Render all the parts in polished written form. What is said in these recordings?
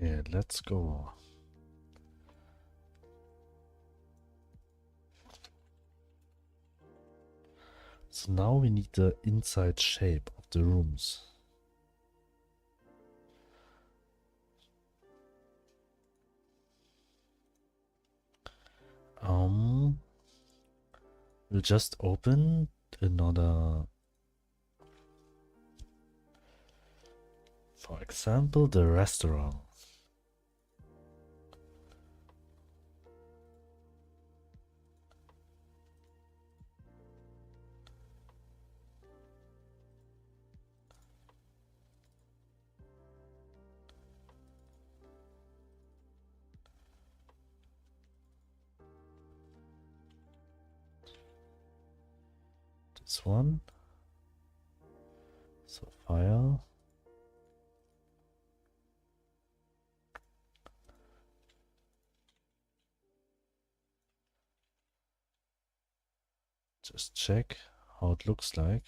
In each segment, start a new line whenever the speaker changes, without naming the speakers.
Okay, let's go. So now we need the inside shape of the rooms. We'll just open another, for example, the restaurant. This one. So file. Just check how it looks like.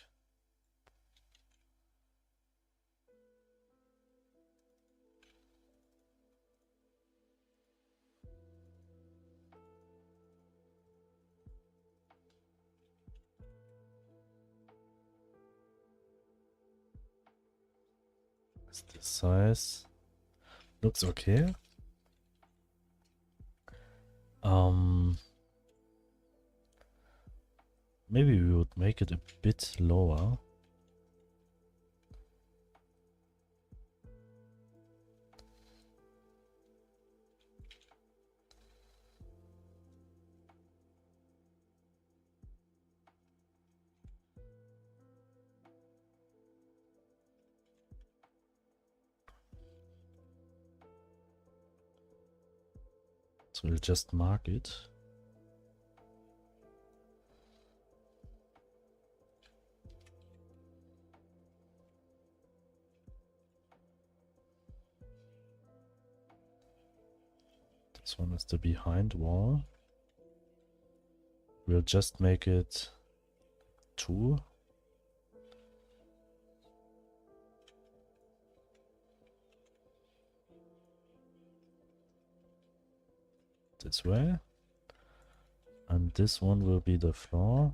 Is this size? Looks okay. Maybe we would make it a bit lower. So we'll just mark it. This one is the behind wall. We'll just make it 2. This way. And this one will be the floor.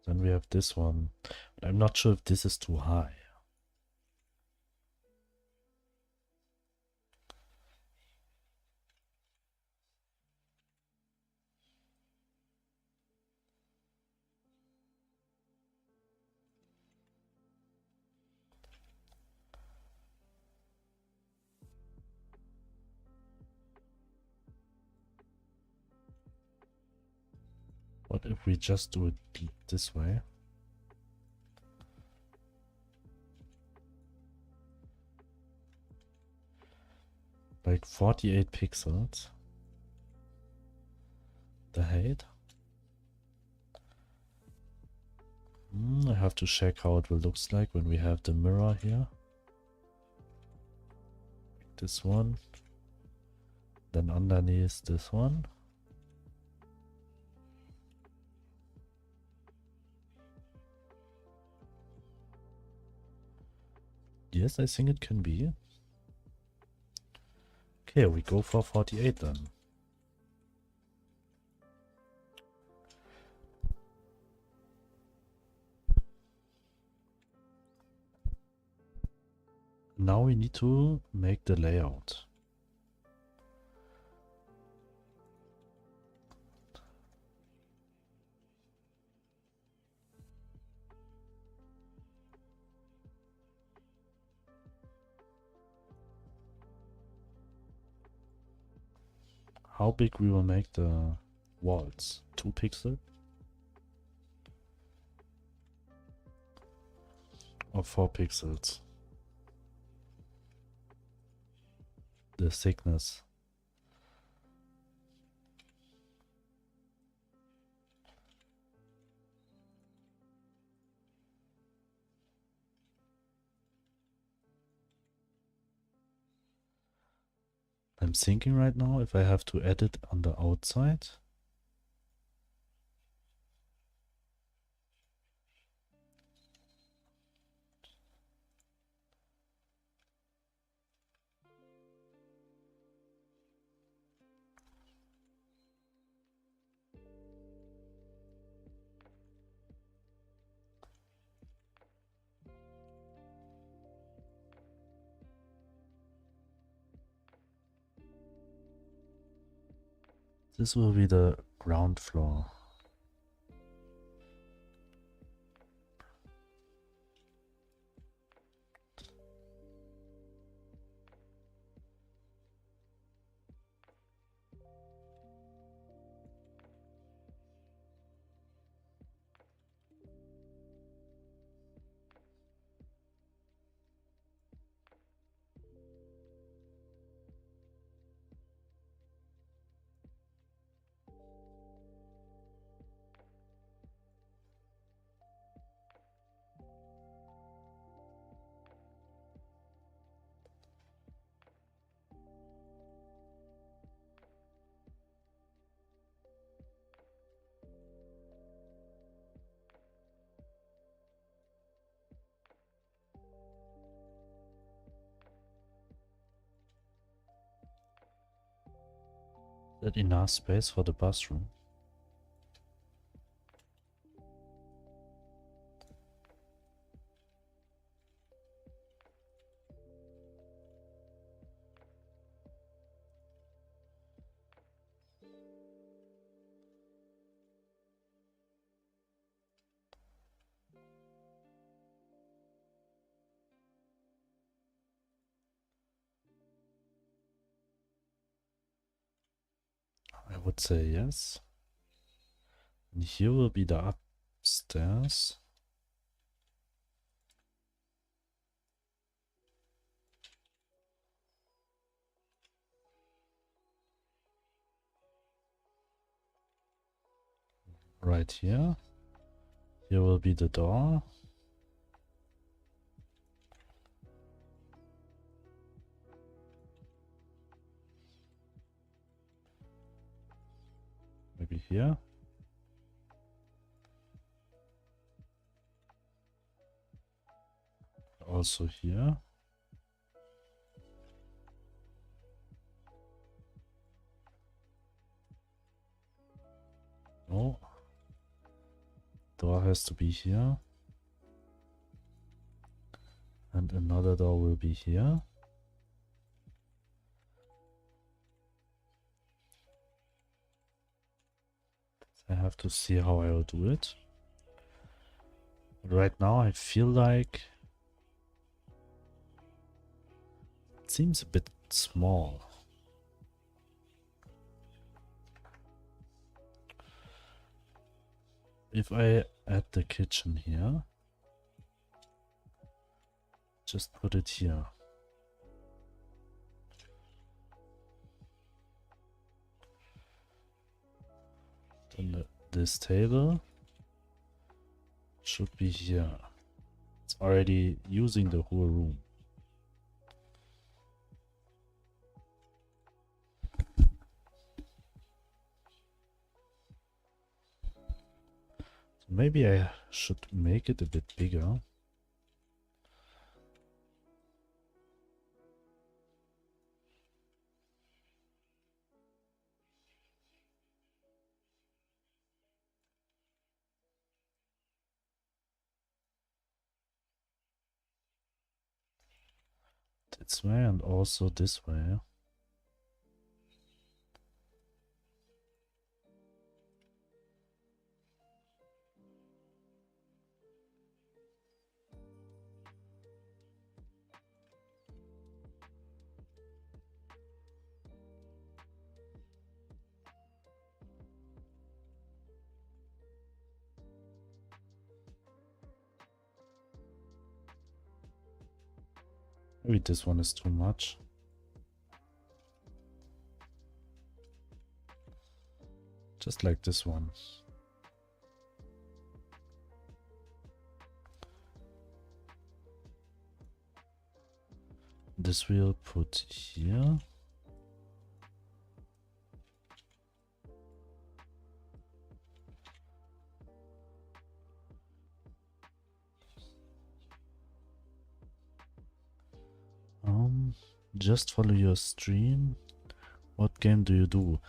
Then we have this one. But I'm not sure if this is too high. What if we just do it this way? Like 48 pixels. The height. I have to check how it will look like when we have the mirror here. This one. Then underneath this one. Yes, I think it can be. Okay, we go for 48 then. Now we need to make the layout. How big we will make the walls? 2 pixels? Or 4 pixels? The thickness. I'm thinking right now if I have to edit on the outside. This will be the ground floor. Is that enough space for the bathroom? I would say yes. And here will be the upstairs. Right here. Here will be the door. Maybe here. Also here. No. Door has to be here. And another door will be here. I have to see how I will do it. But right now I feel like it seems a bit small. If I add the kitchen here, just put it here. Then this table should be here. It's already using the whole room. So maybe I should make it a bit bigger. This way and also this way. Maybe this one is too much. Just like this one. This we'll put here. just follow your stream. What game do you do?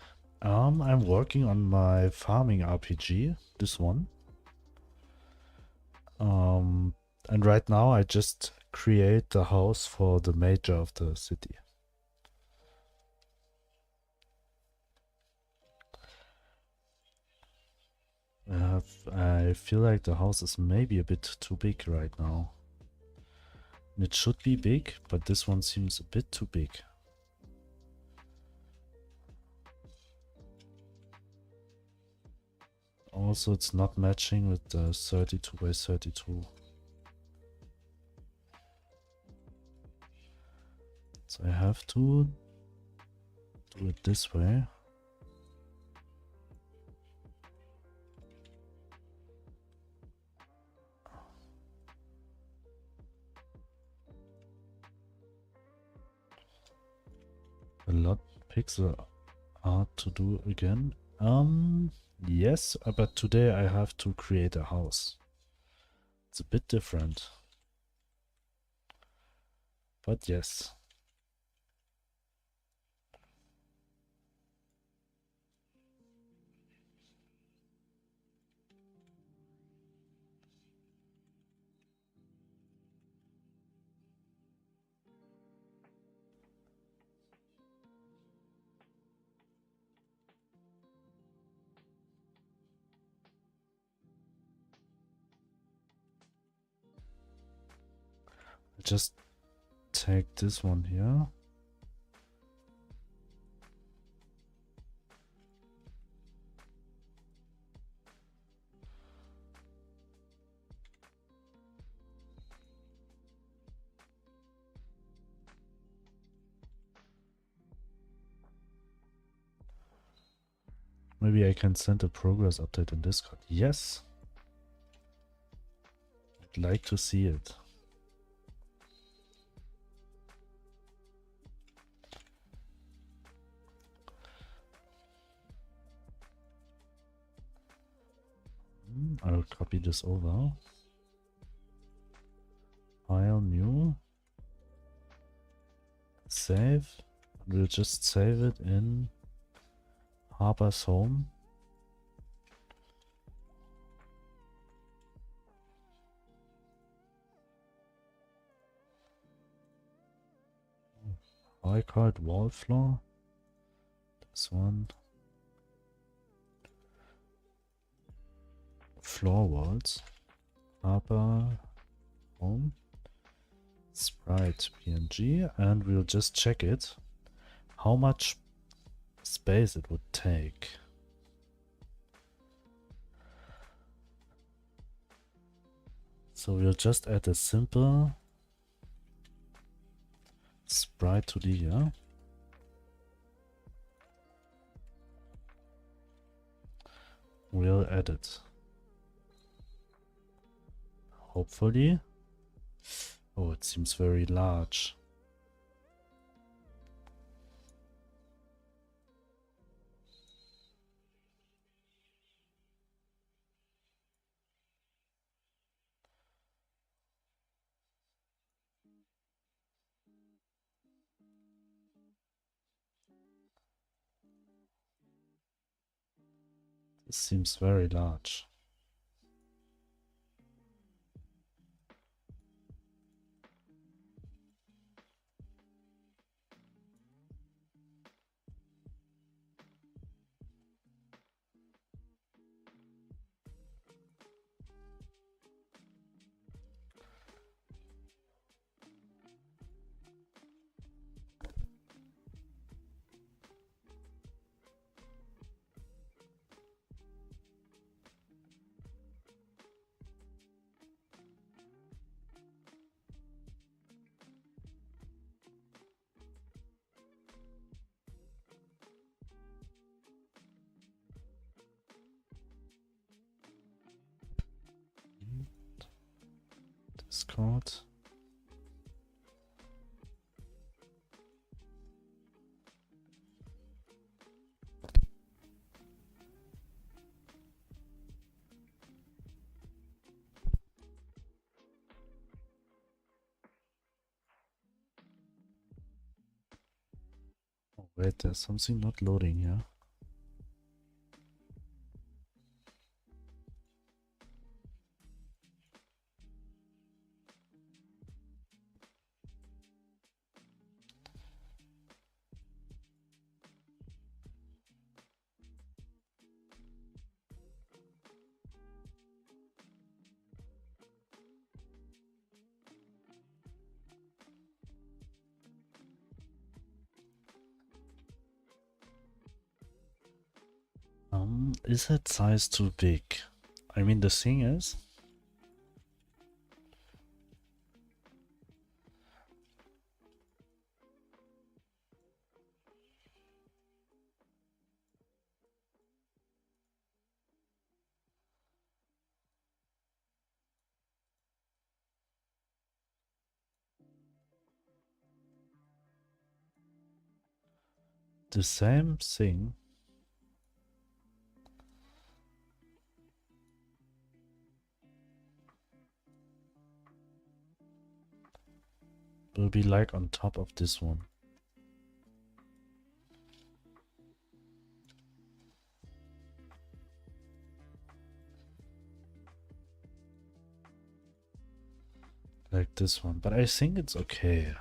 I'm working on my farming RPG, this one. And right now I just create the house for the mayor of the city. I feel like the house is maybe a bit too big right now. It should be big, but this one seems a bit too big. Also, it's not matching with the 32 by 32. So I have to do it this way. A lot pixel art to do again. Yes, but today I have to create a house. It's a bit different. But yes. Just take this one here. Maybe I can send a progress update in Discord. Yes. I'd like to see it. I'll copy this over. File new. Save. We'll just save it in Harper's Home. I call it wall floor. This one. Floor walls. Harbor Home. Sprite PNG, and we'll just check it. How much space it would take. So we'll just add a simple sprite to the here. We'll add it. Hopefully. Oh, it seems very large. This seems very large. Discord. Wait, there's something not loading here. Is that size too big? I mean, the thing is, the same thing will be like on top of this one. Like this one, but I think it's okay.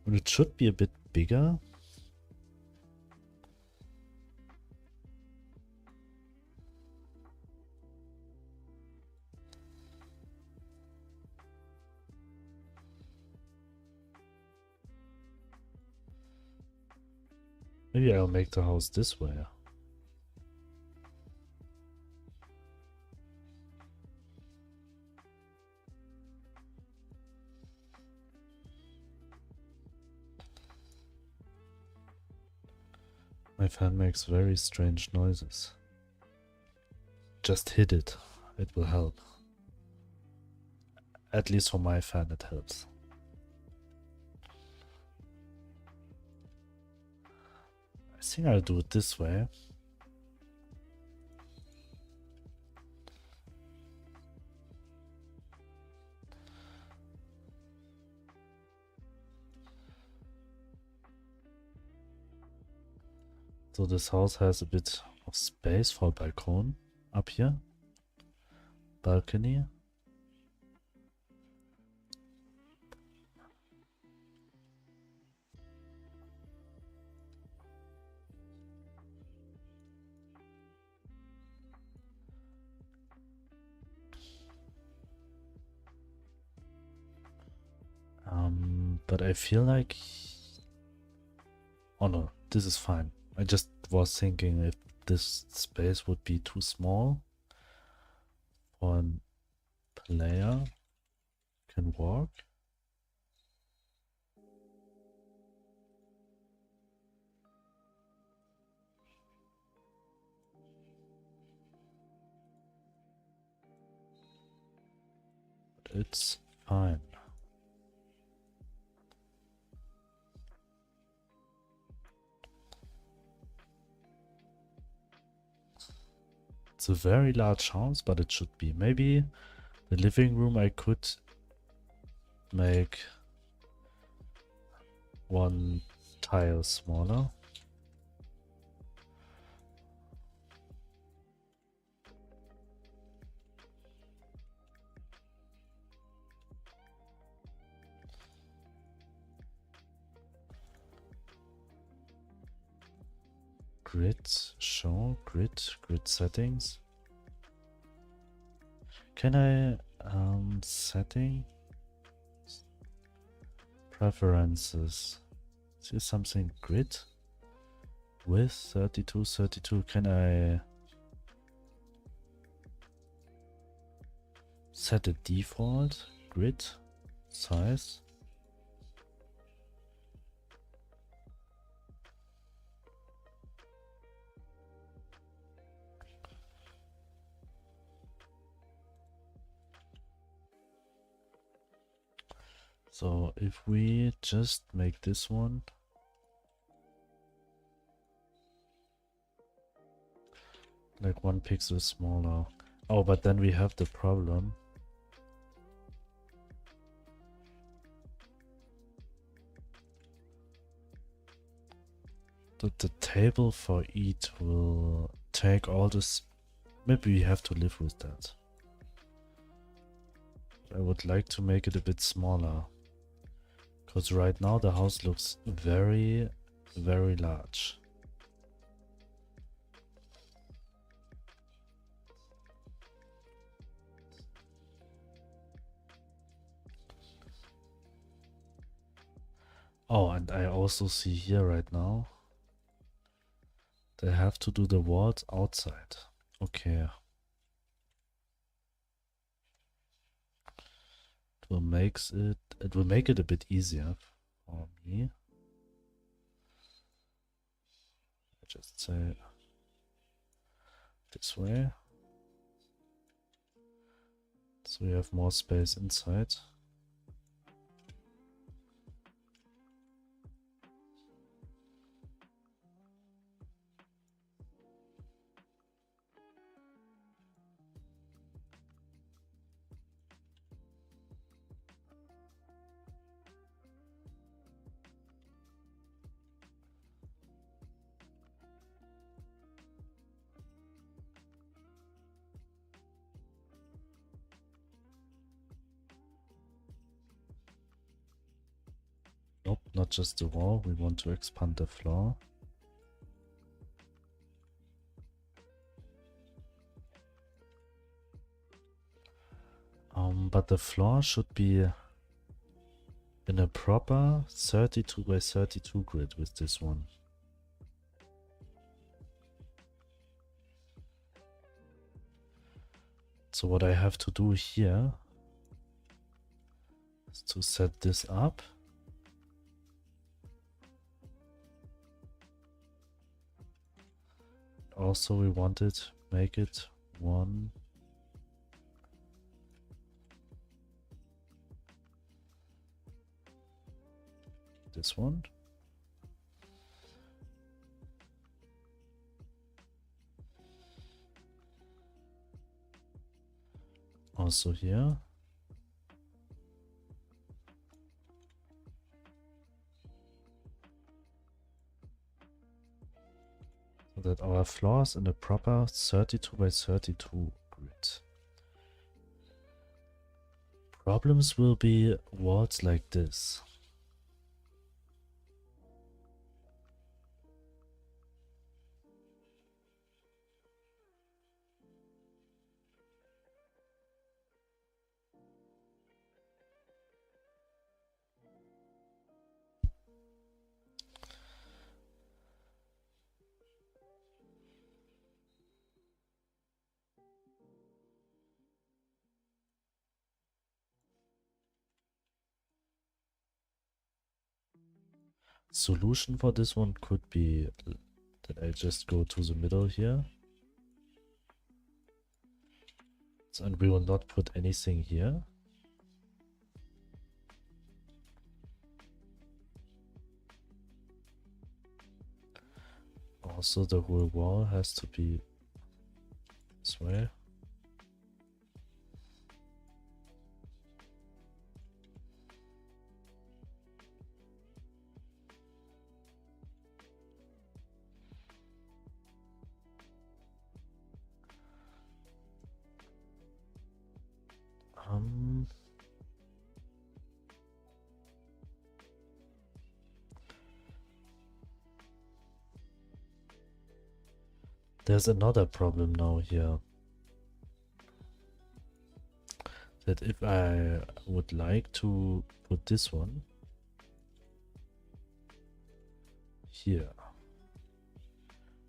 And it should be a bit bigger. Maybe I'll make the house this way. My fan makes very strange noises. Just hit it. It will help. At least for my fan it helps. I think I'll do it this way. So this house has a bit of space for a balcony up here. Balcony. But I feel like... Oh no, this is fine. I just was thinking if this space would be too small for a player can walk. But it's fine. It's a very large house, but it should be. Maybe the living room I could make one tile smaller. Grid, show, grid settings. Can I, setting? Preferences. Is here something grid? Width 32, 32. Can I set a default grid size? So if we just make this one like 1 pixel smaller. Oh, but then we have the problem. the table for eat will take all this. Maybe we have to live with that. I would like to make it a bit smaller, because right now the house looks very, very large. Oh, and I also see here right now they have to do the walls outside. Okay. It will make it a bit easier for me. I just say this way. So we have more space inside. Nope, not just the wall, we want to expand the floor. But the floor should be in a proper 32 by 32 grid with this one. So what I have to do here is to set this up. Also we want it, make it one. This one. Also here. So that our floor is in a proper 32 by 32 grid. Problems will be walls like this. Solution for this one could be that I just go to the middle here. So, and we will not put anything here. Also the whole wall has to be this way. There's another problem now here. That if I would like to put this one here,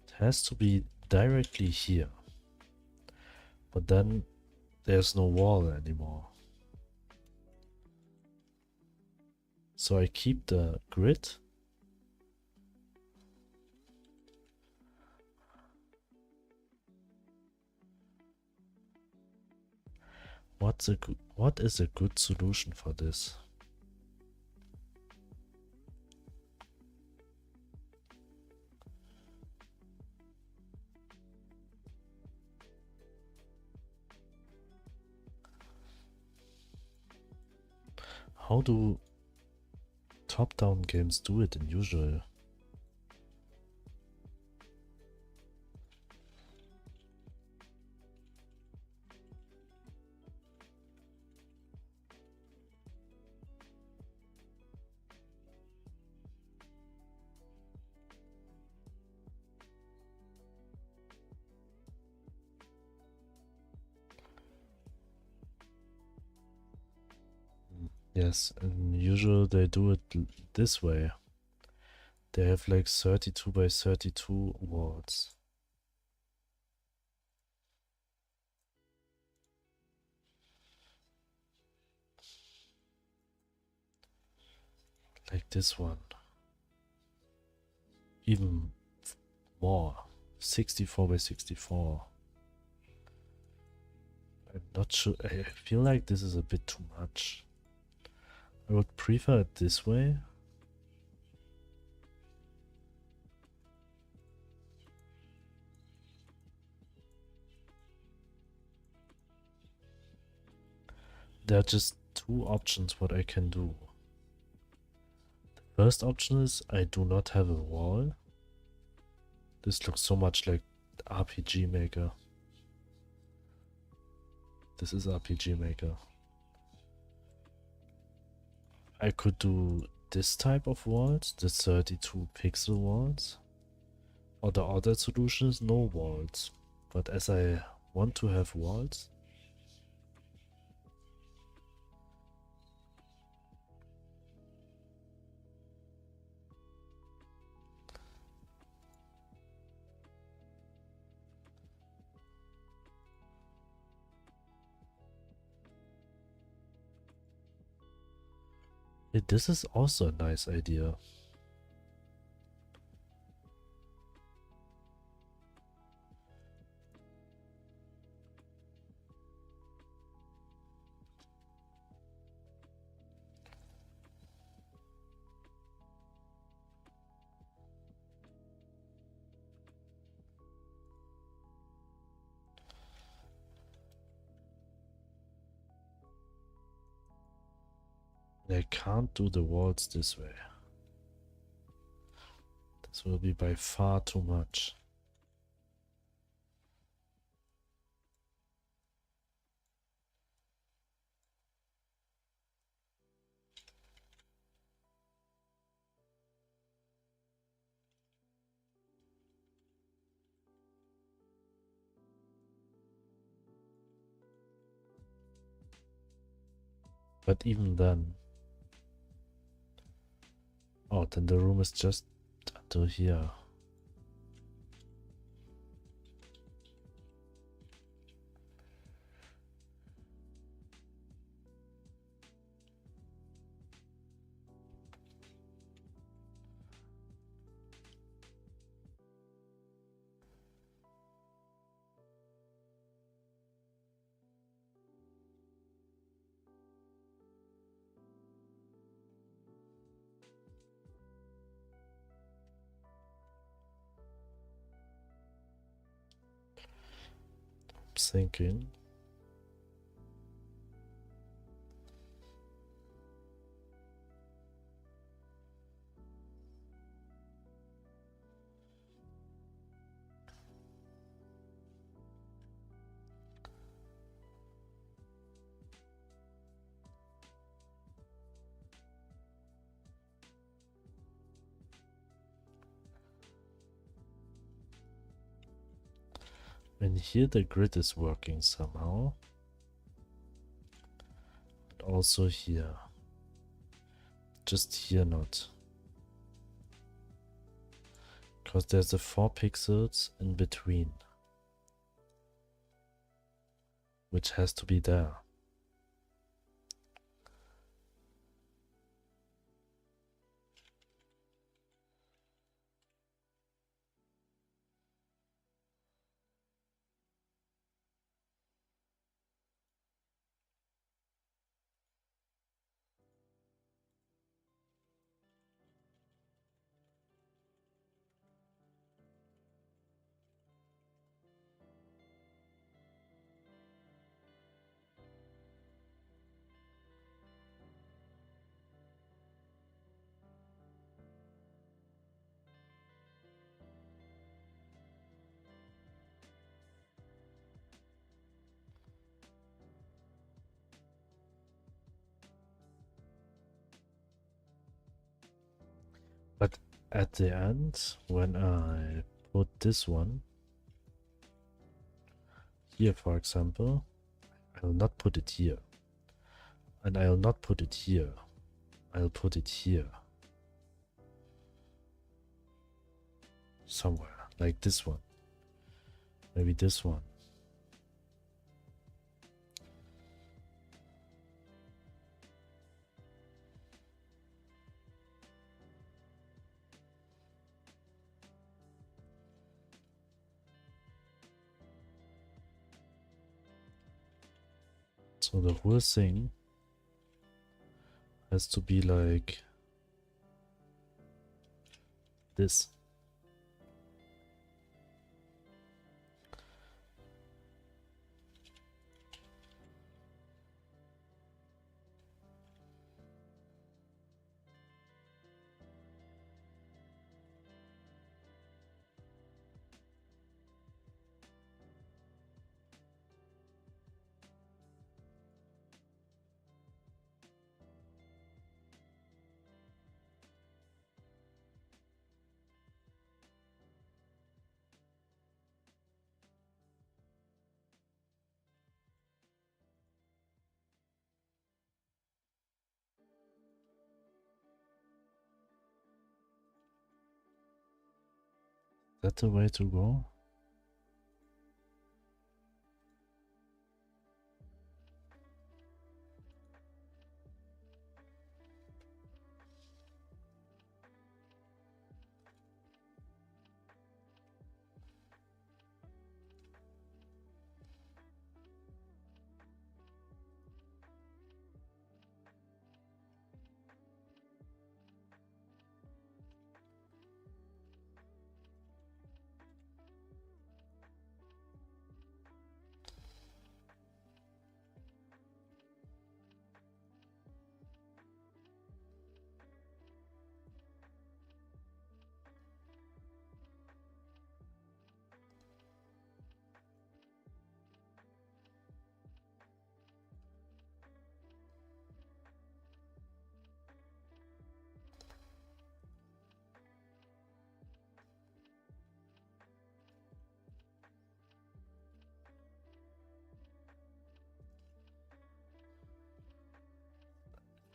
it has to be directly here. But then there's no wall anymore. So I keep the grid. What is a good solution for this? How do top-down games do it in usual? Yes, and usually they do it this way. They have like 32 by 32 walls. Like this one. Even more. 64 by 64. I'm not sure. I feel like this is a bit too much. I would prefer it this way. There are just two options what I can do. The first option is I do not have a wall. This looks so much like RPG Maker. This is RPG Maker. I could do this type of walls, the 32 pixel walls. Or the other solution is no walls. But as I want to have walls, this is also a nice idea. I can't do the walls this way. This will be by far too much. But even then... Oh, then the room is just until here. I'm thinking... And here the grid is working somehow. And also here. Just here not. Because there's a 4 pixels in between. Which has to be there. But at the end, when I put this one here, for example, I will not put it here. And I'll not put it here. I'll put it here. Somewhere, like this one. Maybe this one. So the whole thing has to be like this. That the way to go?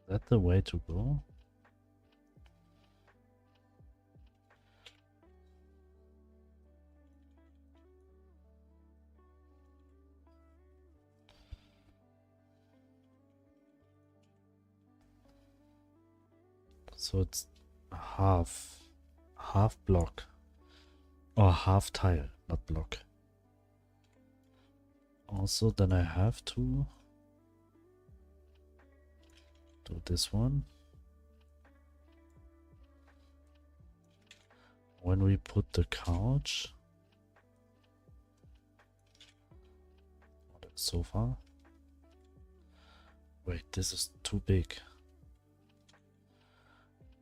That the way to go? So it's half block or half tile, not block. Also, then I have to do this one. When we put the couch or the sofa. Wait, this is too big.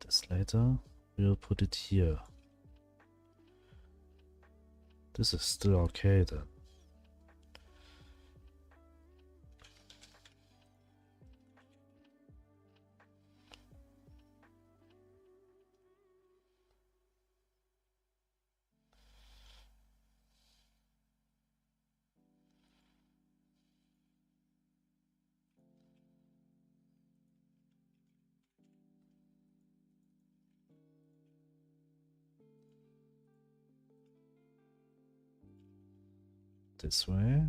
This later. We'll put it here. This is still okay then. This way.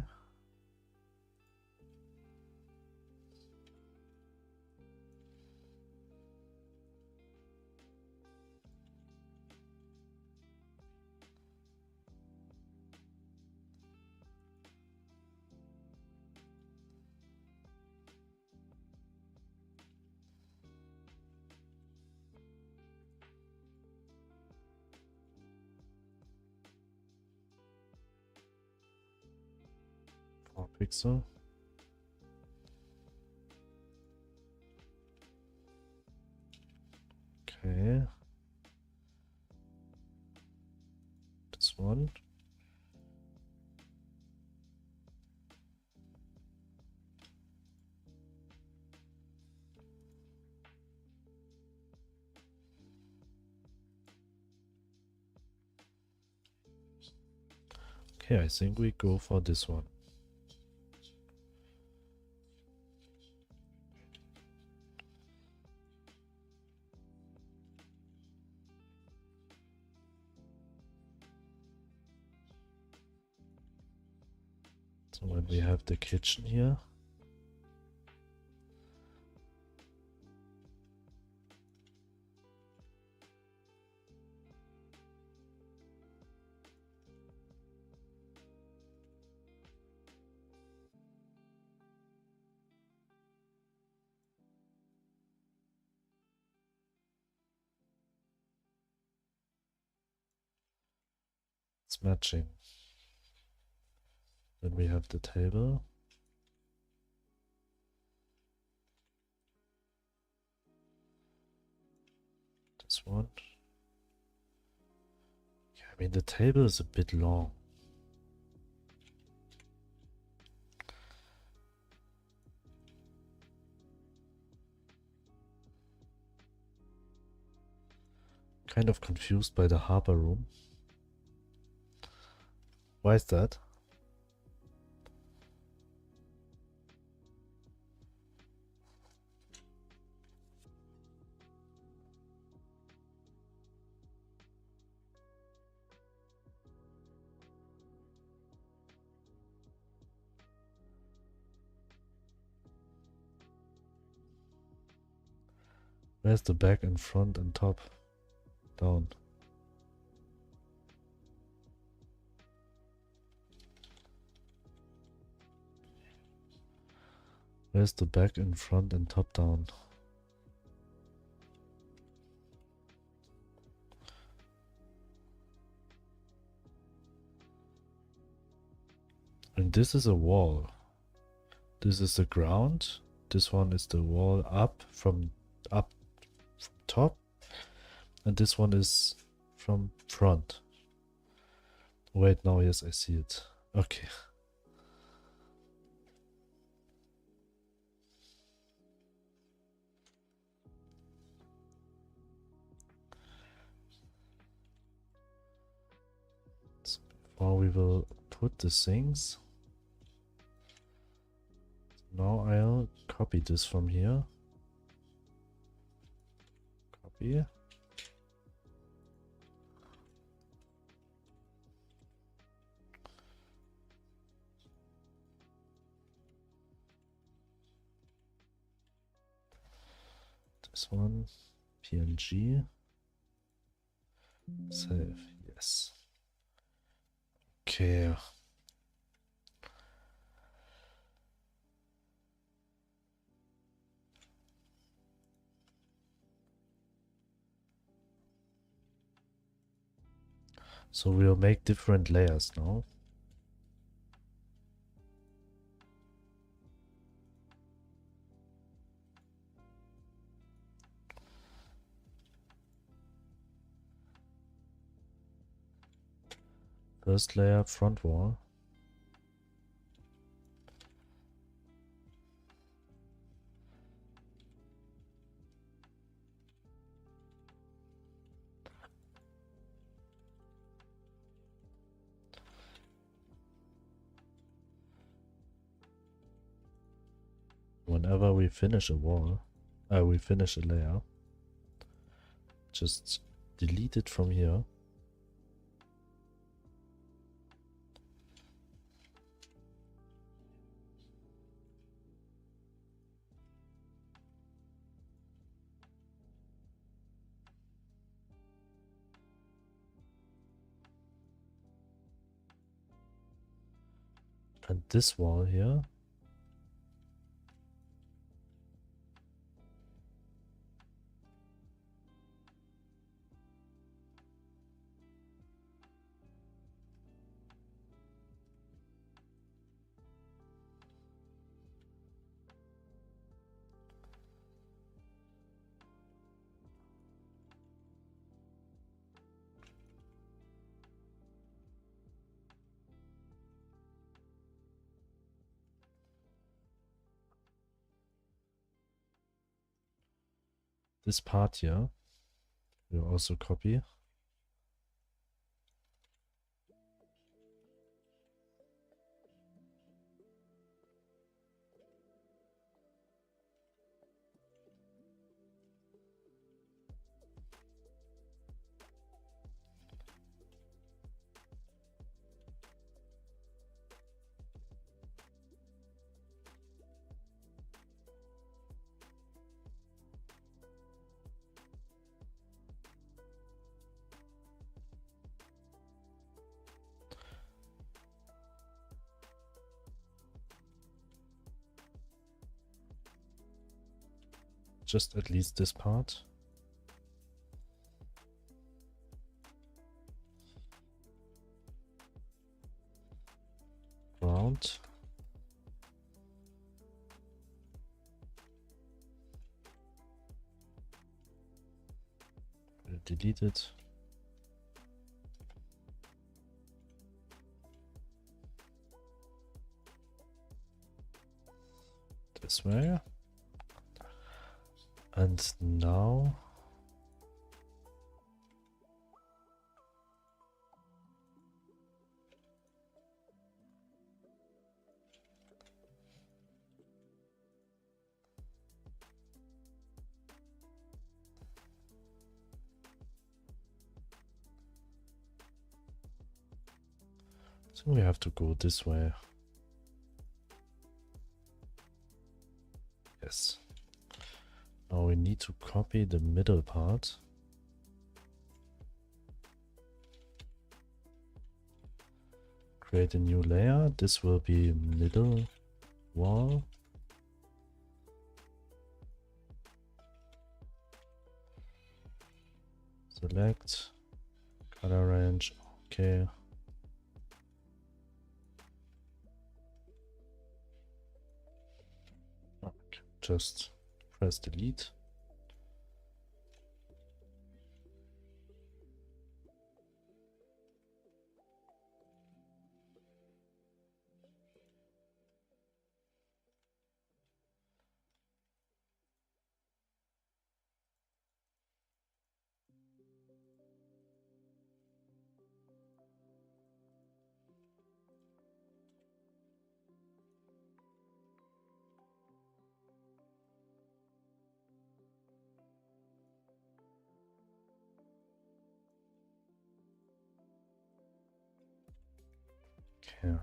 Pixel. Okay. This one. Okay, I think we go for this one. So when we have the kitchen here, it's matching. Then we have the table. This one. Yeah, I mean, the table is a bit long. Kind of confused by the harbor room. Why is that? Where's the back and front and top? Down. Where's the back and front and top down? And this is a wall. This is the ground. This one is the wall up from top. And this one is from front. Wait, now yes, I see it. Okay. So before we will put the things. Now I'll copy this from here. Copy. This one, PNG, save, yes. Okay. So we'll make different layers now. First layer, front wall. Whenever we finish a wall, we finish a layer, just delete it from here. And this wall here, this part here, we'll also copy. just at least this part. Ground. We'll delete it. This way. And now so we have to go this way. Yes. Now we need to copy the middle part. Create a new layer. This will be middle wall. Select color range. Okay. Just press delete. Okay.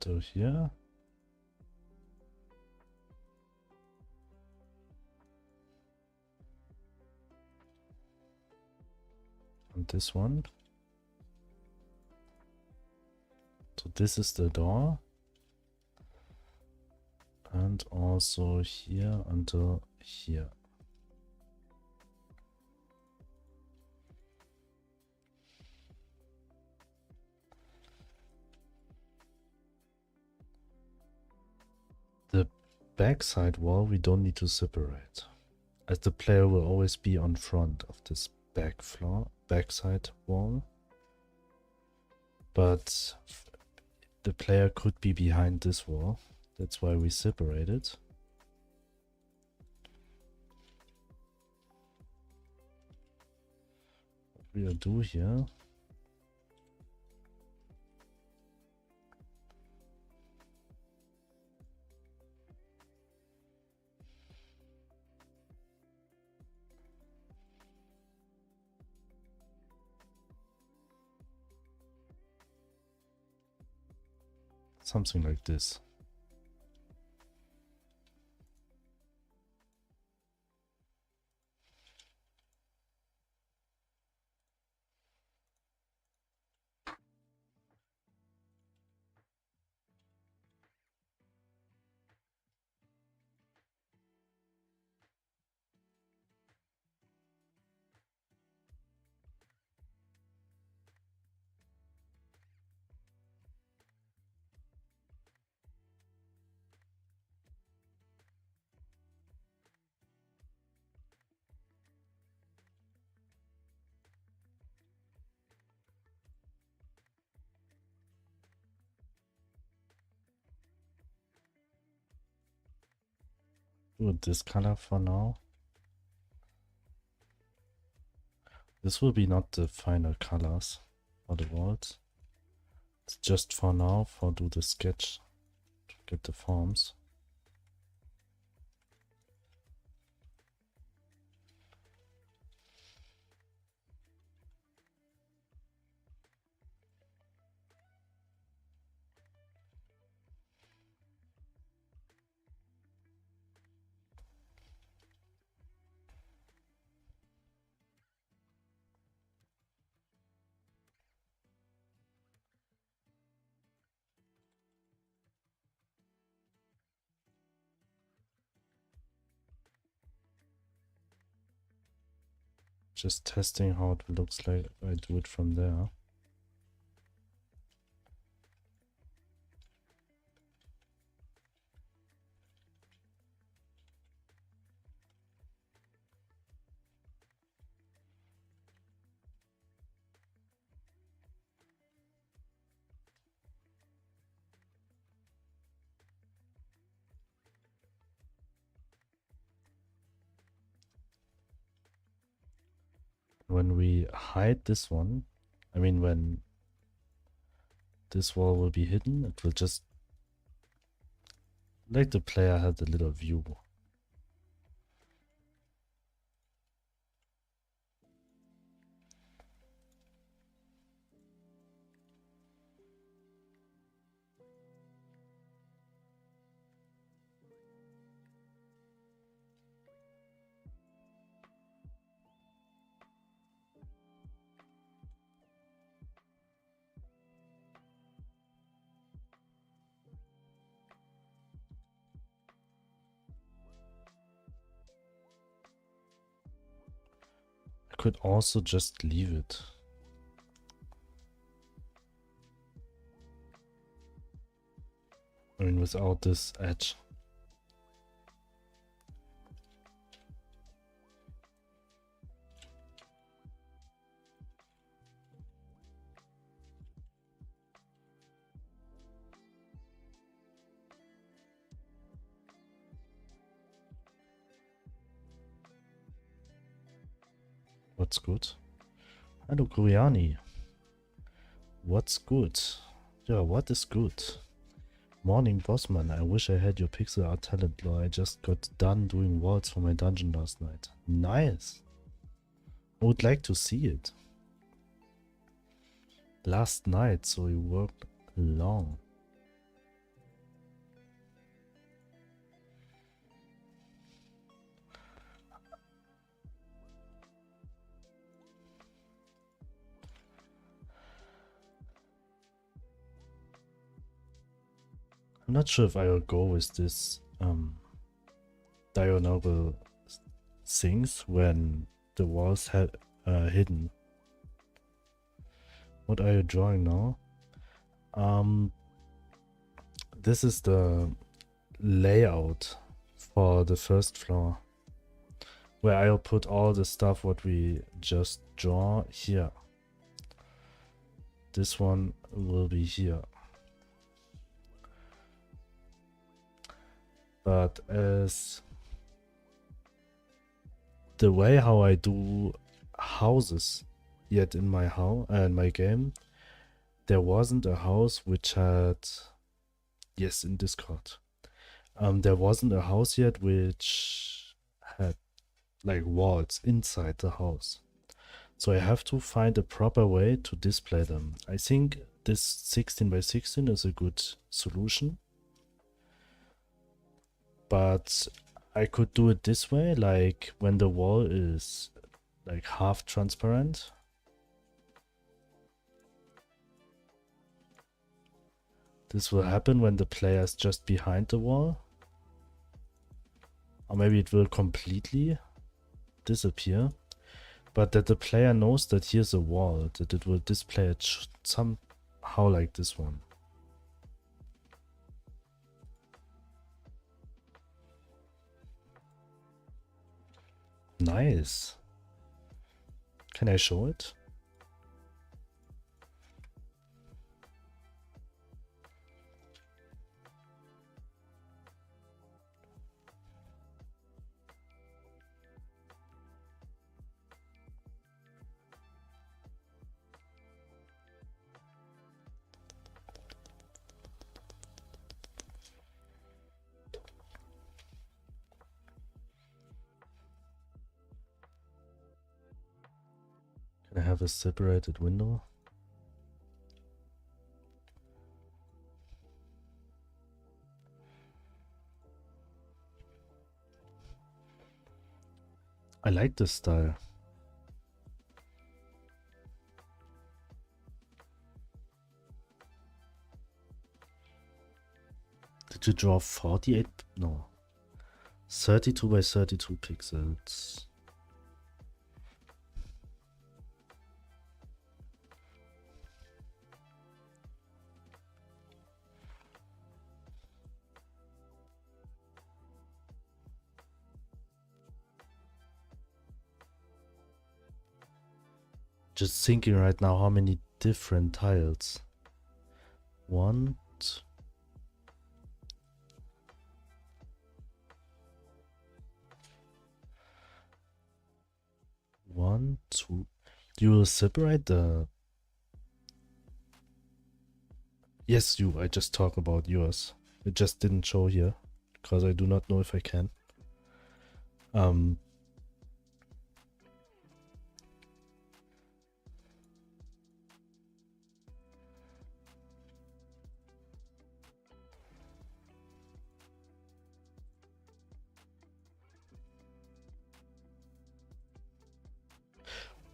So here. And this one. So this is the door. And also here until here. The backside wall we don't need to separate, as the player will always be on front of this backside wall. But the player could be behind this wall. That's why we separate it. What we'll do here. Something like this. Do this color for now. This will be not the final colors for the walls. It's just for now for do the sketch to get the forms. Just testing how it looks like if I do it from there. When we hide this one, I mean when this wall will be hidden, it will just, like the player had a little view. I could also just leave it. I mean, without this edge. What's good? Hello, Kuriani. What's good? Yeah, what is good? Morning, Bossman. I wish I had your pixel art talent, bro. I just got done doing walls for my dungeon last night. Nice. I would like to see it. Last night, so you worked long. I'm not sure if I will go with this diagonal things when the walls had hidden. What are you drawing now? This is the layout for the first floor, where I'll put all the stuff what we just draw here. This one will be here. But as the way how I do houses yet in my my game, there wasn't a house which had, yes, in Discord, there wasn't a house yet which had like walls inside the house. So I have to find a proper way to display them. I think this 16 by 16 is a good solution. But I could do it this way, like when the wall is like half transparent. This will happen when the player is just behind the wall. Or maybe it will completely disappear. But that the player knows that here's a wall, that it will display it somehow like this one. Nice. Can I show it? Can I have a separated window? I like this style. Did you draw 48? No. 32 by 32 pixels. Just thinking right now how many different tiles. One, two. You will separate the... Yes, you. I just talk about yours. It just didn't show here because I do not know if I can.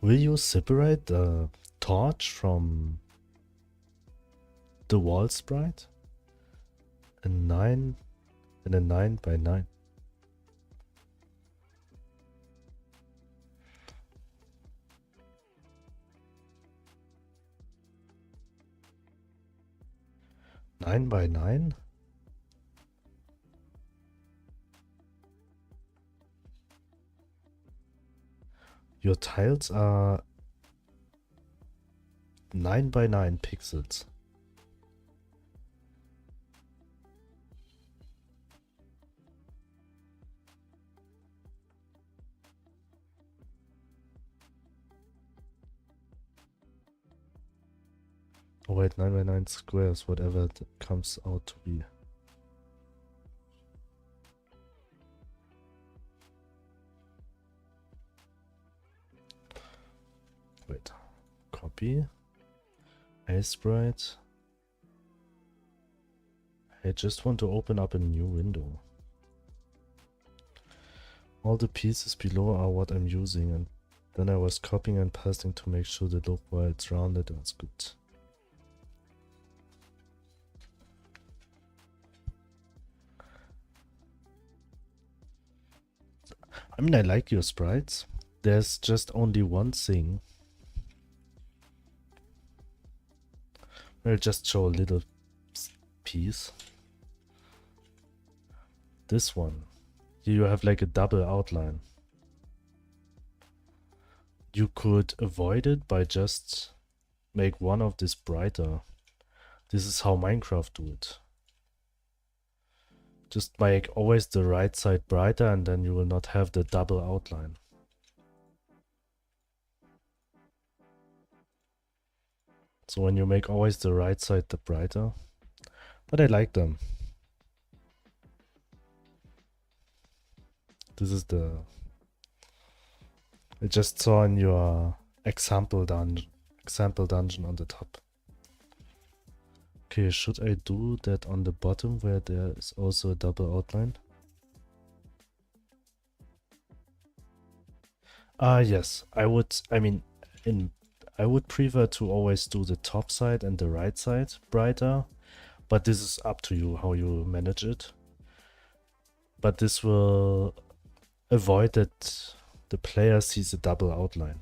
Will you separate the torch from the wall sprite? A 9 and a 9 by 9. Nine by 9? Your tiles are 9 by 9 pixels. Oh wait, 9 by 9 squares, whatever it comes out to be. Wait, copy. Sprite. I just want to open up a new window. All the pieces below are what I'm using, and then I was copying and pasting to make sure the look while it's rounded and it's good. I mean, I like your sprites. There's just only one thing. I'll just show a little piece. This one. Here you have like a double outline. You could avoid it by just make one of this brighter. This is how Minecraft do it. Just make always the right side brighter and then you will not have the double outline. So when you make always the right side the brighter. But I like them. This is the... I just saw in your example dungeon on the top. Okay, should I do that on the bottom where there is also a double outline? Yes, I would, I would prefer to always do the top side and the right side brighter, but this is up to you how you manage it. But this will avoid that the player sees a double outline.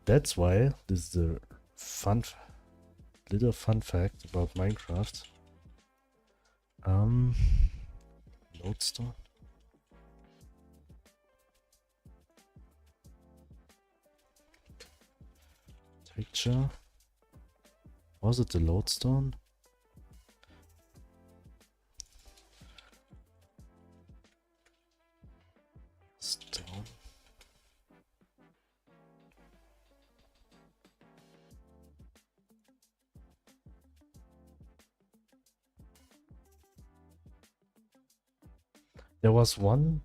That's why this is a little fun fact about Minecraft. Lodestone. Texture. Was it the lodestone? Stone. There was one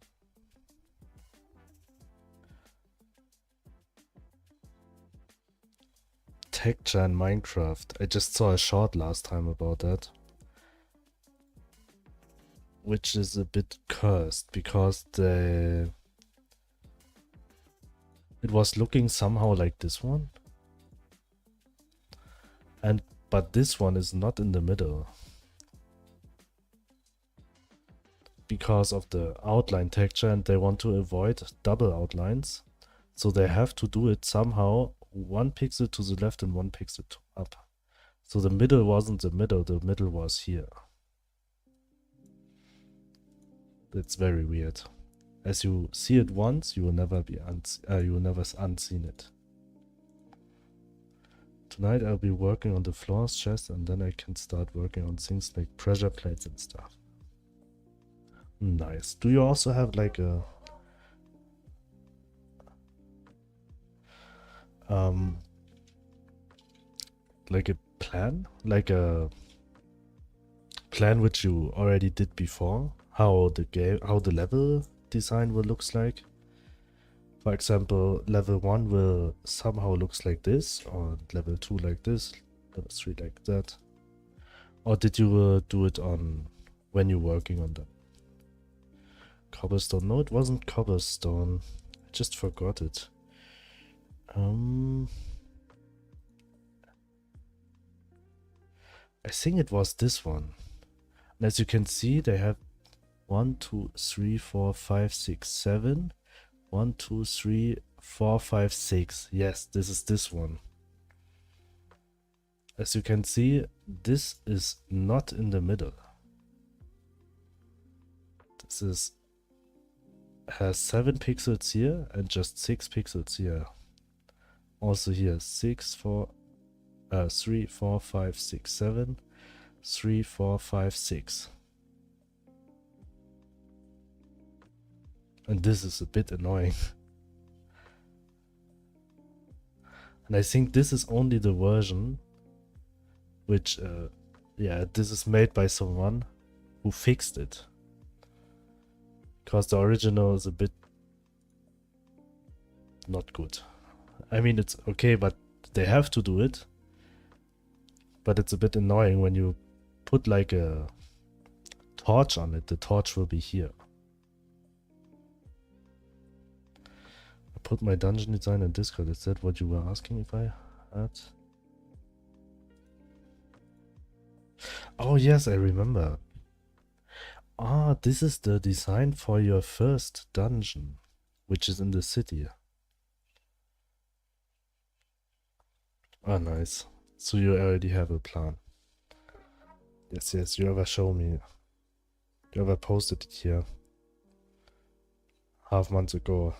texture in Minecraft. I just saw a short last time about that, which is a bit cursed because it was looking somehow like this one, but this one is not in the middle because of the outline texture, and they want to avoid double outlines, so they have to do it somehow 1 pixel to the left and 1 pixel up. So the middle wasn't the middle was here. That's very weird. As you see it once, you will never be unseen it. Tonight I'll be working on the floors, chest, and then I can start working on things like pressure plates and stuff. Nice. Do you also have like a plan? Like a plan which you already did before? How the level design will looks like? For example, level 1 will somehow looks like this, or level 2 like this, level 3 like that. Or did you do it on when you're working on them? Cobblestone? No, it wasn't cobblestone. I just forgot it. I think it was this one. And as you can see, they have 1, 2, 3, 4, 5, 6, 7. 1, 2, 3, 4, 5, 6. Yes, this is this one. As you can see, this is not in the middle. This has 7 pixels here and just 6 pixels here. Also here 6, 4, 3, 4, 5, 6, 7, 3, 4, 5, 6. And this is a bit annoying. And I think this is only the version which, yeah, this is made by someone who fixed it. Because the original is a bit not good. I mean, it's okay, but they have to do it. But it's a bit annoying when you put like a torch on it. The torch will be here. I put my dungeon design in Discord. Is that what you were asking if I had? Oh yes, I remember. Ah, this is the design for your first dungeon, which is in the city. Ah, nice. So you already have a plan. Yes, yes, you ever show me. You ever posted it here. Half months ago.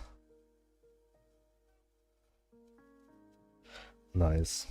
Nice.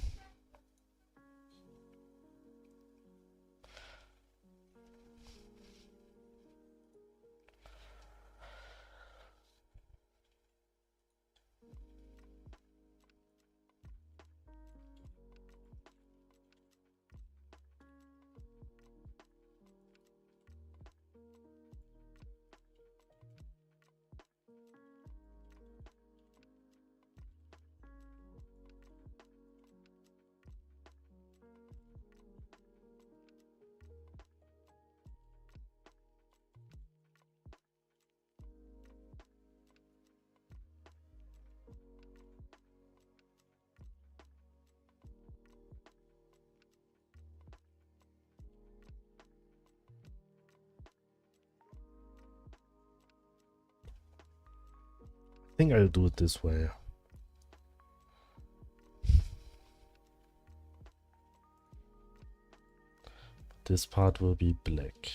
I think I'll do it this way. This part will be black.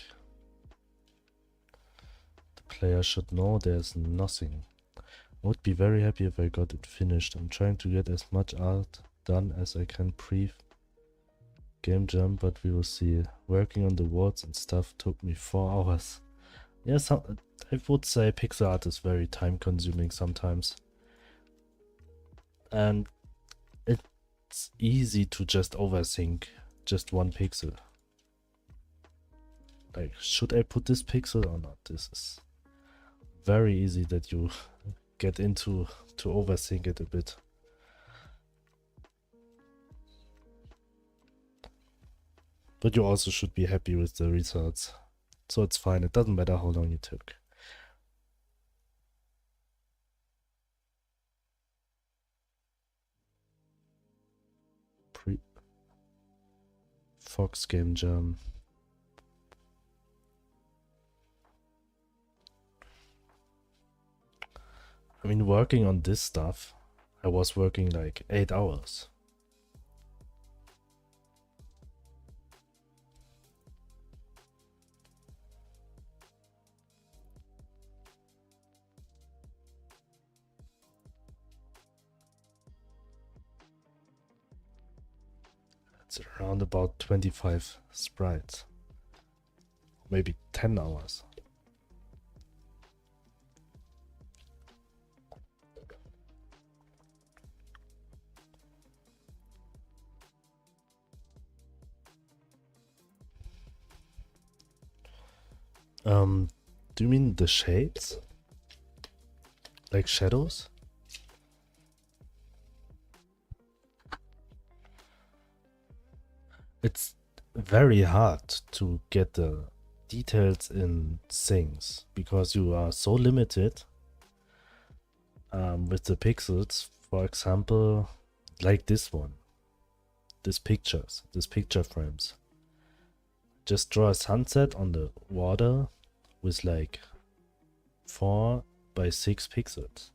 The player should know there's nothing. I would be very happy if I got it finished. I'm trying to get as much art done as I can pre-game jam, but we will see. Working on the words and stuff took me 4 hours. Yes, I would say Pixelart is very time consuming sometimes. And it's easy to just overthink just one pixel. Like, should I put this pixel or not? This is very easy that you get into to overthink it a bit. But you also should be happy with the results. So it's fine, it doesn't matter how long it took. Fox Game Jam. I mean, working on this stuff, I was working like 8 hours. It's around about 25 sprites. Maybe 10 hours. Do you mean the shades? Like shadows? It's very hard to get the details in things because you are so limited with the pixels. For example, like this one, these picture frames. Just draw a sunset on the water with like 4 by 6 pixels.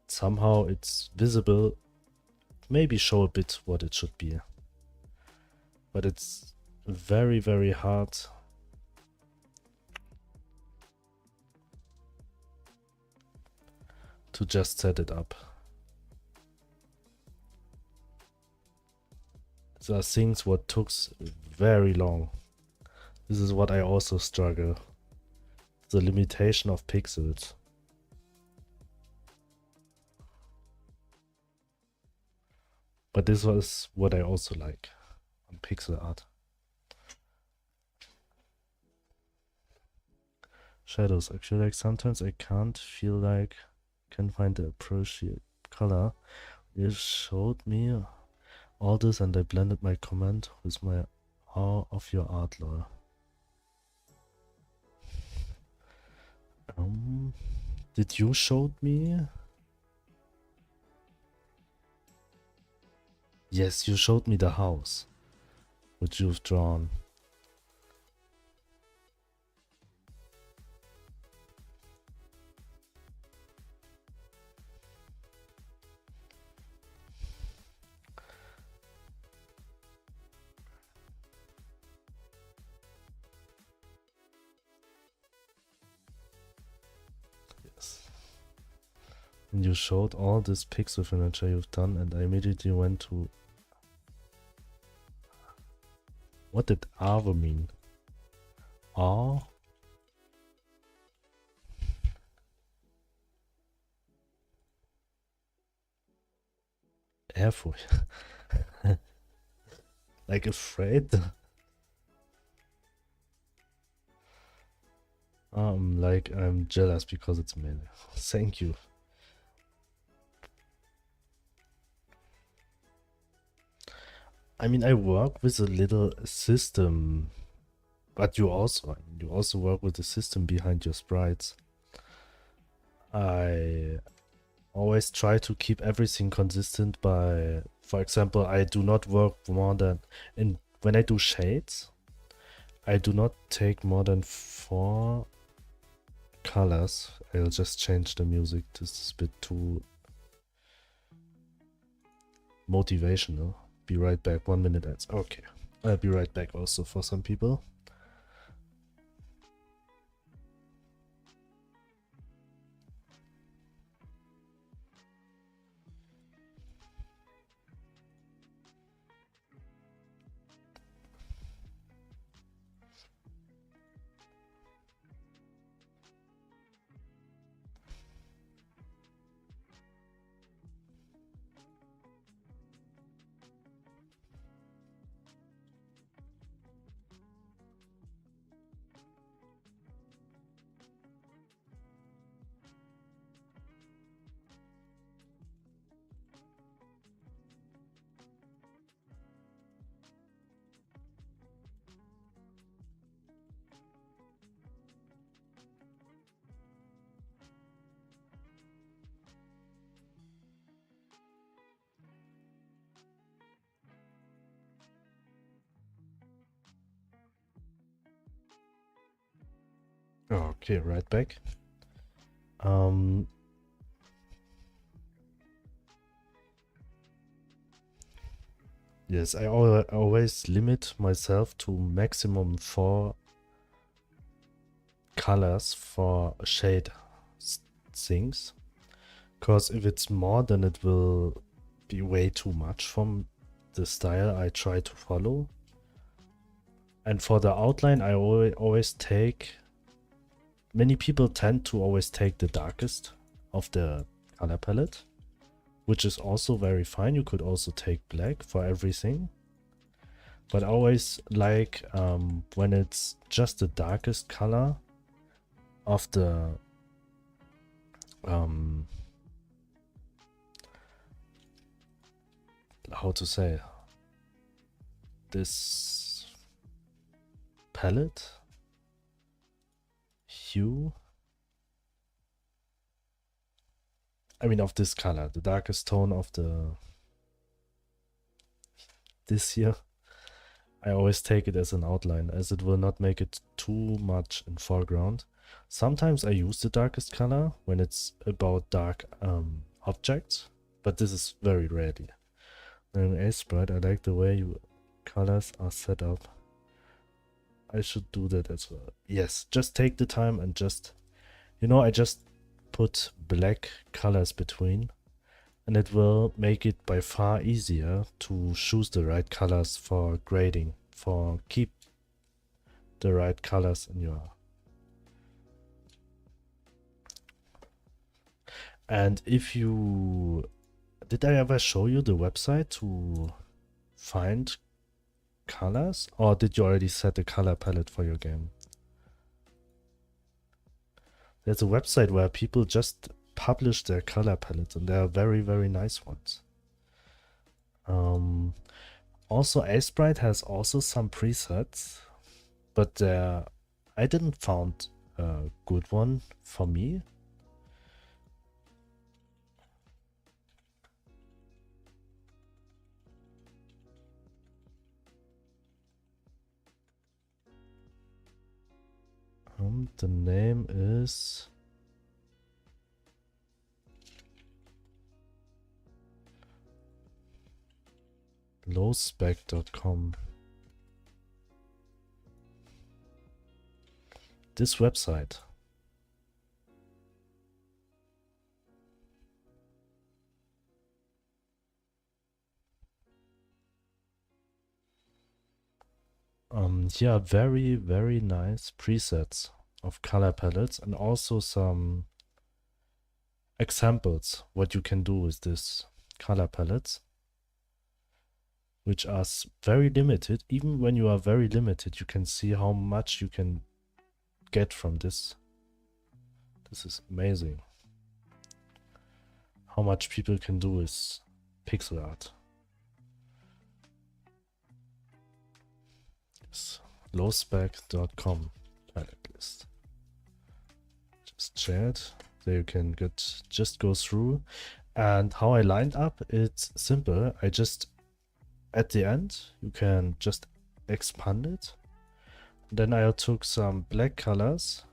Somehow it's visible, maybe show a bit what it should be. But it's very, very hard to just set it up. There are things what took very long. This is what I also struggle. The limitation of pixels. But this was what I also like on pixel art. Shadows. Actually, like sometimes I can't feel like can find the appropriate color. You showed me all this and I blended my comment with my awe of your art, lol. Did you showed me? Yes, you showed me the house, which you've drawn. And you showed all this pixel furniture you've done and I immediately went to... What did Ave mean? Ah? Ehrfurcht. Like afraid? Like I'm jealous because it's male. Thank you. I mean, I work with a little system, but you also work with the system behind your sprites. I always try to keep everything consistent by, for example, I do not work more than, when I do shades, I do not take more than 4 colors. I'll just change the music. This is a bit too motivational. Be right back. 1 minute ads. Okay. I'll be right back also for some people. Okay, right back. Yes, I always limit myself to maximum 4 colors for shade things. Because if it's more, then it will be way too much from the style I try to follow. And for the outline, I always take... Many people tend to always take the darkest of the color palette, which is also very fine. You could also take black for everything. But I always like when it's just the darkest color of the how to say, this palette hue, I mean of this color, the darkest tone of this here. I always take it as an outline, as it will not make it too much in foreground. Sometimes I use the darkest color when it's about dark objects, but this is very rarely. In Sprite, I like the way your colors are set up. I should do that as well. Yes, just take the time and just, you know, I just put black colors between, and it will make it by far easier to choose the right colors for grading, for keep the right colors in your... And if you... Did I ever show you the website to find colors, or did you already set a color palette for your game? There's a website where people just publish their color palettes, and they are very, very nice ones. Also, Sprite has also some presets, but I didn't found a good one for me. The name is lowspec.com. This website. Yeah, very, very nice presets of color palettes, and also some examples what you can do with this color palettes, which are very limited. Even when you are very limited, you can see how much you can get from this. This is amazing. How much people can do with pixel art. Yes. Lowspec.com palette list. Just share it. There you can just go through. And how I lined up, it's simple. I just, at the end, you can just expand it. Then I took some black colors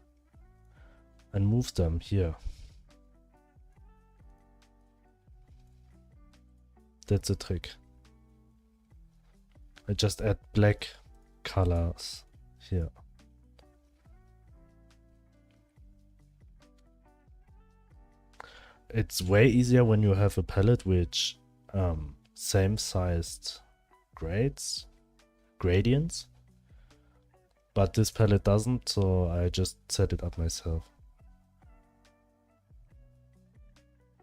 and moved them here. That's the trick. I just add black colors here. It's way easier when you have a palette which same sized gradients, but this palette doesn't, so I just set it up myself.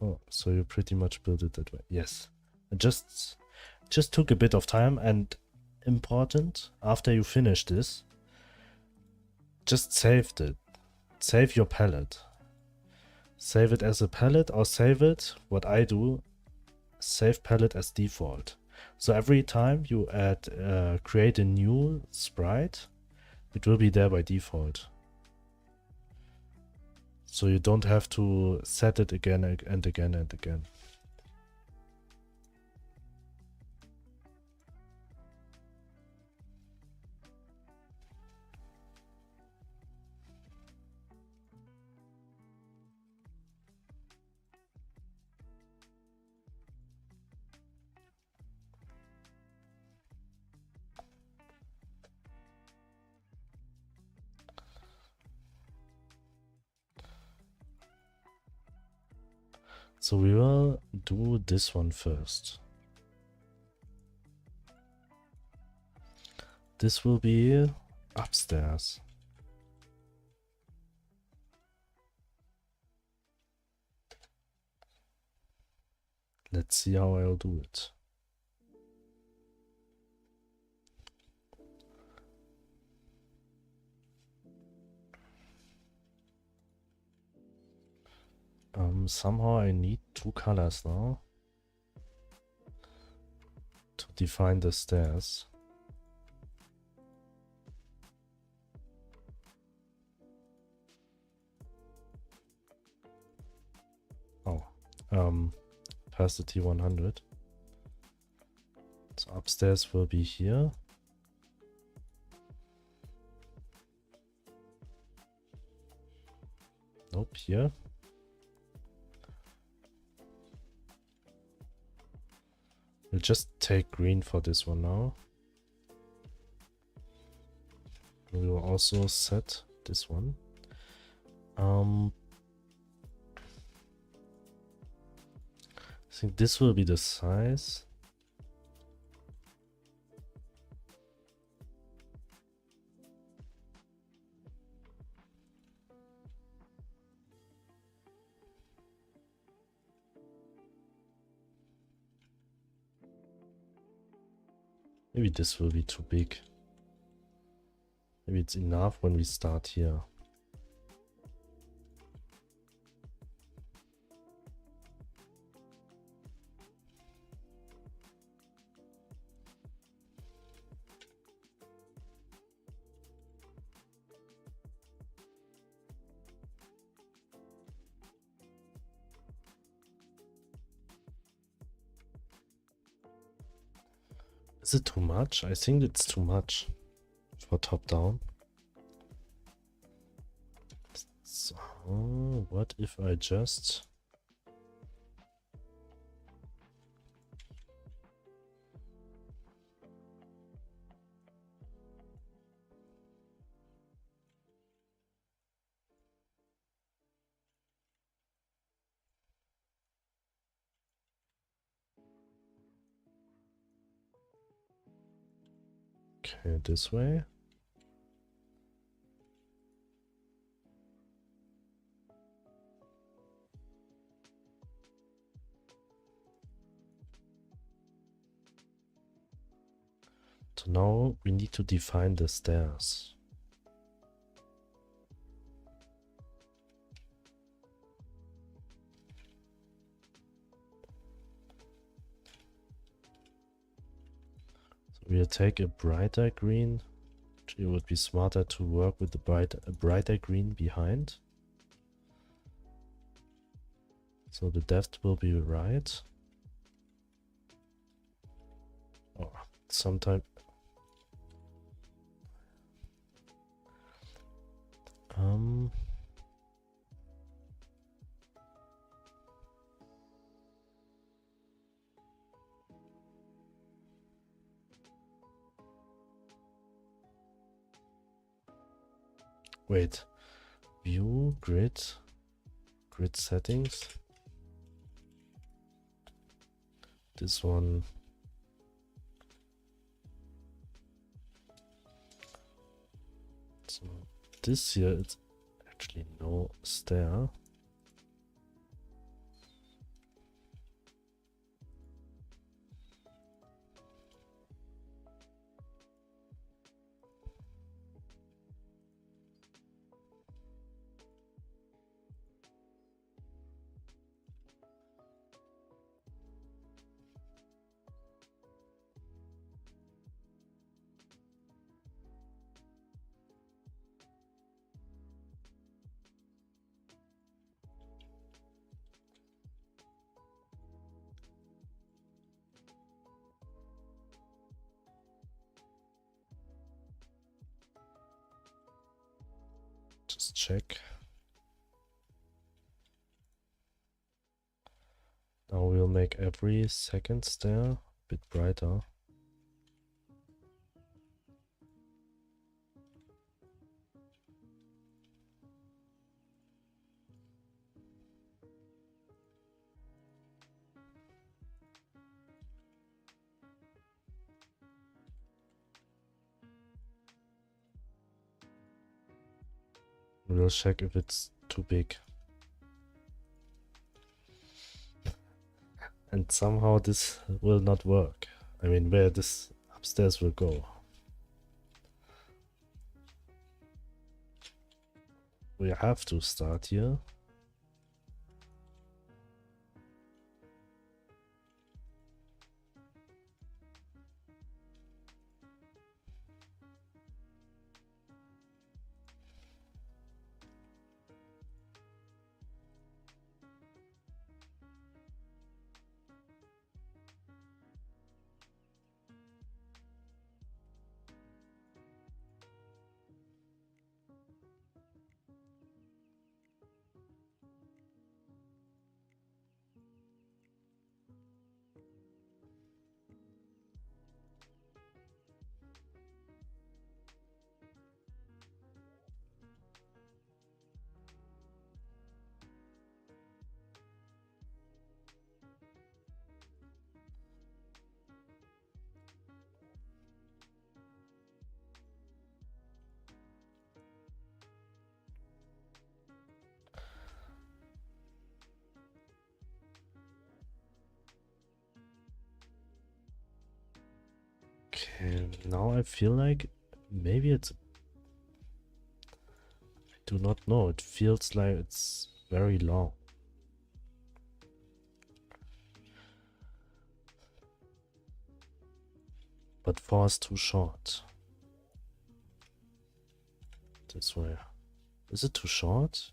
Oh, so you pretty much build it that way. Yes, it just took a bit of time, and important, after you finish this, just save it. Save your palette. Save it as a palette, or save it, what I do, save palette as default. So every time you add, create a new sprite, it will be there by default. So you don't have to set it again and again and again. So we will do this one first. this will be upstairs. Let's see how I'll do it. Somehow I need two colors now to define the stairs. Oh, opacity 100. So upstairs will be here. Nope, here. We'll just take green for this one now. We will also set this one. I think this will be the size. Maybe this will be too big. Maybe it's enough when we start here. Is it too much? I think it's too much for top down. So, what if I just... Okay, this way. So now we need to define the stairs. So we'll take a brighter green. It would be smarter to work with the brighter green behind. So the depth will be right. Oh, sometime. Wait, view, grid settings. This one. So this here, it's actually no stair. Just check. Now we'll make every second stair a bit brighter. We'll check if it's too big. And somehow this will not work. I mean, where this upstairs will go. We have to start here. Okay, now I feel like maybe it's... I do not know, it feels like it's very long. But 4 is too short. This way. Is it too short?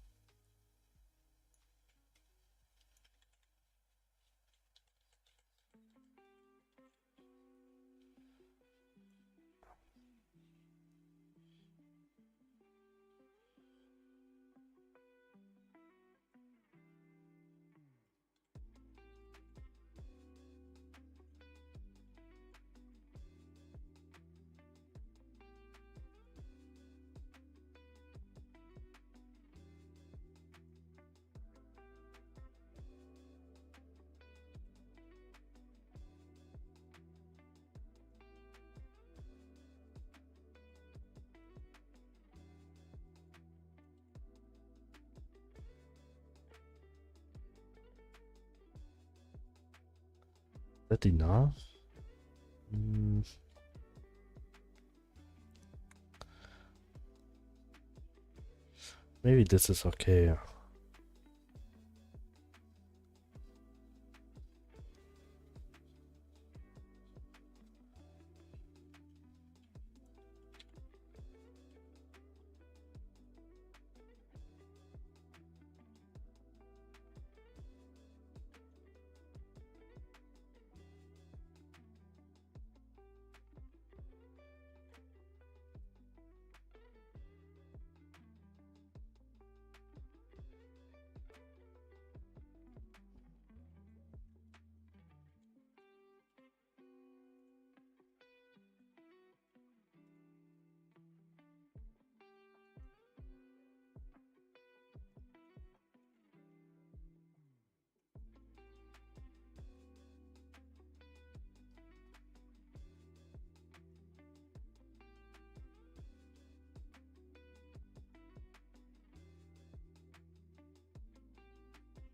Is that enough? Maybe this is okay.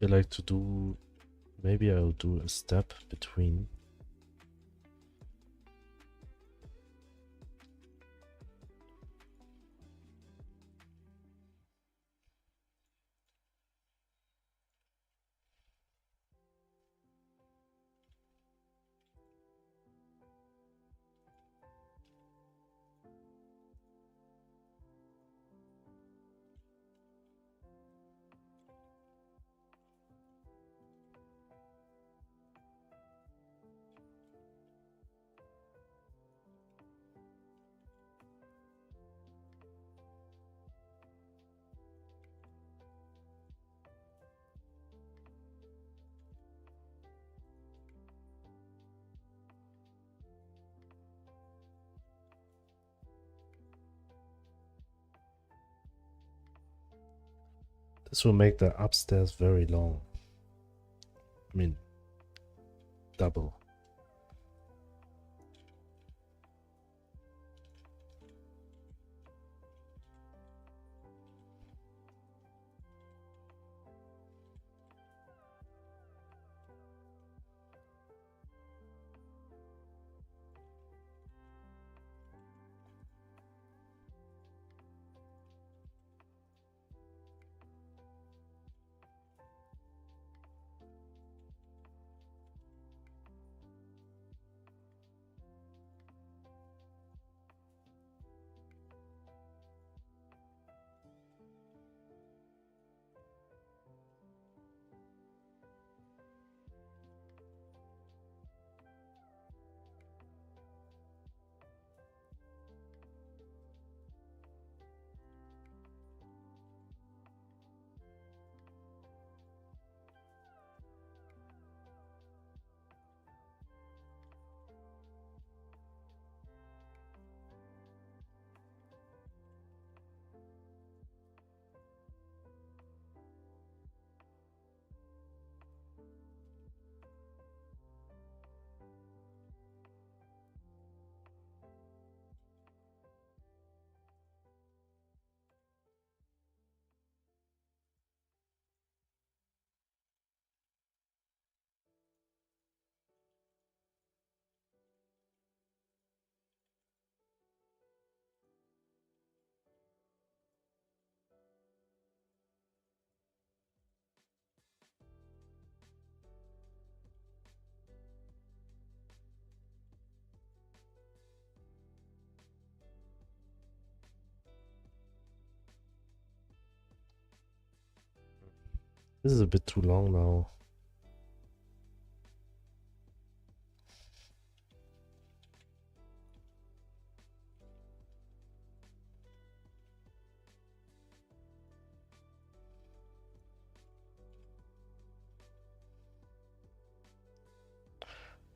I like to do... Maybe I'll do a step between. This will make the upstairs very long. I mean, double. This is a bit too long now.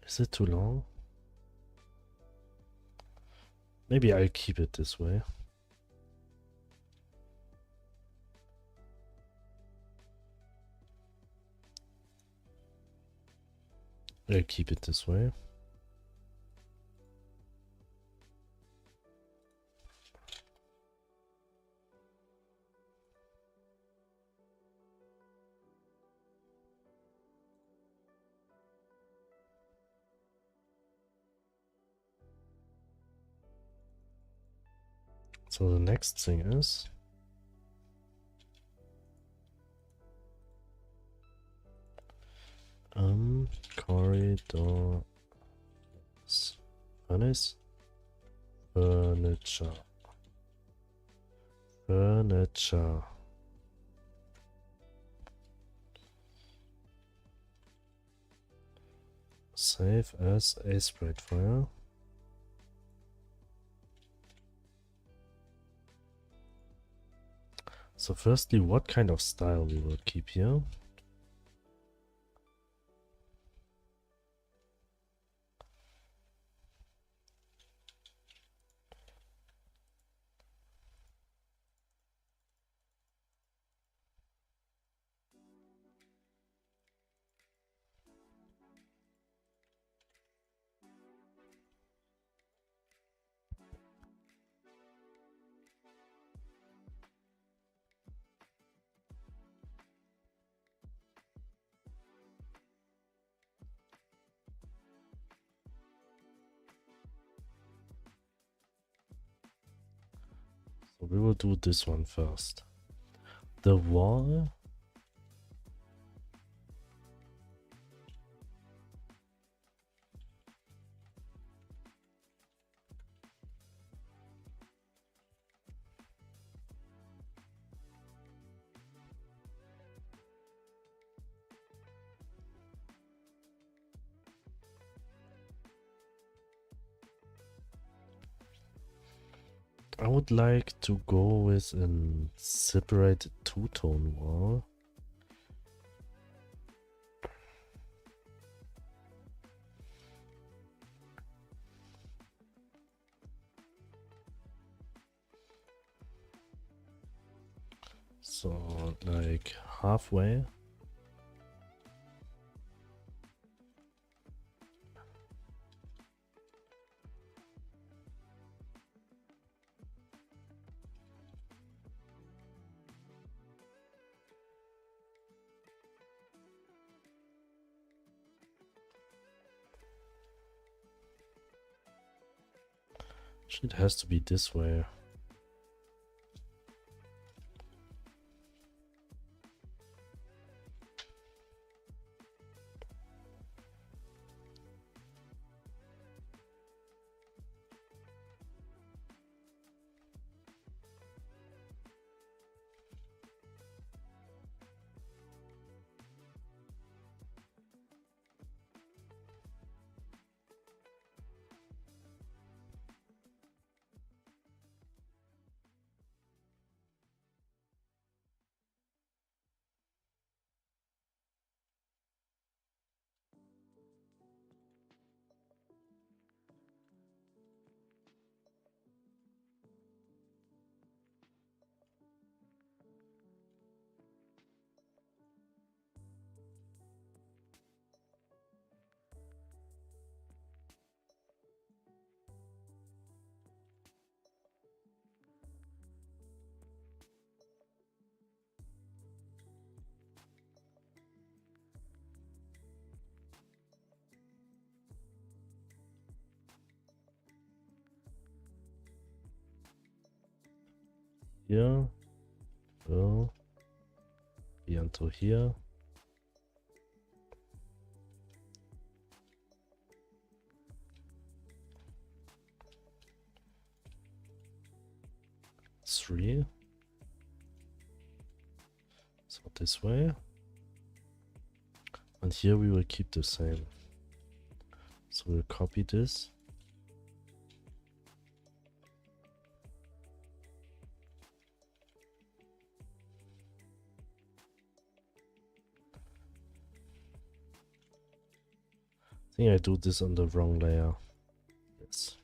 Is it too long? Maybe I'll keep it this way. I'll keep it this way. So the next thing is corridor furnace furniture save as a sprite file. So firstly, what kind of style we will keep here? So we will do this one first. The wall. I would like to go with a separated two-tone wall. So like halfway. It has to be this way. Here will be until here. Three. So this way. And here we will keep the same. So we'll copy this. I think I do this on the wrong layer. Yes.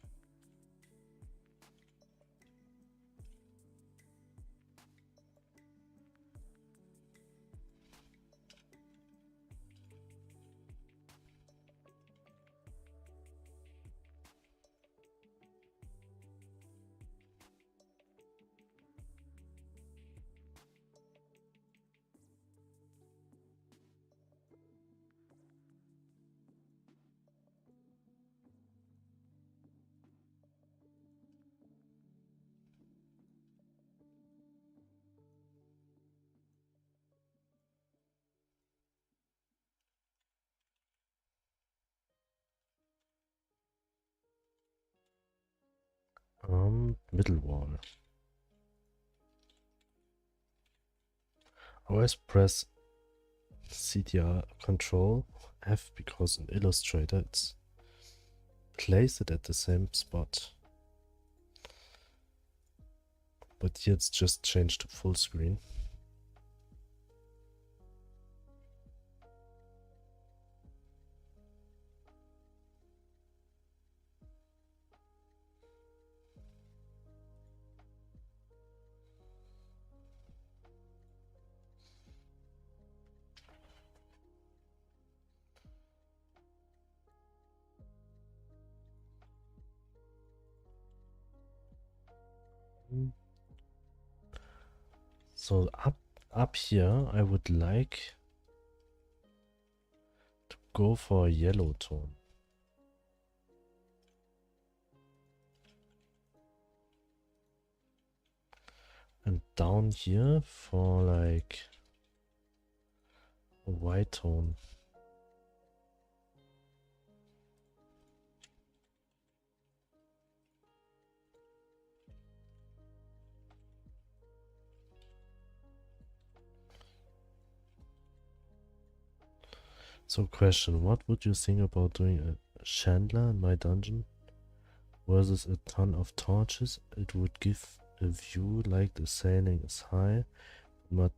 Middle wall. I always press CTR Control F because in Illustrator it's place it at the same spot. But here it's just changed to full screen. So up here I would like to go for a yellow tone. And down here for like a white tone. So question, what would you think about doing a chandelier in my dungeon versus a ton of torches? It would give a view like the ceiling is high, but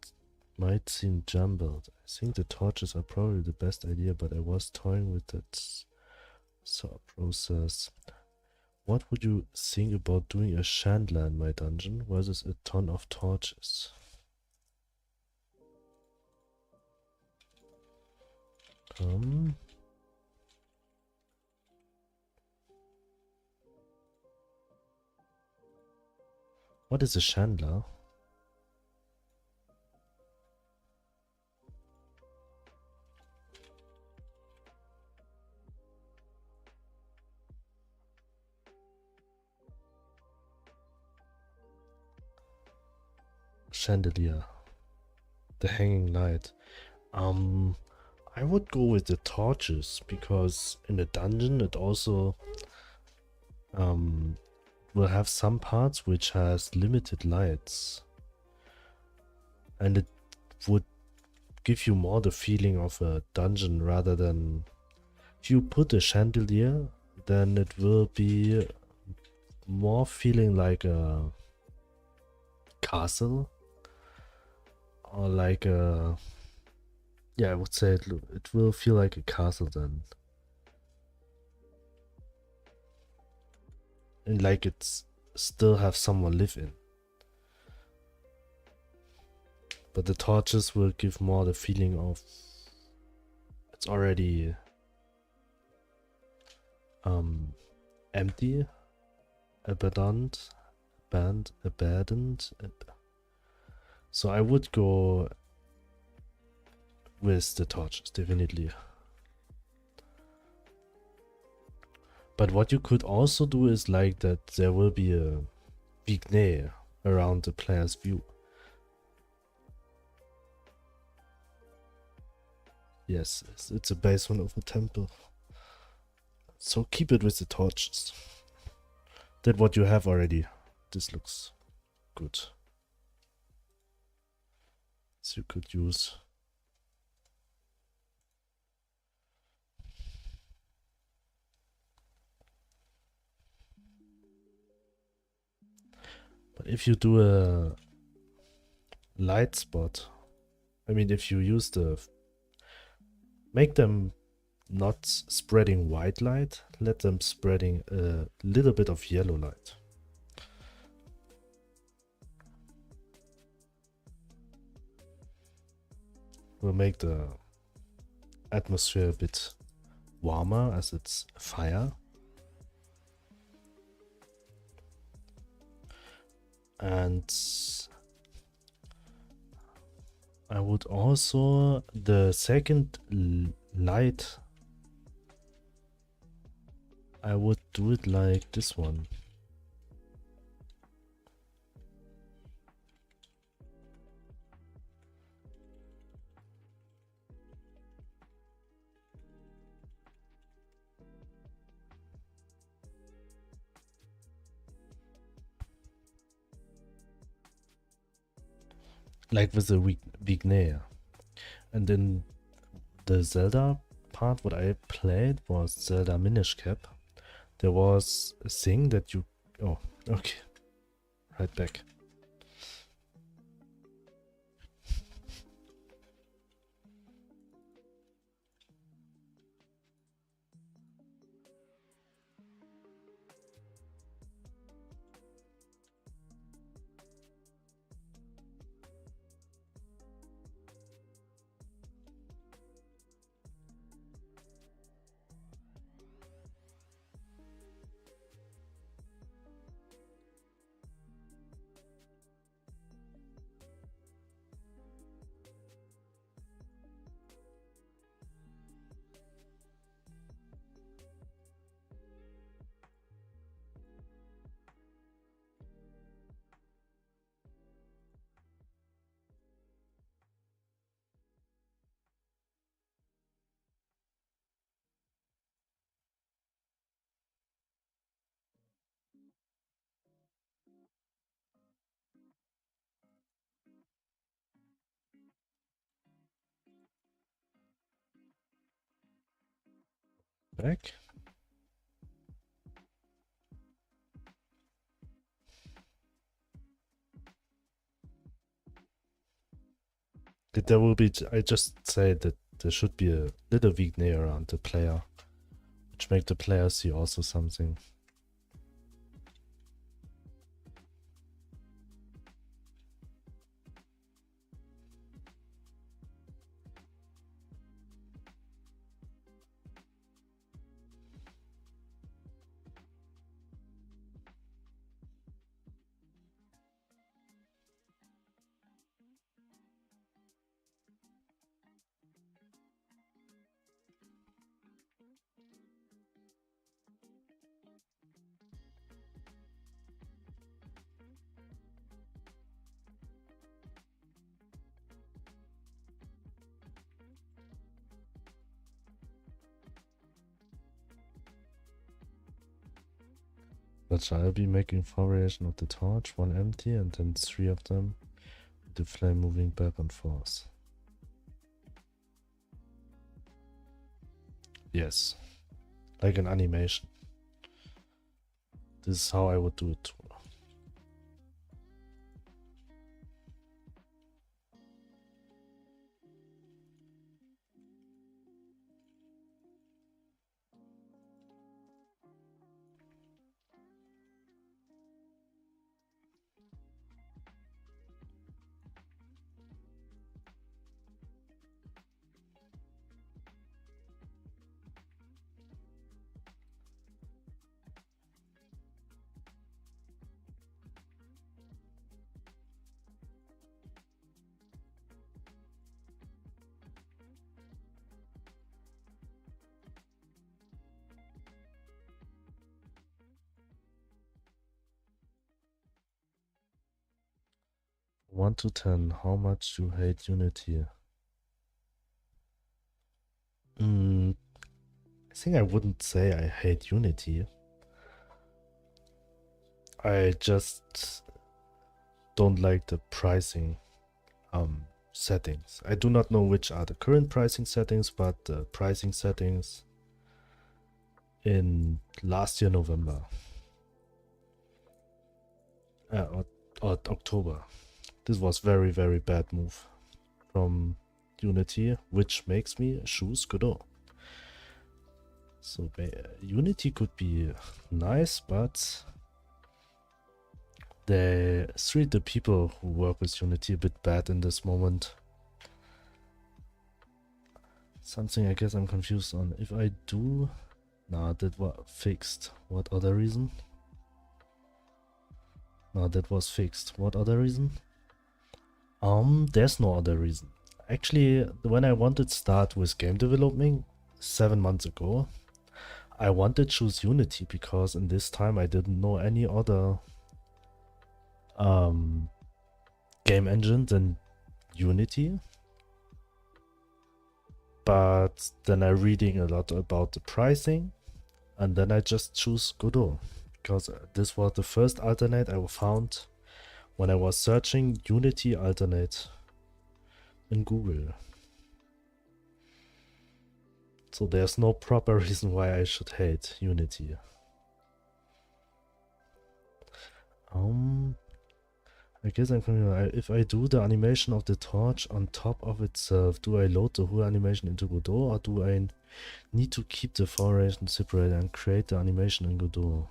might seem jumbled. I think the torches are probably the best idea, but I was toying with that process. What would you think about doing a chandelier in my dungeon versus a ton of torches? What is a chandelier? Chandelier. The hanging light. I would go with the torches because in the dungeon it also will have some parts which has limited lights, and it would give you more the feeling of a dungeon rather than if you put a chandelier, then it will be more feeling like a castle or like a, yeah, I would say it will feel like a castle then. And like it's still have someone live in. But the torches will give more the feeling of it's already empty, abandoned. So I would go with the torches, definitely. But what you could also do is like that there will be a vignette around the player's view. Yes, it's a basement of a temple. So keep it with the torches. That what you have already. This looks good. So you could use. But if you do a light spot, I mean, if you use make them not spreading white light, let them spreading a little bit of yellow light. Will make the atmosphere a bit warmer as it's fire. And I would also, the second light, I would do it like this one. Like with the Vignea. And then the Zelda part, what I played was Zelda Minish Cap. There was a thing that you... Oh, okay. Right back. Back. There will be, I just say that there should be a little Vignea around the player, which make the player see also something. But shall I be making 4 variations of the torch, 1 empty, and then 3 of them with the flame moving back and forth? Yes, like an animation. This is how I would do it too. One to 10, how much you hate Unity? I think I wouldn't say I hate Unity. I just don't like the pricing settings. I do not know which are the current pricing settings, but the pricing settings in last year November. Or October. This was very bad move from Unity, which makes me choose Godot. So Unity could be nice, but they treat the people who work with Unity a bit bad in this moment. Something I guess I'm confused on. If I do... Nah, that was fixed. What other reason? No, that was fixed. What other reason? There's no other reason. Actually, when I wanted to start with game development 7 months ago, I wanted to choose Unity because in this time I didn't know any other game engine than Unity. But then I'm reading a lot about the pricing, and then I just choose Godot because this was the first alternate I found when I was searching Unity alternate in Google. So there's no proper reason why I should hate Unity. I guess I'm confused. If I do the animation of the torch on top of itself, do I load the whole animation into Godot, or do I need to keep the foundation separated and create the animation in Godot?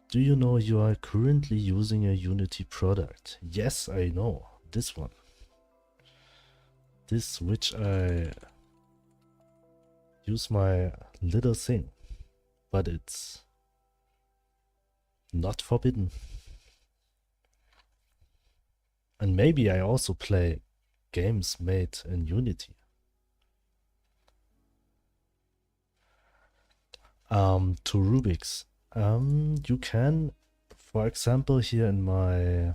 Do you know you are currently using a Unity product? Yes, I know. This one. This which I use my little thing. But it's not forbidden. And maybe I also play games made in Unity. To Rubik's. You can, for example, here in my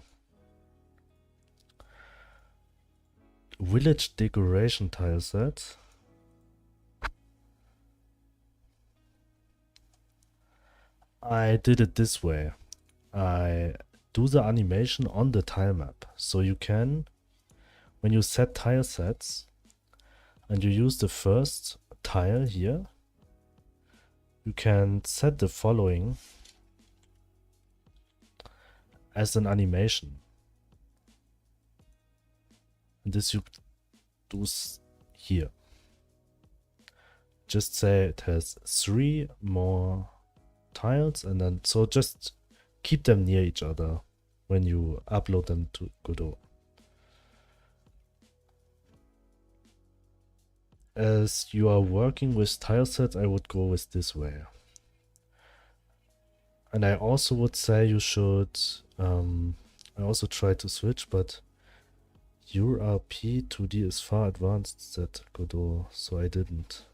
village decoration tile set, I did it this way. I do the animation on the tile map. So you can, when you set tile sets and you use the first tile here, you can set the following as an animation. And this you do here. Just say it has 3 more tiles, and then so just keep them near each other when you upload them to Godot. As you are working with tile sets, I would go with this way. And I also would say you should, I also try to switch, but URP 2D is far advanced that Godot, so I didn't.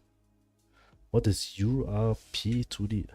What is URP 2D?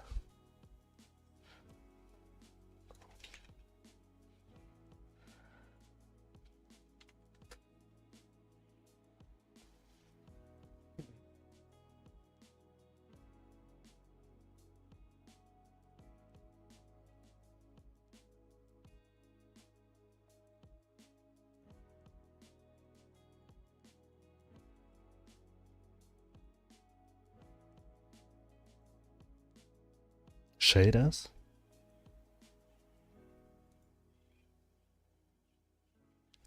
Shaders?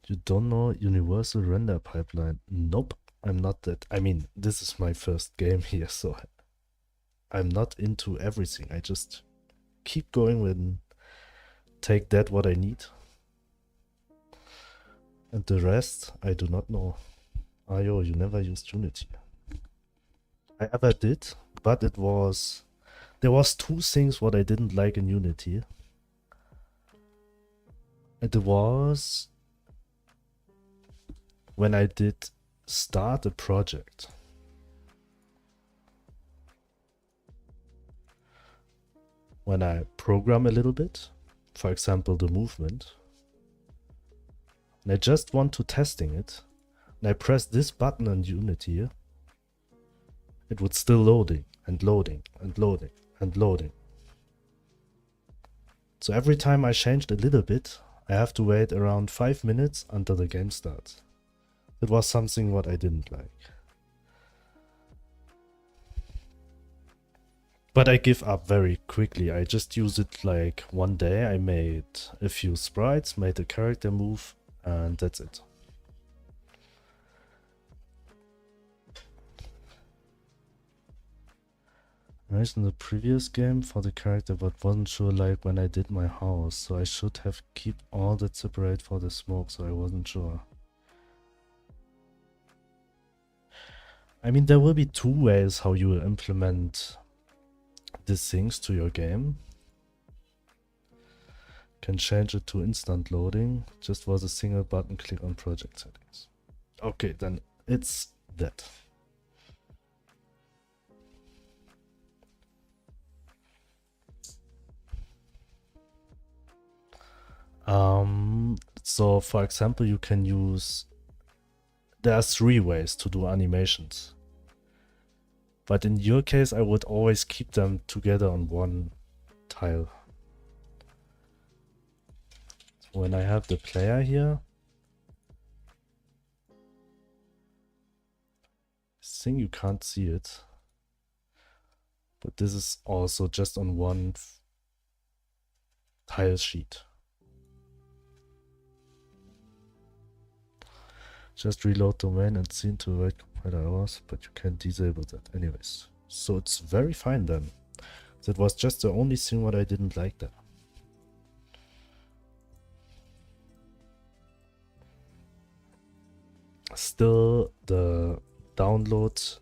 You don't know universal render pipeline? Nope, I'm not that. I mean, this is my first game here, so I'm not into everything. I just keep going with take that what I need. And the rest, I do not know. Ayo, you never used Unity. I ever did, but it was... There was 2 things what I didn't like in Unity. It was when I did start a project. When I program a little bit, for example the movement, and I just want to testing it, and I press this button on Unity, it would still loading and loading and loading and loading. So every time I changed a little bit, I have to wait around 5 minutes until the game starts. It was something what I didn't like. But I give up very quickly. I just use it like one day. I made a few sprites, made a character move, and that's it. Nice in the previous game for the character, but wasn't sure like when I did my house, so I should have keep all that separate for the smoke, so I wasn't sure. I mean, there will be two ways how you will implement these things to your game. Can change it to instant loading, just was a single button click on project settings. Okay, then it's that. So for example, you can use, there are 3 ways to do animations. But in your case, I would always keep them together on one tile. So when I have the player here, I think you can't see it. But this is also just on one tile sheet. Just reload domain and scene to avoid compiler errors, but you can disable that anyways. So it's very fine then. That was just the only thing what I didn't like there. Still the download,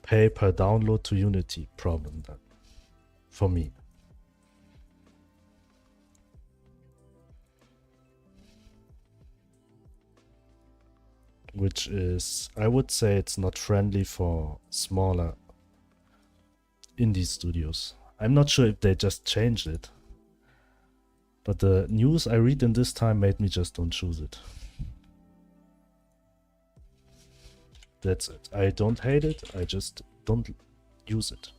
pay per download to Unity problem then, for me. Which is, I would say it's not friendly for smaller indie studios. I'm not sure if they just changed it, but the news I read in this time made me just don't choose it. That's it. I don't hate it, I just don't use it.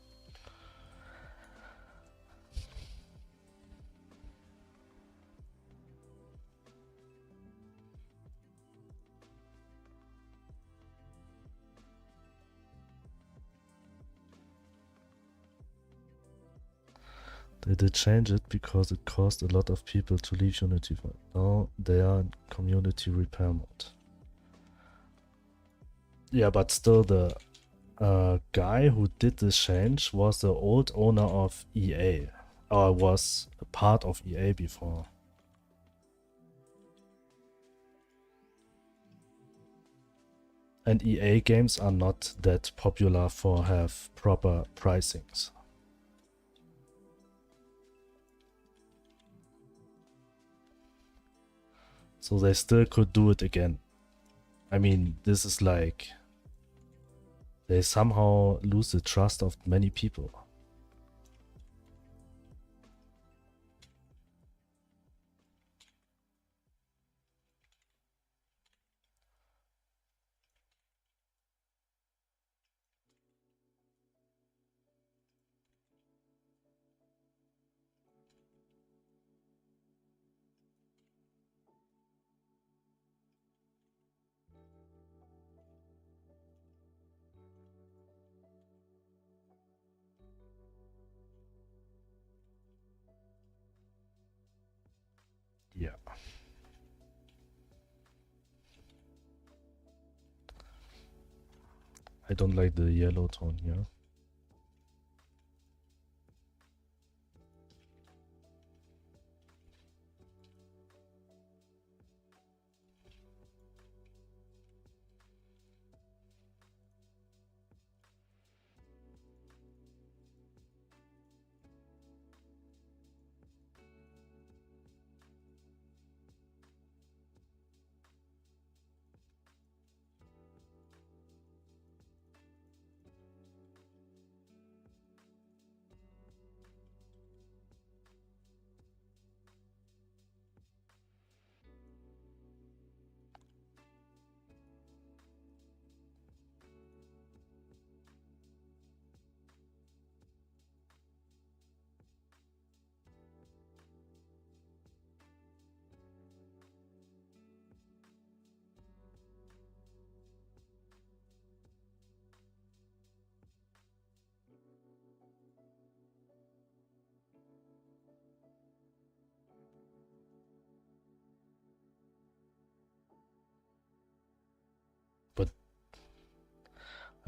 They did change it because it caused a lot of people to leave Unity. Now they are in community repair mode. Yeah, but still the guy who did this change was the old owner of EA. Or was a part of EA before. And EA games are not that popular for have proper pricings. So they still could do it again. I mean, this is like, they somehow lose the trust of many people. Yeah. I don't like the yellow tone here.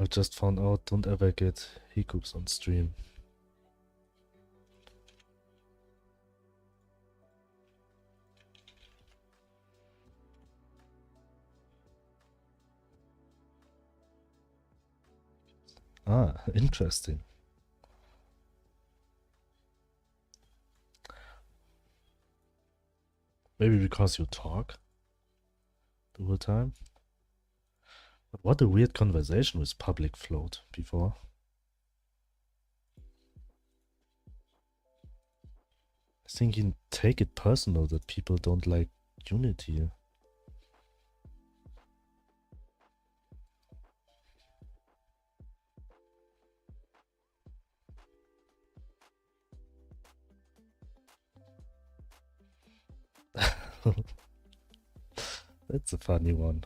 I've just found out, don't ever get hiccups on stream. Ah, interesting. Maybe because you talk the whole time? But what a weird conversation with public float before. I think you take it personal that people don't like Unity. That's a funny one.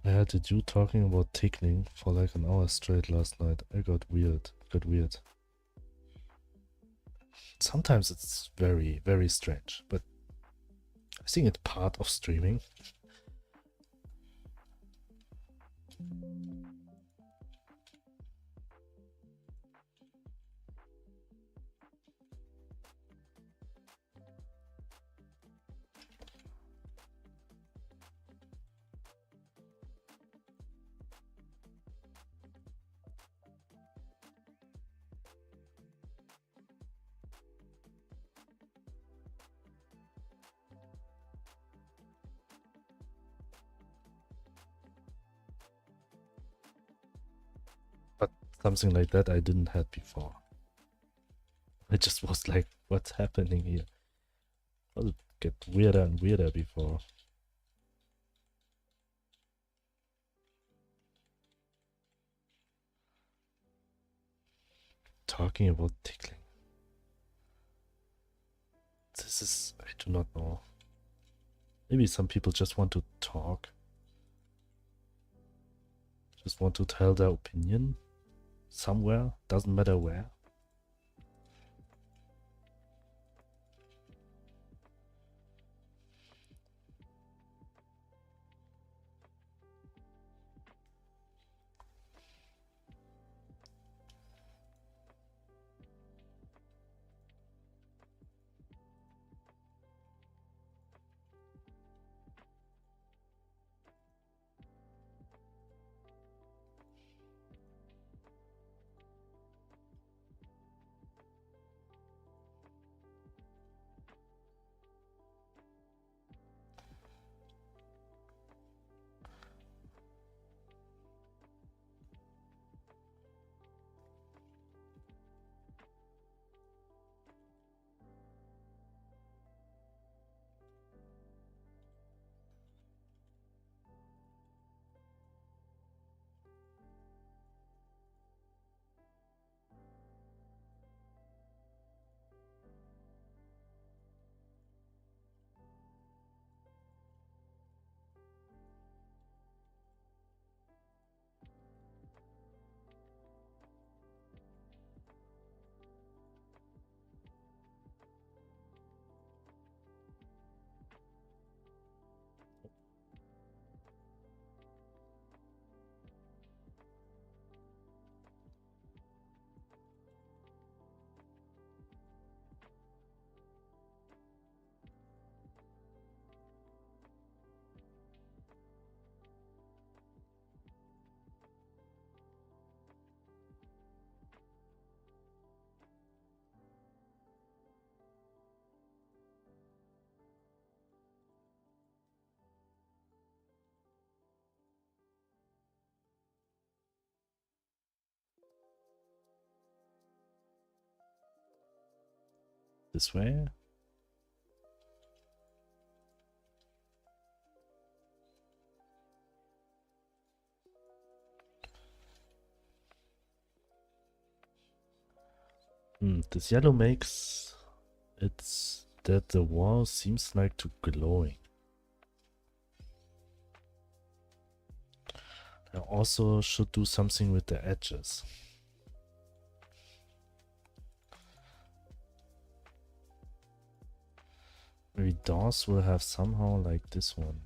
I had a dude talking about tickling for like an hour straight last night. I got weird. Got weird. Sometimes it's very, very strange, but I think it's part of streaming. But something like that I didn't have before. I just was like, what's happening here? Well, it get weirder and weirder before. Talking about tickling. This is, I do not know. Maybe some people just want to talk. Just want to tell their opinion. Somewhere, doesn't matter where. This way. This yellow makes it that the wall seems like to glowing. I also should do something with the edges. Maybe doors will have somehow like this one.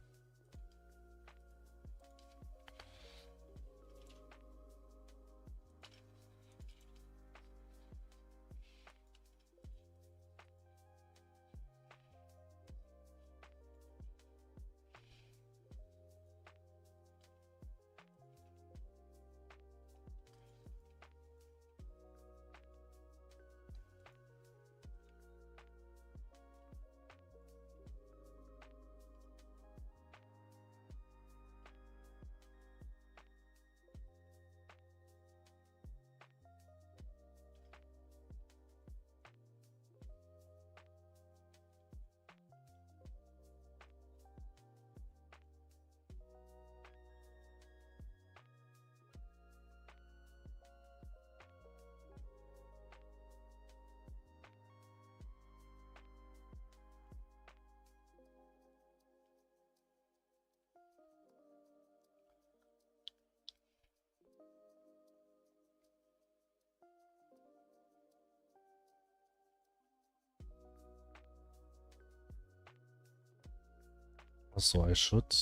Also, I should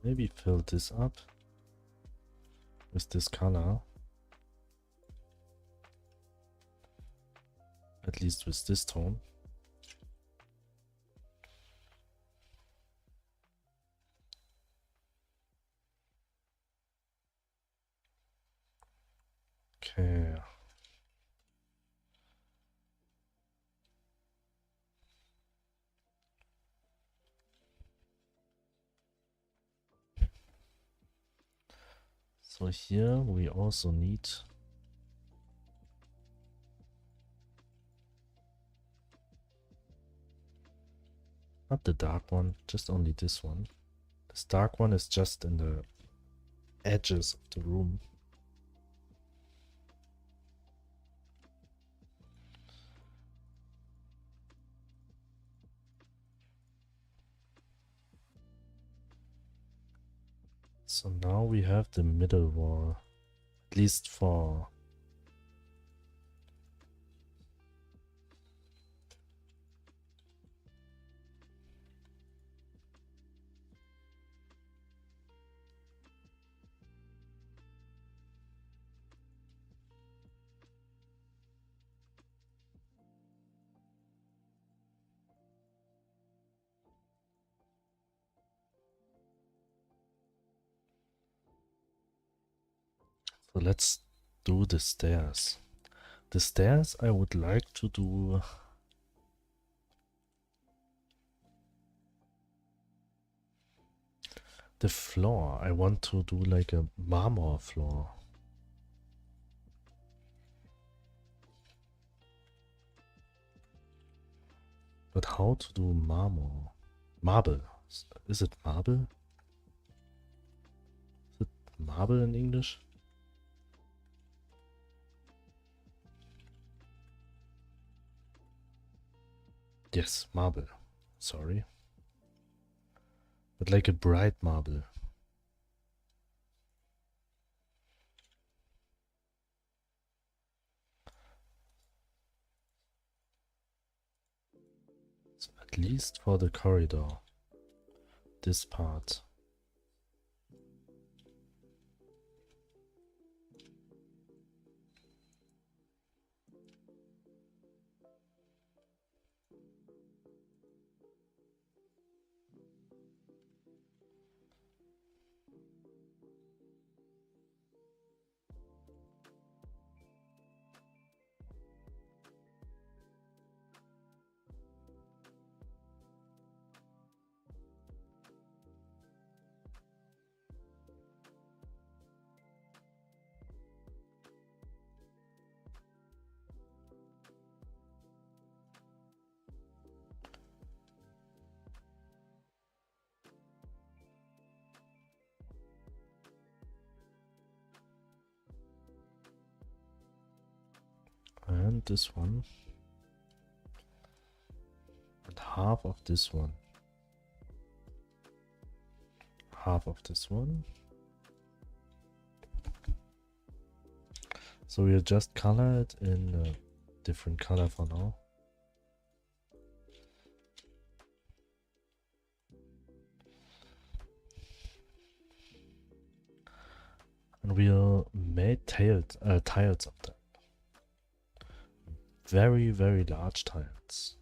maybe fill this up with this color. At least with this tone. Okay. So here we also need not the dark one, just only this one. This dark one is just in the edges of the room. So now we have the middle wall, at least for so let's do the stairs. The stairs I would like to do the floor. I want to do like a marmor floor. But how to do marmor? Marble. Is it marble? Is it marble in English? Yes, marble. Sorry. But like a bright marble. So at least for the corridor. This part. and this one. And half of this one. Half of this one. So we'll just color it in a different color for now. And we'll make tiles of them. Very, very large tiles.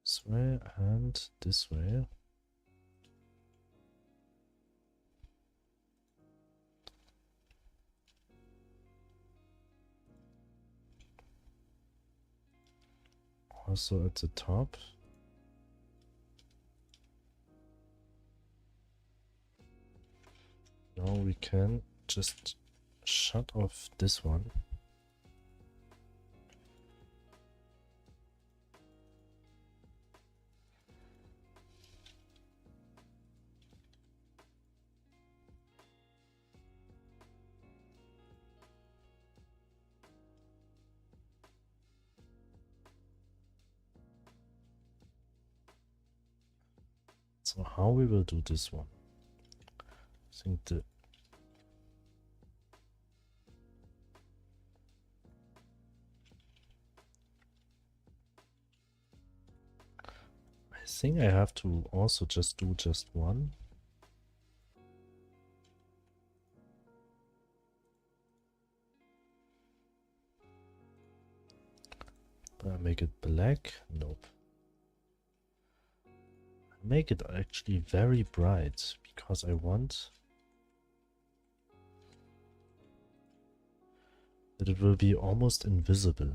This way and this way. Also at the top. Now we can just shut off this one. So how we will do this one? I think I have to also just do just one. But I make it black? Nope. Make it actually very bright because I want that it will be almost invisible.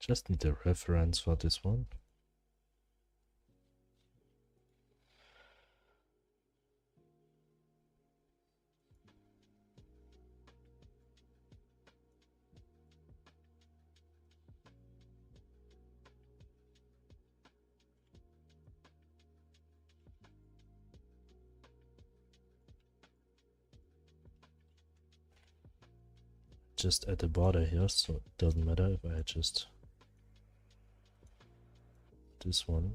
Just need a reference for this one. Just add a border here, so it doesn't matter if I just this one.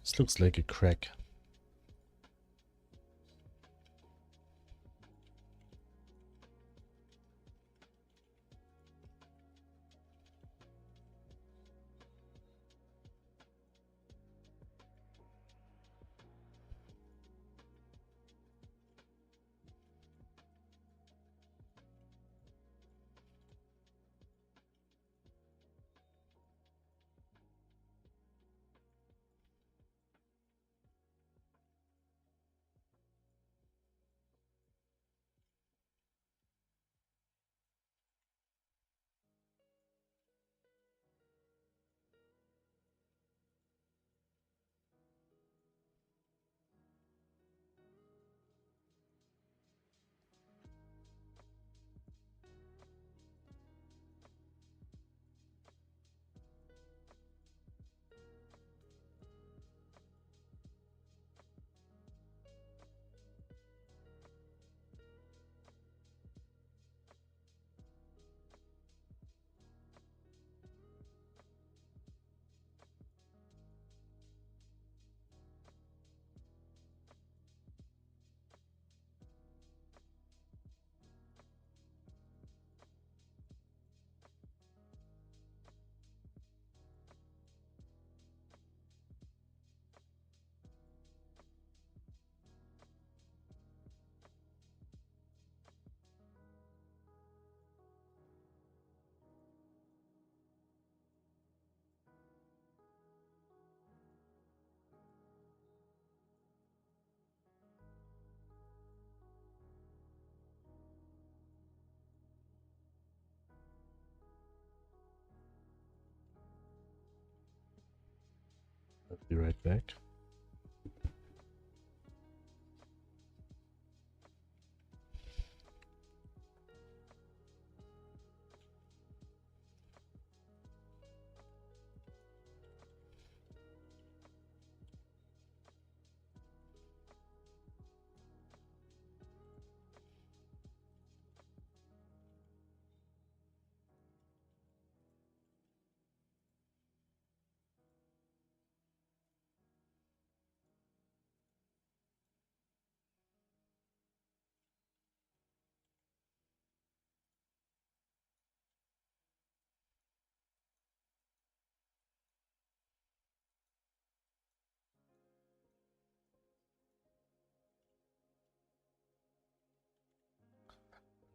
This looks like a crack. I'll be right back.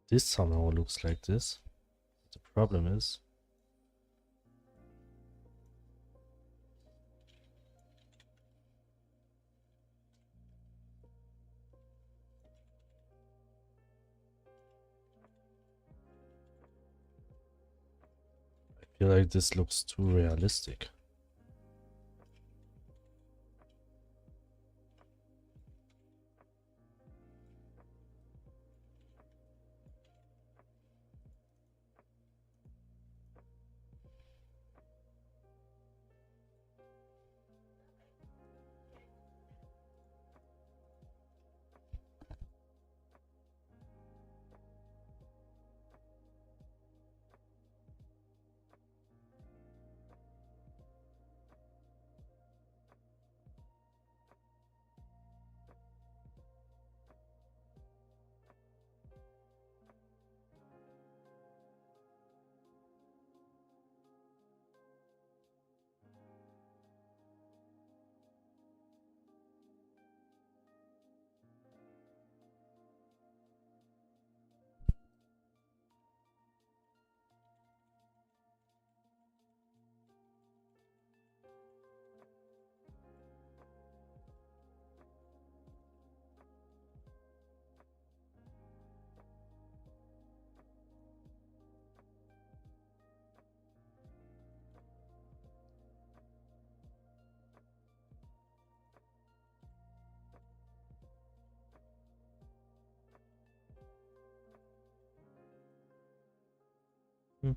This somehow looks like this. The problem is I feel like this looks too realistic. Hmm.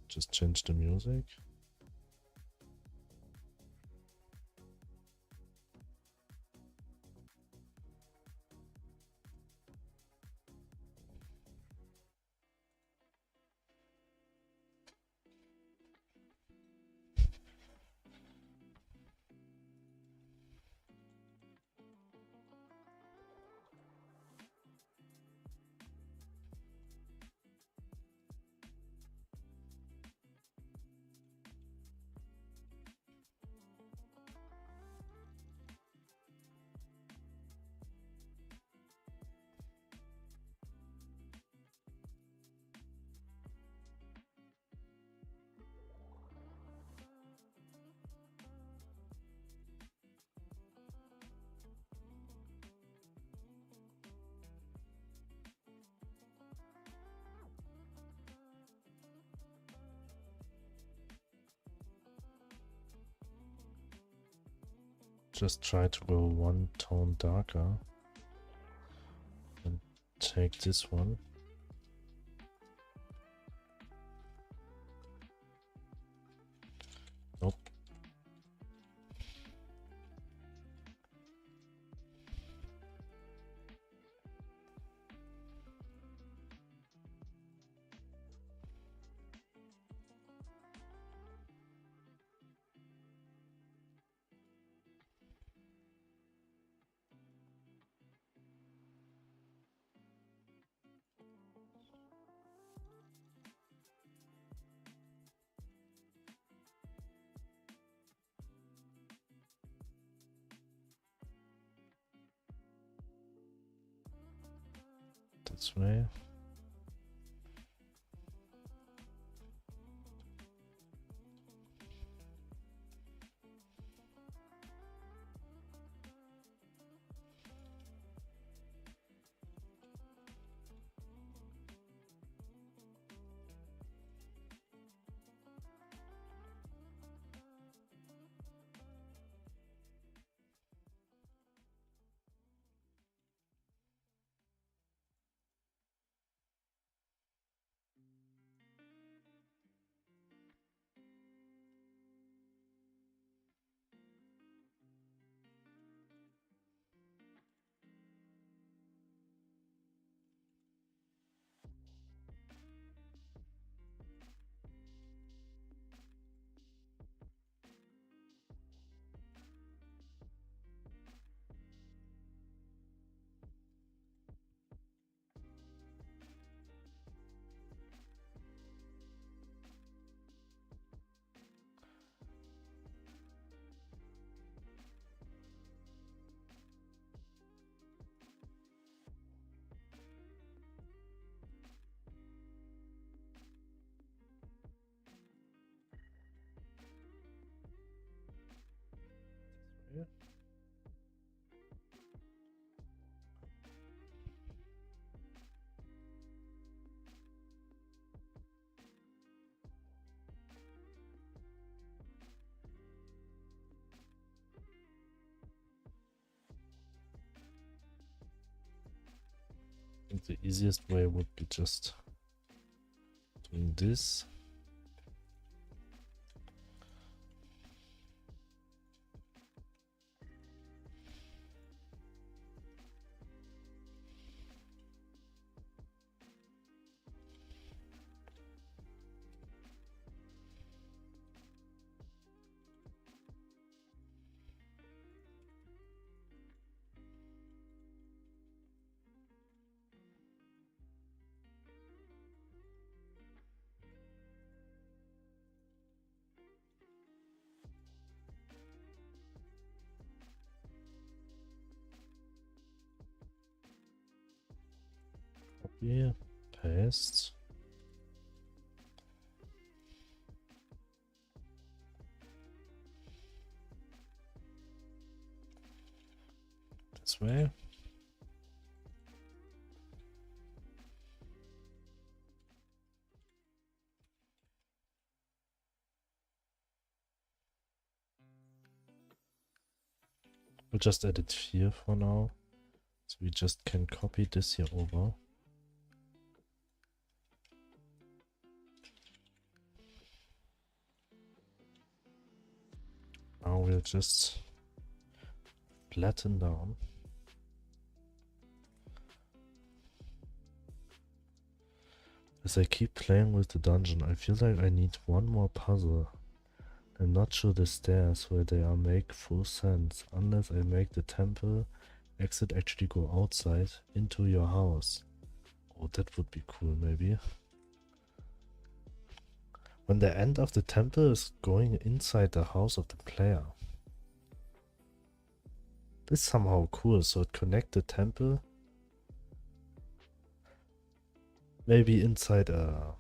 Just change the music. just try to go one tone darker and take this one. Nope. This way. Yeah. I think the easiest way would be just doing this. Copy, paste. This way. We'll just edit here for now. So we just can copy this here over. Now we'll just flatten down. As I keep playing with the dungeon, I feel like I need one more puzzle. I'm not sure the stairs where they are make full sense unless I make the temple exit actually go outside into your house. Oh, that would be cool, maybe. When the end of the temple is going inside the house of the player. This is somehow cool, so it connect the temple maybe inside a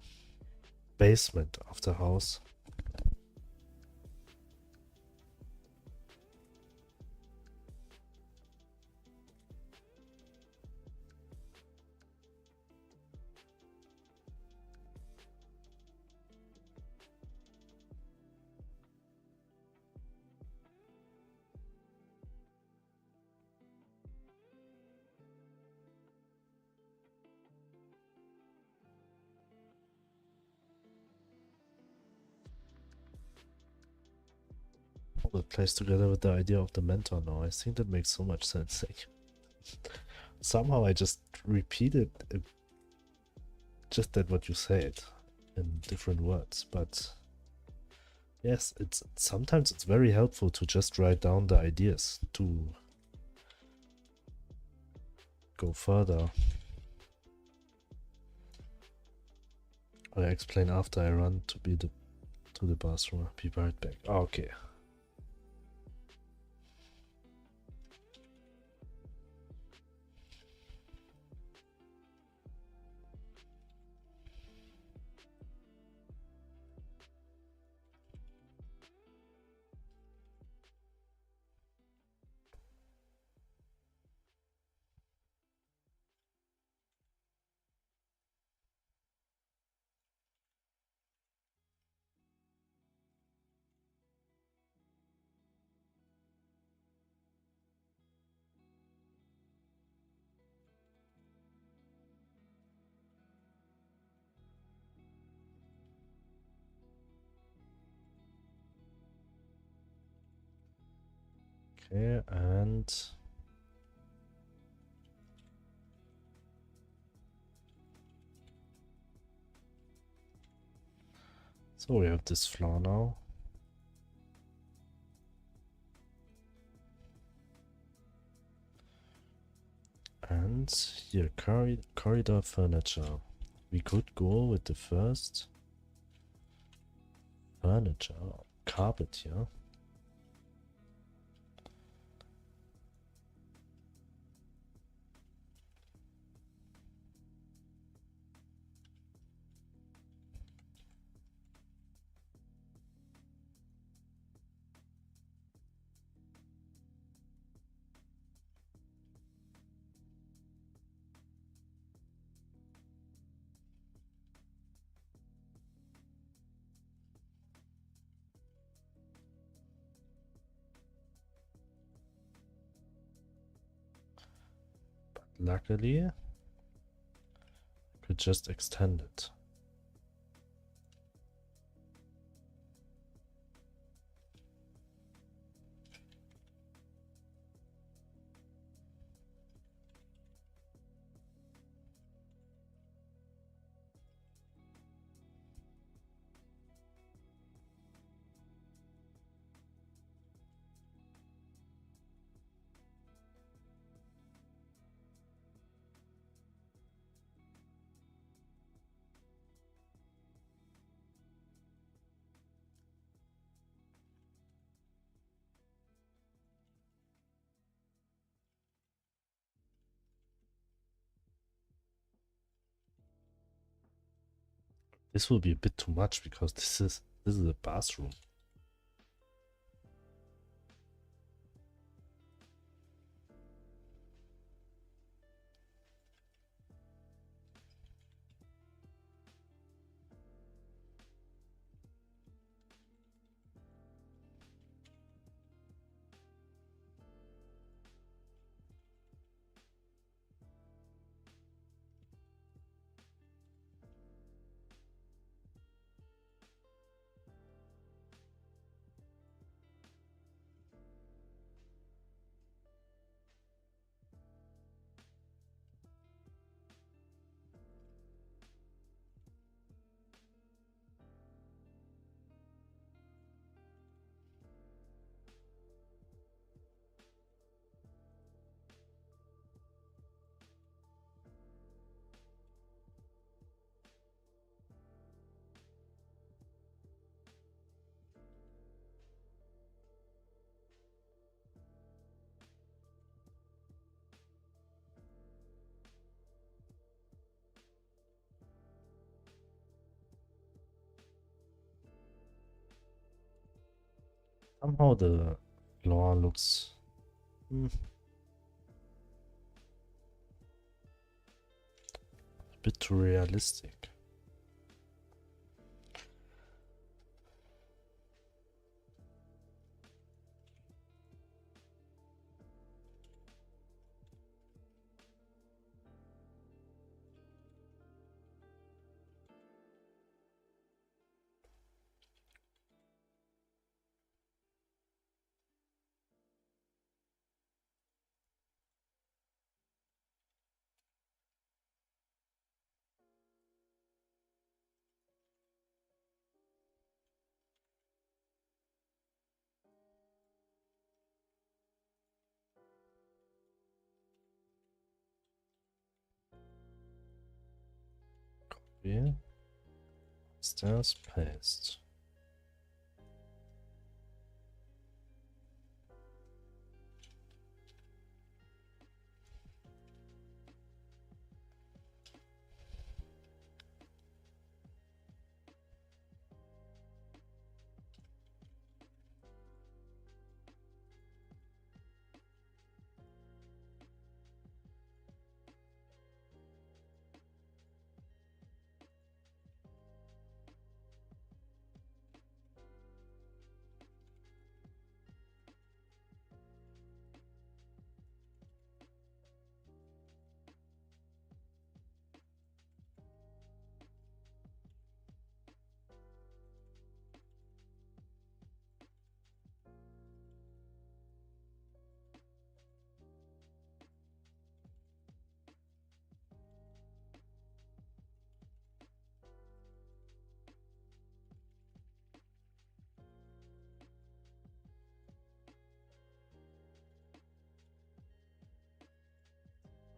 basement of the house. That plays together with the idea of the mentor now. I think that makes so much sense. Somehow I just repeated just that what you said in different words, but yes, it's sometimes it's very helpful to just write down the ideas to go further. I explain after I run to the bathroom. Be right back. Okay. Okay, and so we have this floor now. And here, corridor furniture. We could go with the first furniture, carpet here. Luckily, I could just extend it. This will be a bit too much because this is a bathroom. Somehow the floor looks a bit too realistic. Where? Stairs paste.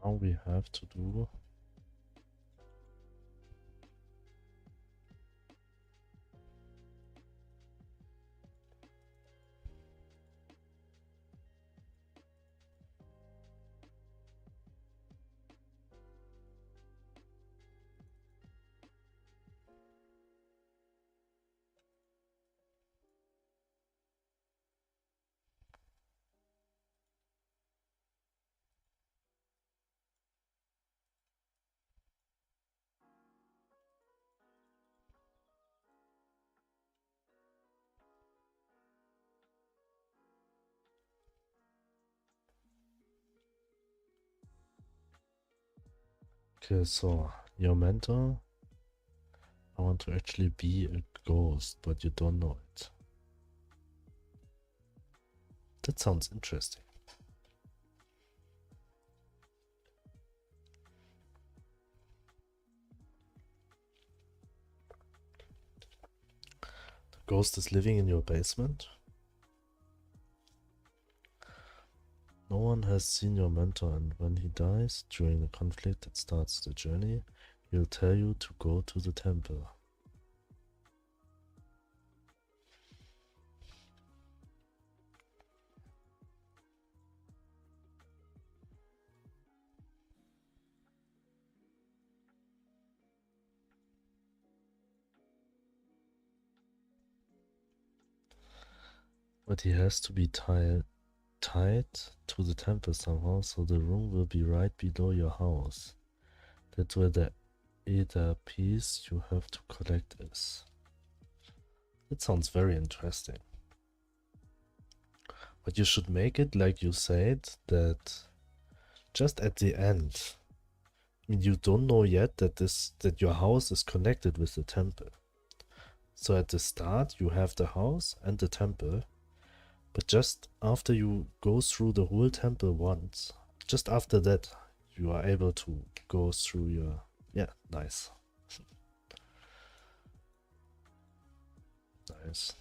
Now we have to do okay, so your mentor, I want to actually be a ghost, but you don't know it. That sounds interesting. The ghost is living in your basement. No one has seen your mentor, and when he dies during the conflict that starts the journey, he'll tell you to go to the temple. But he has to be tied to the temple somehow, so the room will be right below your house. That's where the Eda piece you have to collect is. That sounds very interesting. But you should make it like you said, that just at the end. I mean, you don't know yet that your house is connected with the temple. So at the start you have the house and the temple, but just after you go through the whole temple once, just after that you are able to go through your... Yeah, nice. Nice.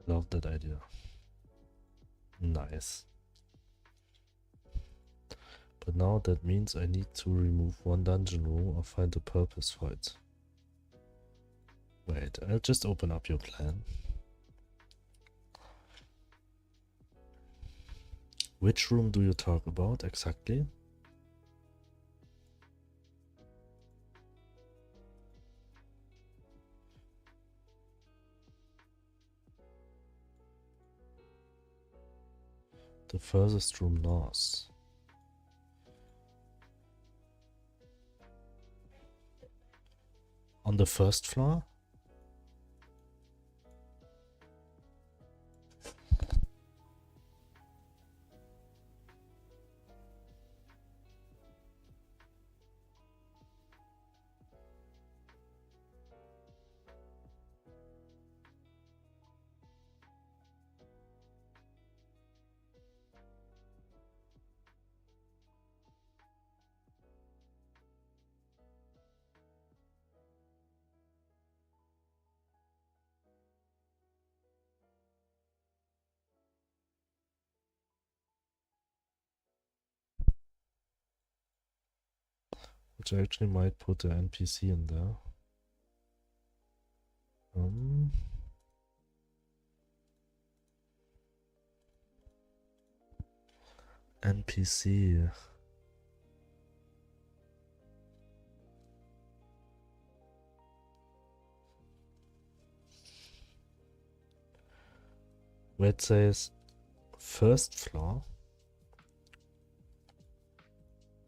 Love that idea. Nice. But now that means I need to remove one dungeon room or find a purpose for it. Wait, I'll just open up your plan. Which room do you talk about exactly? The furthest room north. On the first floor? Which I actually might put an NPC in there. NPC. Where it says first floor.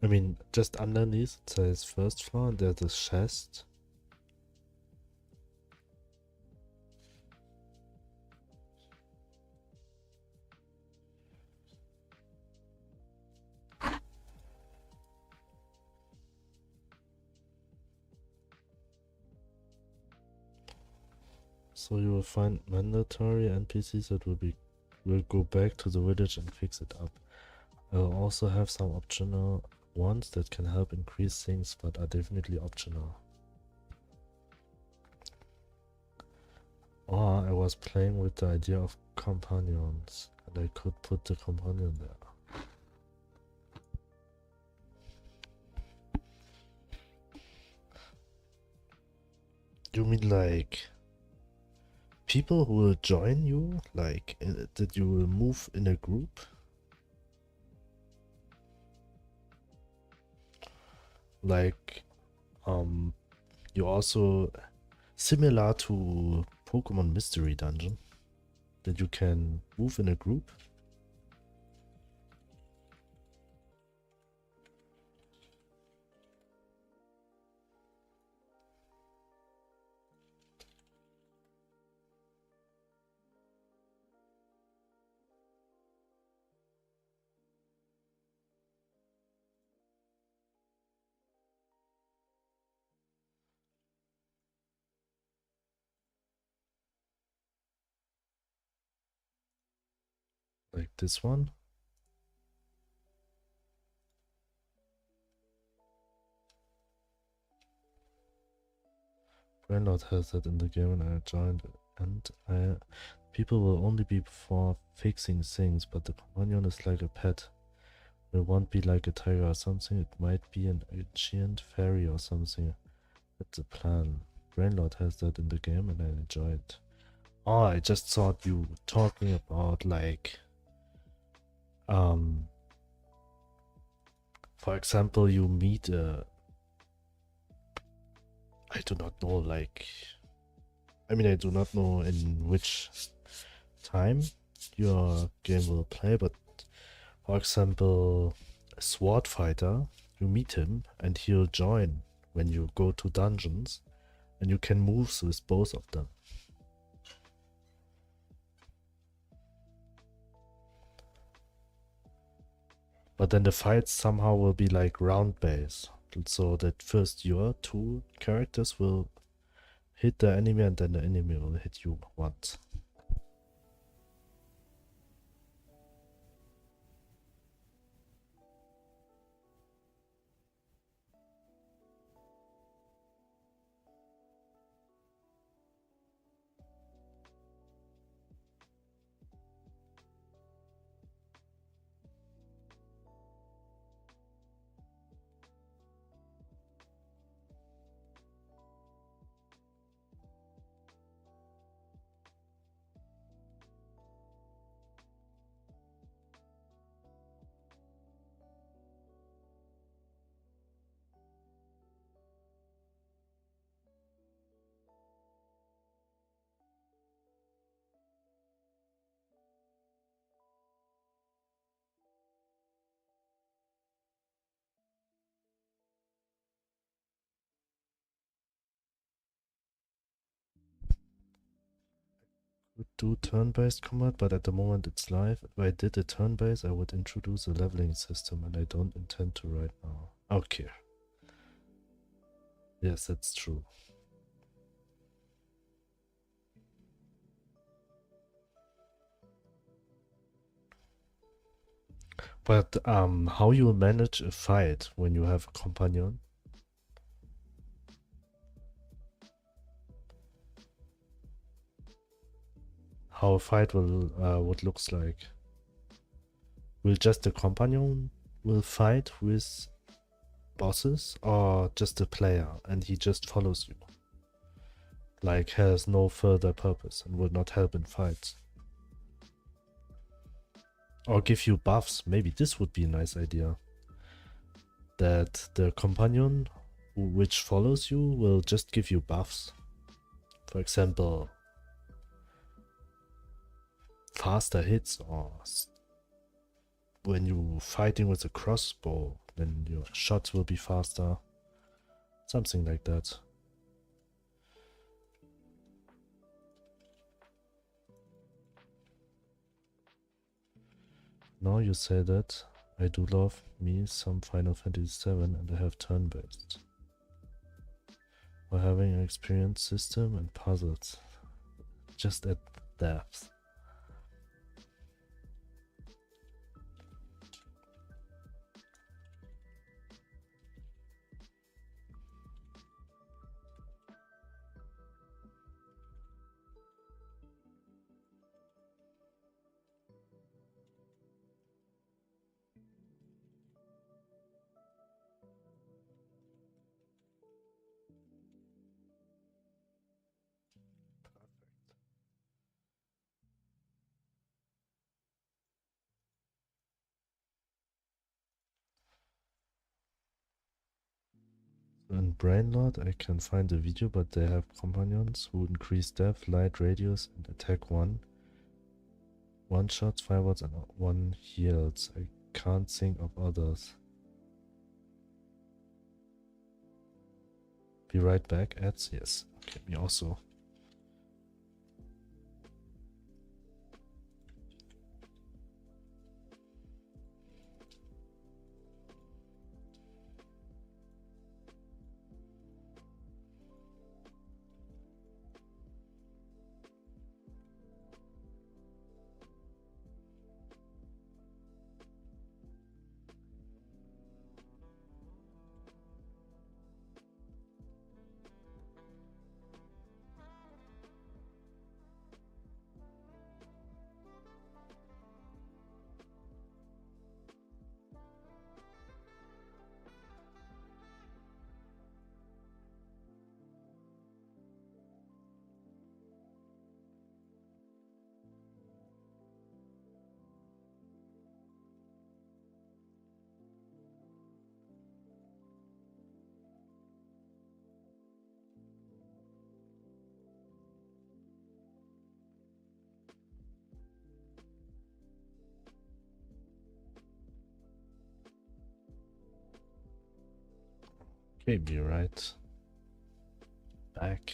I mean, just underneath it says first floor and there's a chest. So you will find mandatory NPCs that will go back to the village and fix it up. I will also have some optional ones that can help increase things, but are definitely optional. Or I was playing with the idea of companions, and I could put the companion there. You mean like people who will join you, like that you will move in a group? Like, you also, similar to Pokemon Mystery Dungeon, that you can move in a group. Like this one. Brandlord has that in the game and I joined, and people will only be for fixing things, but the companion is like a pet. It won't be like a tiger or something, it might be an ancient fairy or something. That's the plan. Brainlord has that in the game and I enjoy it. Oh, I just thought you talking about like for example, you meet I do not know, like, I mean, I do not know in which time your game will play, but for example, a sword fighter, you meet him and he'll join when you go to dungeons and you can move with both of them. But then the fights somehow will be like round base, so that first your two characters will hit the enemy and then the enemy will hit you once. do turn-based combat, but at the moment it's live. If I did a turn-based, I would introduce a leveling system, and I don't intend to right now. Okay. Yes, that's true. But how you manage a fight when you have a companion? How a fight will what looks like? Will just the companion will fight with bosses, or just the player and he just follows you? Like has no further purpose and will not help in fights? Or give you buffs? Maybe this would be a nice idea. That the companion which follows you will just give you buffs. For example, faster hits, or when you're fighting with a crossbow, then your shots will be faster. Something like that. Now you say that, I do love me some Final Fantasy VII, and I have turn-based. Or having an experienced system and puzzles. Just at depth. In Brainlord I can find a video, but they have companions who increase depth, light, radius, and attack one shots, fireworks, and one heals. I can't think of others. Be right back, ads? Yes. Okay, me also. Okay, be right back.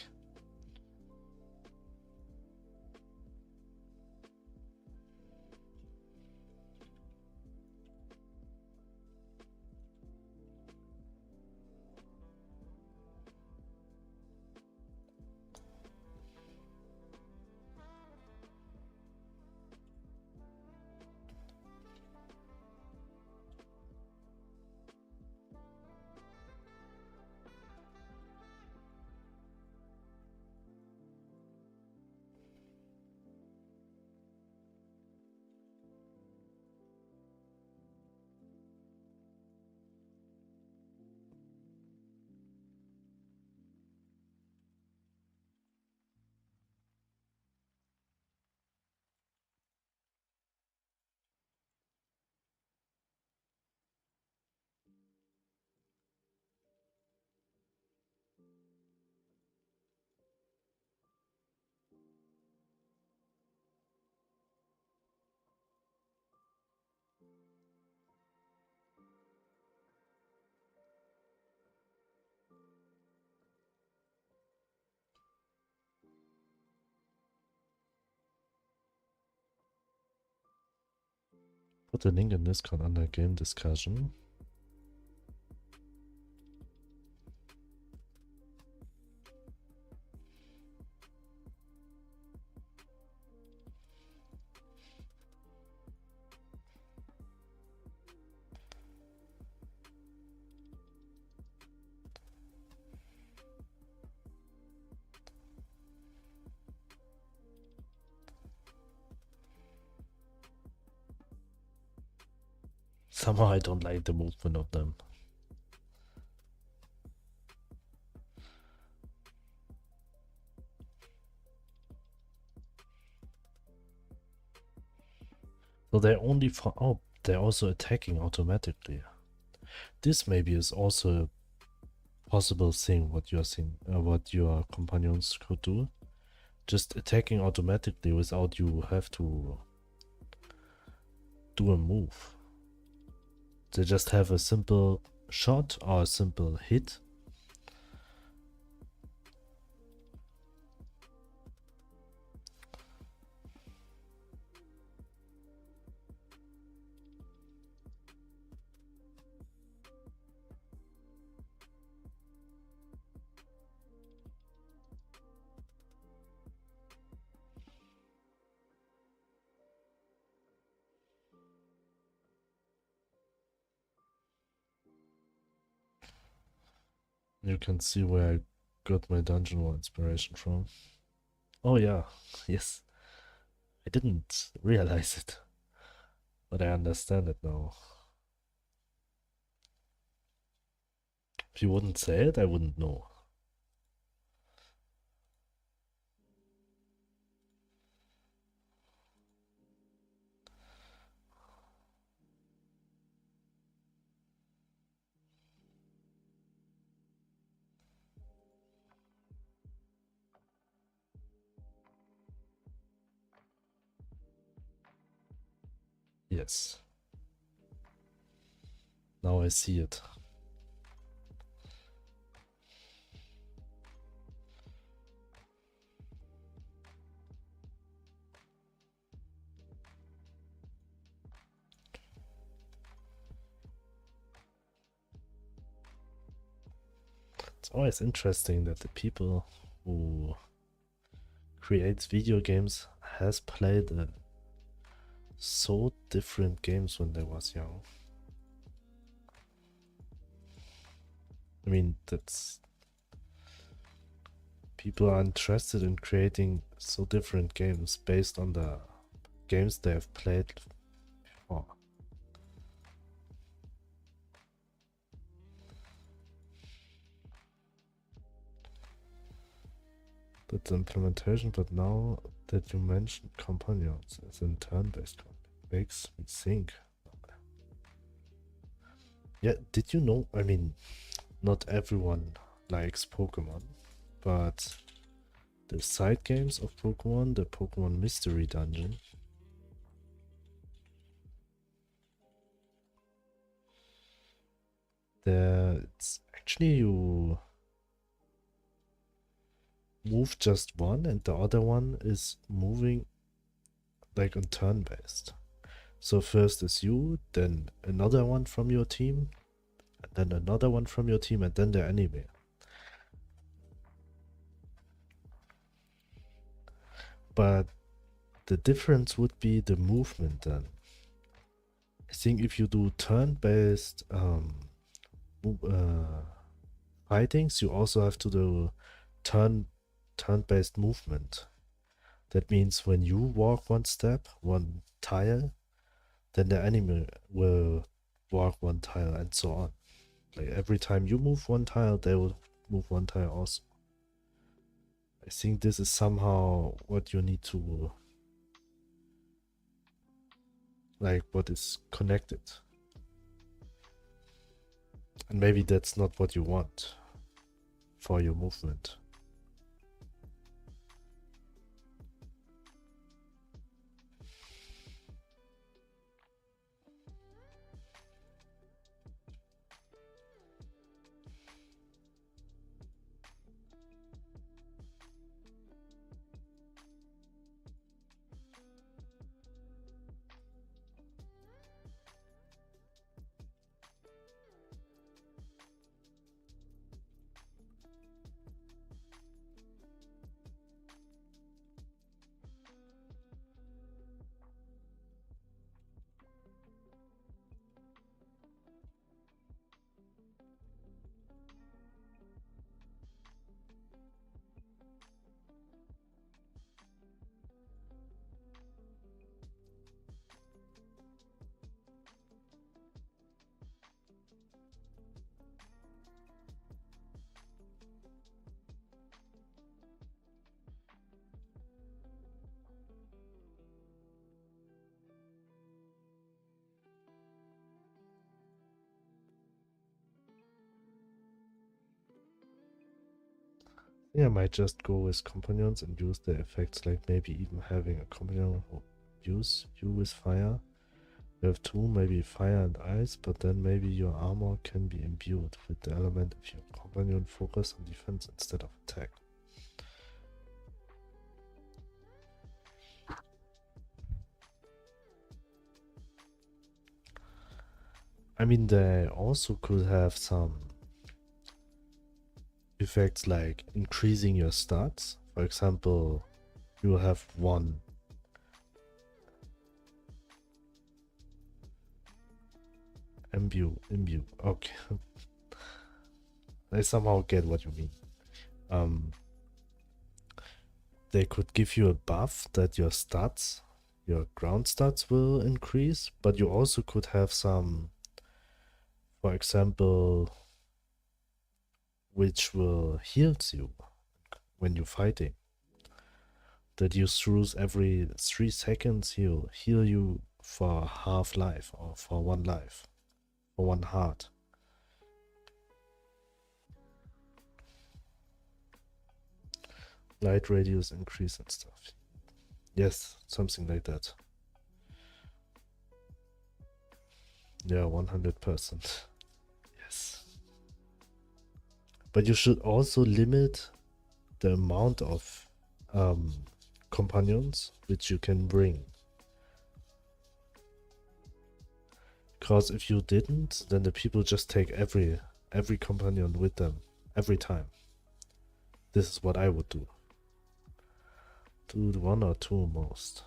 Put a link in Discord under game discussion. Somehow I don't like the movement of them. So they're only for, oh, they're also attacking automatically. This maybe is also a possible thing what you're seeing, what your companions could do. Just attacking automatically without you have to do a move. They just have a simple shot or a simple hit. You can see where I got my dungeon war inspiration from. Oh yeah, yes. I didn't realize it, but I understand it now. If you wouldn't say it, I wouldn't know. Yes. Now I see it. It's always interesting that the people who creates video games has played so different games when they was young. I mean, that's people are interested in creating so different games based on the games they have played before. That's the implementation, but now that you mentioned companions as in turn-based makes me think. Yeah, did you know, I mean, not everyone likes Pokemon, but the side games of Pokemon, the Pokemon Mystery Dungeon, it's actually you move just one and the other one is moving like on turn based. So first is you, then another one from your team, and then another one from your team, and then the enemy. But the difference would be the movement then. I think if you do turn-based fightings, you also have to do turn-based movement. That means when you walk one step, one tile, then the enemy will walk one tile and so on. Like every time you move one tile, they will move one tile also. I think this is somehow what you need to, like, what is connected. And maybe that's not what you want for your movement. think I might just go with companions and use the effects, like maybe even having a companion who use you with fire. You have two, maybe fire and ice, but then maybe your armor can be imbued with the element if your companion focus on defense instead of attack. I mean, they also could have some effects like increasing your stats. For example, you will have one imbue. Okay. I somehow get what you mean. They could give you a buff that your stats, your ground stats will increase, but you also could have some, for example, which will heals you when you're fighting. That you through every 3 seconds he'll heal you for half life or for one life, for one heart. Light radius increase and stuff. Yes, something like that. Yeah, 100%. Yes. But you should also limit the amount of companions which you can bring. Because if you didn't, then the people just take every companion with them every time. This is what I would do. Do one or two most.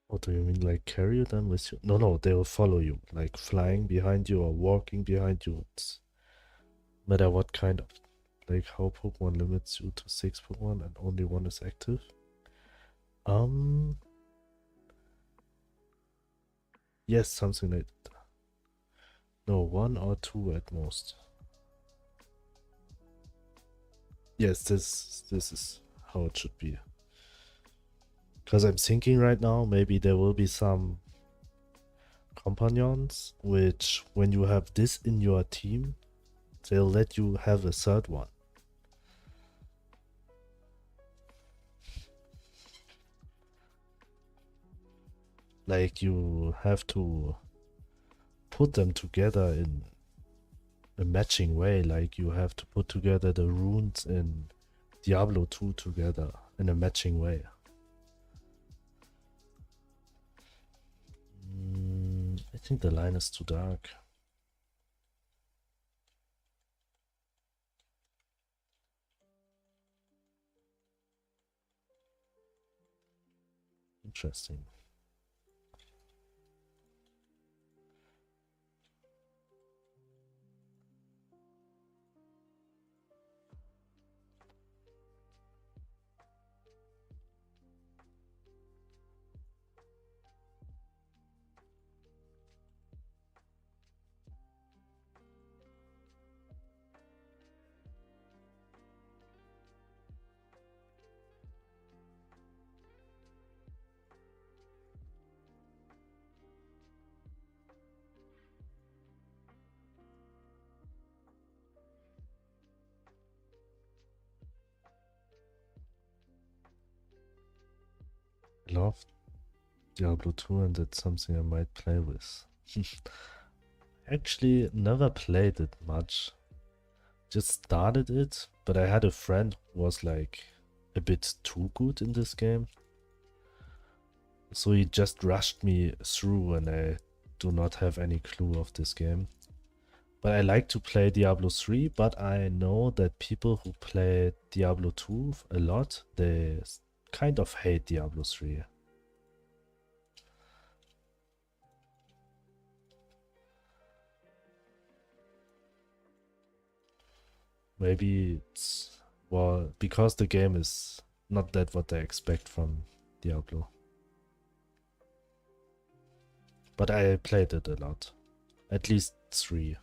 What do you mean, like carry them with you? No, they will follow you, like flying behind you or walking behind you. It's matter what kind of, like how Pokemon limits you to 6 Pokemon and only one is active. Yes, something like that. No, one or two at most. Yes, this is how it should be. Because I'm thinking right now, maybe there will be some companions which, when you have this in your team, they'll let you have a third one. Like you have to put them together in a matching way, like you have to put together the runes in Diablo 2 together in a matching way. I think the line is too dark. Interesting. I love Diablo 2 and it's something I might play with. Actually, never played it much. Just started it, but I had a friend who was like a bit too good in this game. So he just rushed me through and I do not have any clue of this game. But I like to play Diablo 3, but I know that people who play Diablo 2 a lot, they kind of hate Diablo 3. Maybe it's, well, because the game is not that what they expect from Diablo. But I played it a lot. At least 3.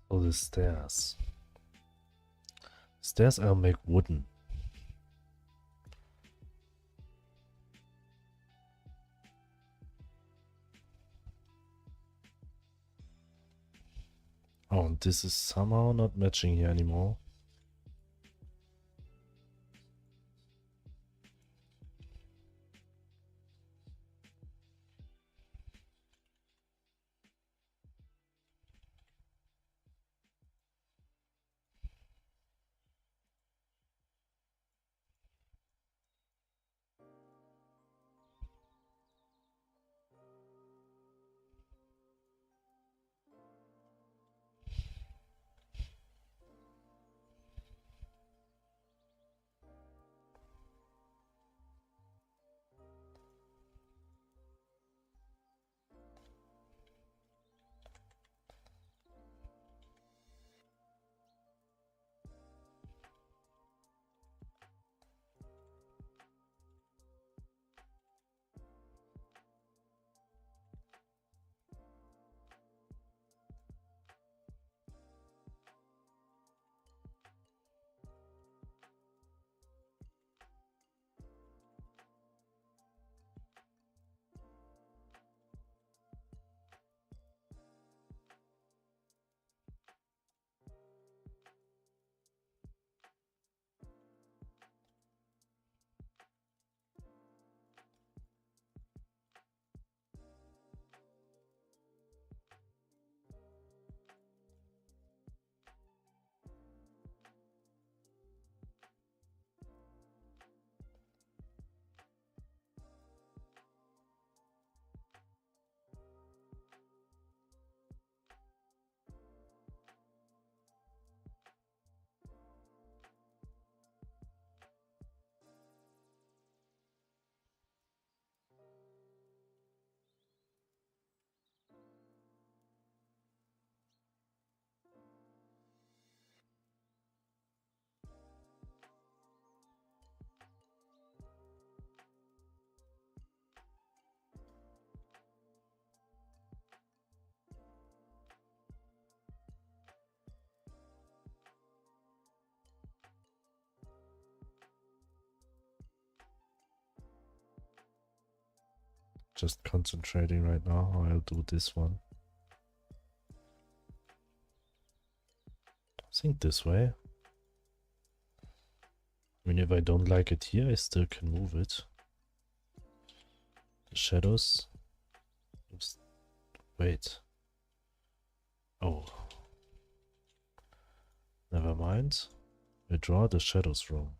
Oh, the stairs. Stairs I'll make wooden. Oh, and this is somehow not matching here anymore. Just concentrating right now how I'll do this one. I think this way. I mean, if I don't like it here, I still can move it. The shadows. Oops. Wait. Oh. Never mind. We draw the shadows wrong.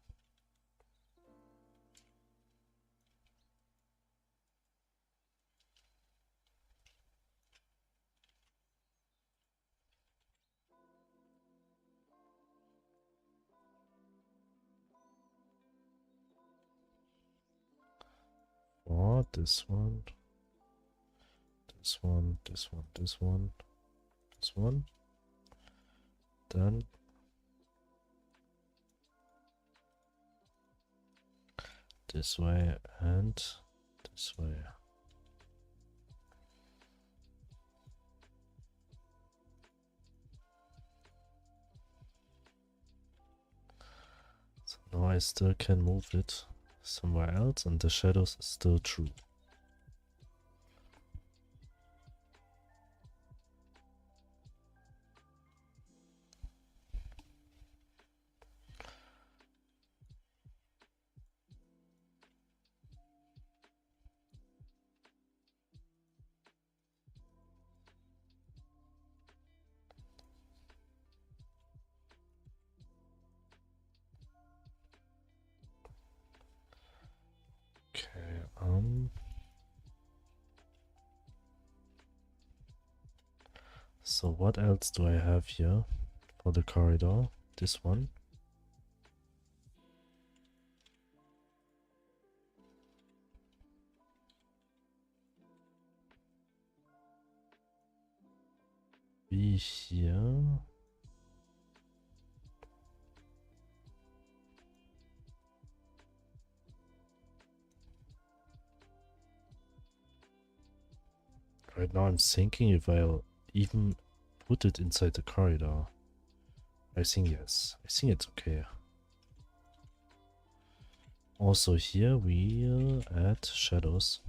For this one. This one, this one, this one, this one. Then this way and this way. So now I still can move it somewhere else and the shadows is still true. Okay, so what else do I have here for the corridor? This one. Wie hier. Right now I'm thinking if I'll even put it inside the corridor? I think yes. I think it's okay. Also here we'll add shadows.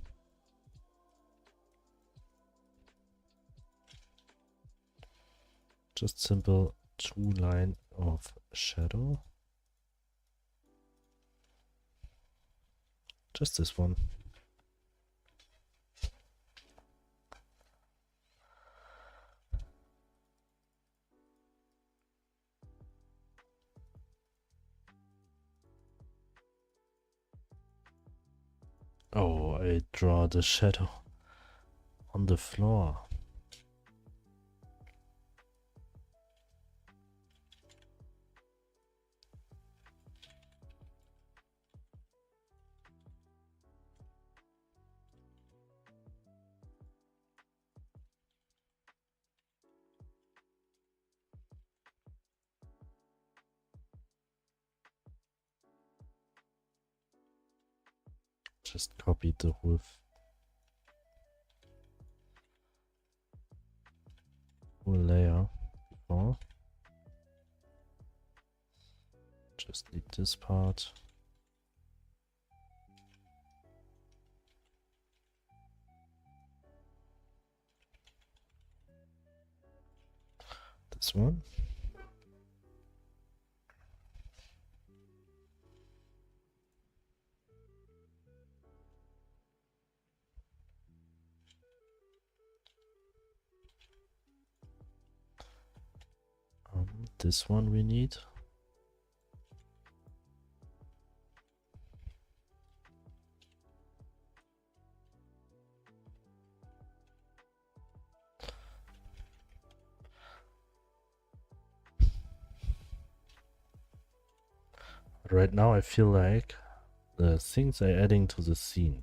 Just simple 2-line of shadow. Just this one. Oh, I draw the shadow on the floor. Just copied the whole layer before. Just need this part. This one. This one we need. Right now I feel like the things I'm adding to the scene,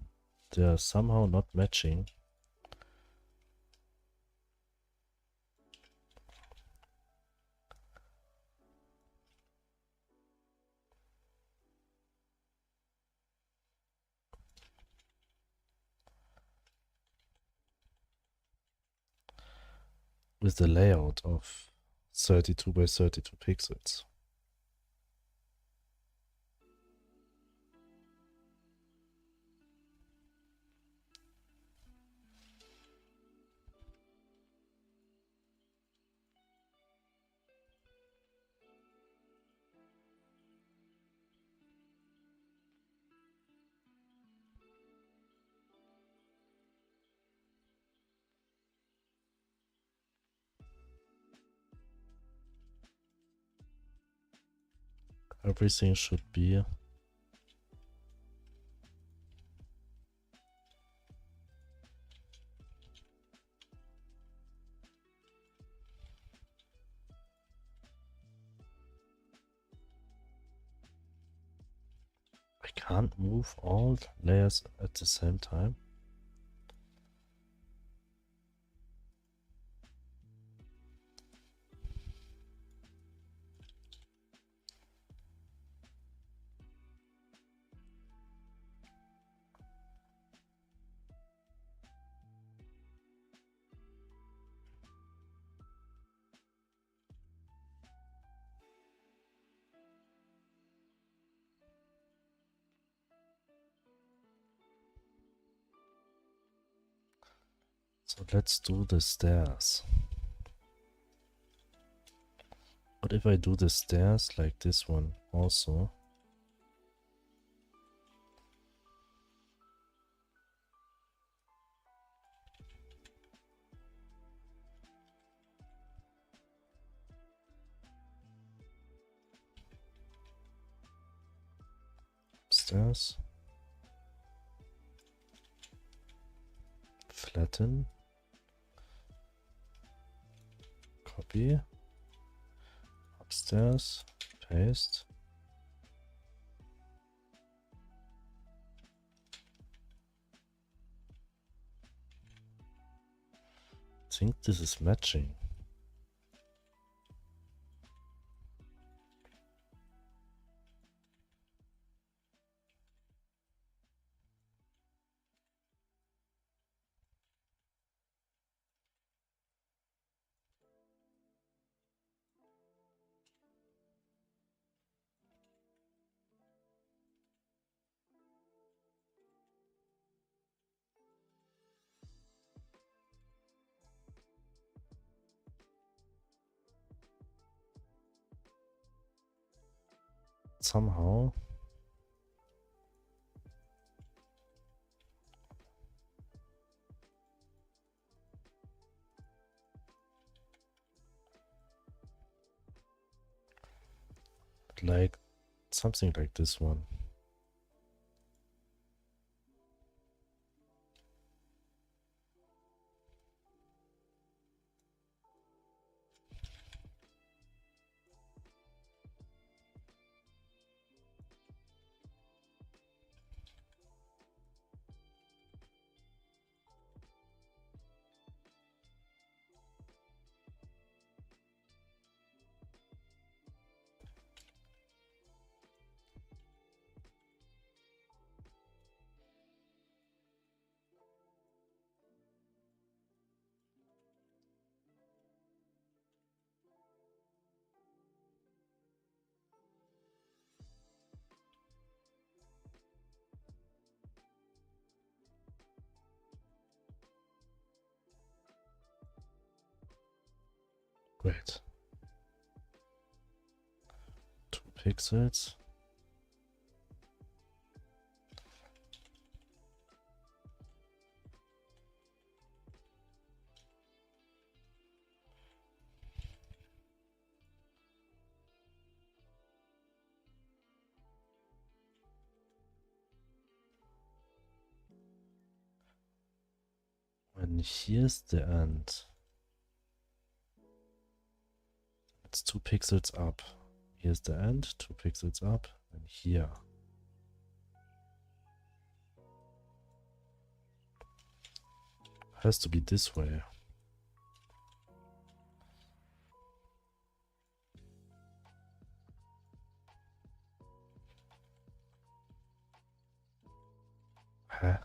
they are somehow not matching. With the layout of 32 by 32 pixels. Everything should be I can't move all layers at the same time. So let's do the stairs. What if I do the stairs like this one also? Stairs. Flatten. Copy. Upstairs. Paste. I think this is matching. somehow. Like something like this one. Great. 2 pixels. And here's the end. It's 2 pixels up. Here's the end, 2 pixels up, and here. Has to be this way. Huh?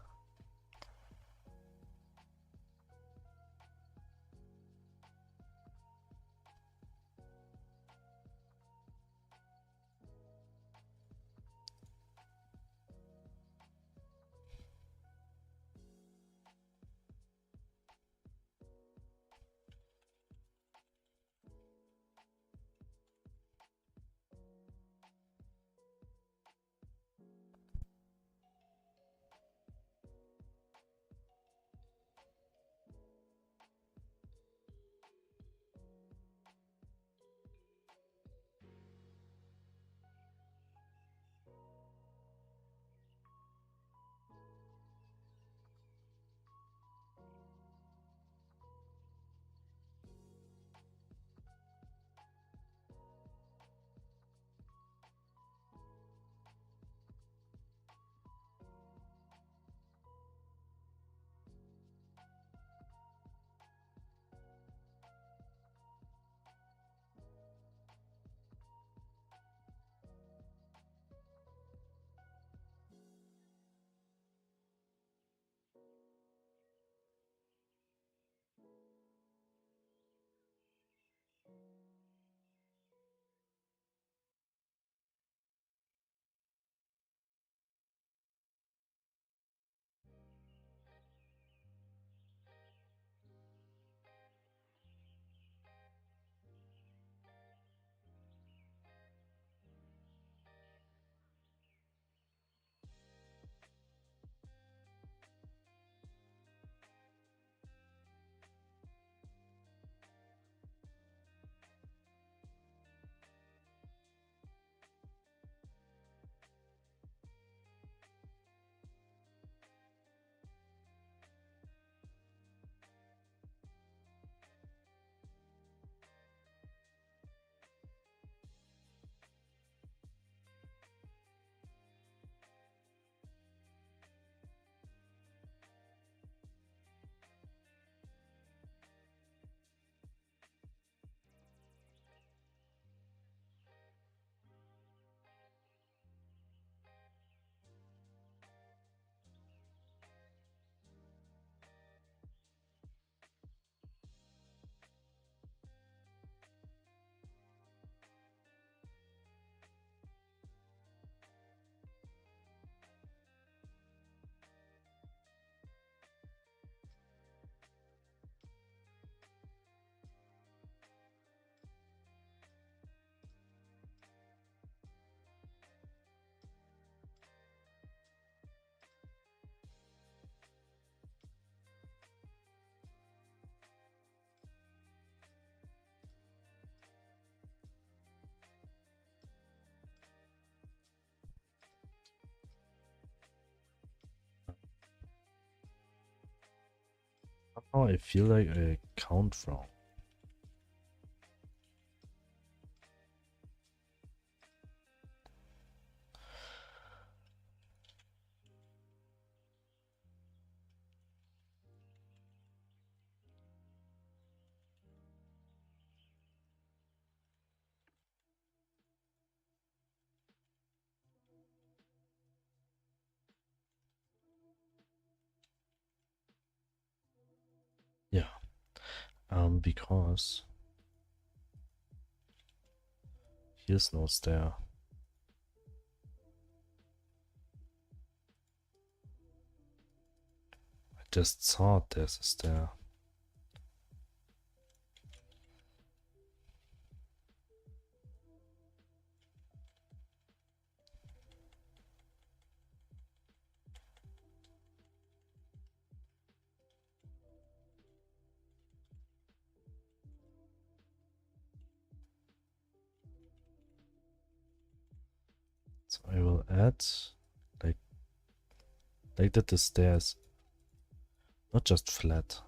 Oh, I feel like I count wrong. Yeah. Because here's no stair. I just thought there's a stair. So I will add like that the stairs not just flat.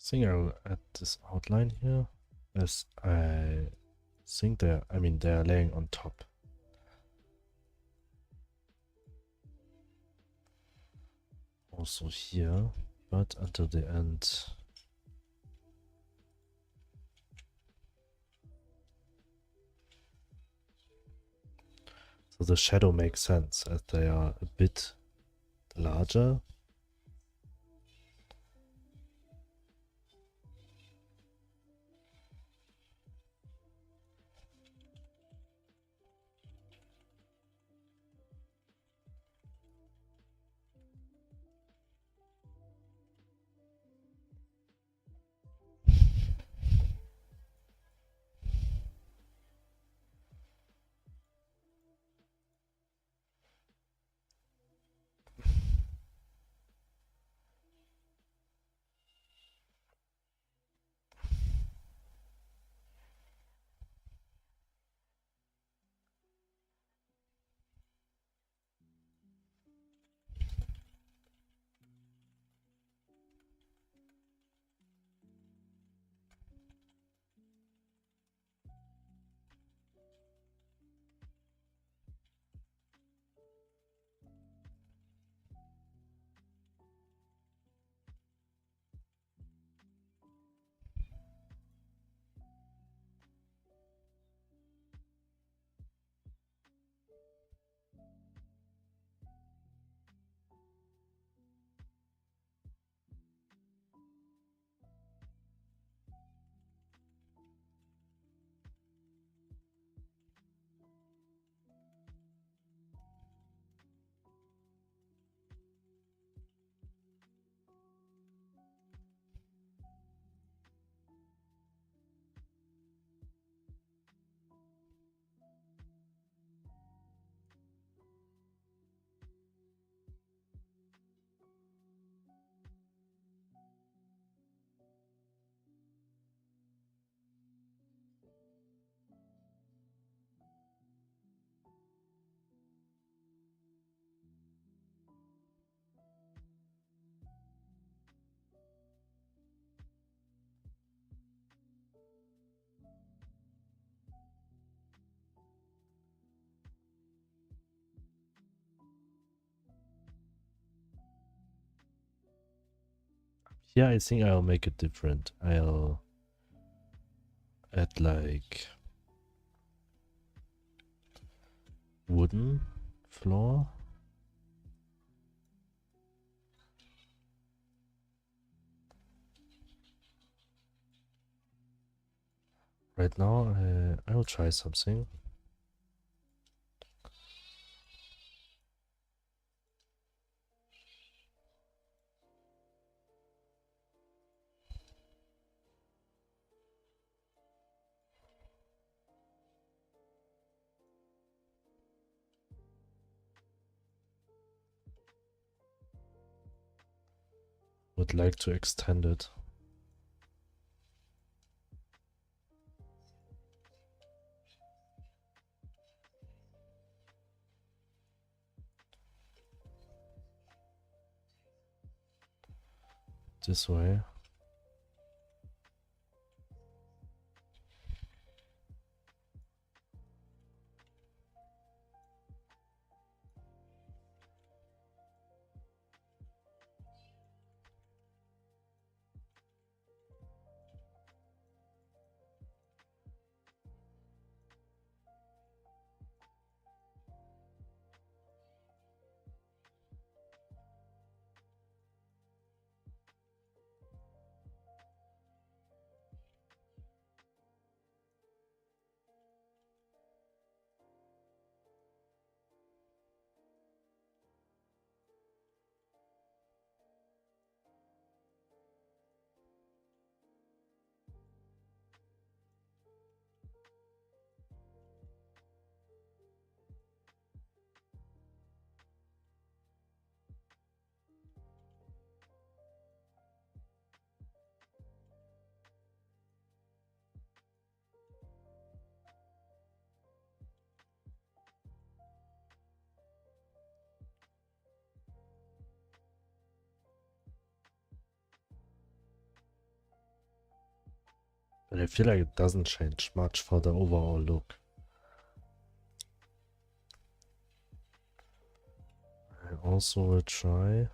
I think I'll add this outline here as I think they're laying on top. Also here, but until the end. So the shadow makes sense as they are a bit larger. Yeah, I think I'll make it different. I'll add like wooden floor. Right now, I will try something. Would like to extend it. This way. But I feel like it doesn't change much for the overall look. I also will try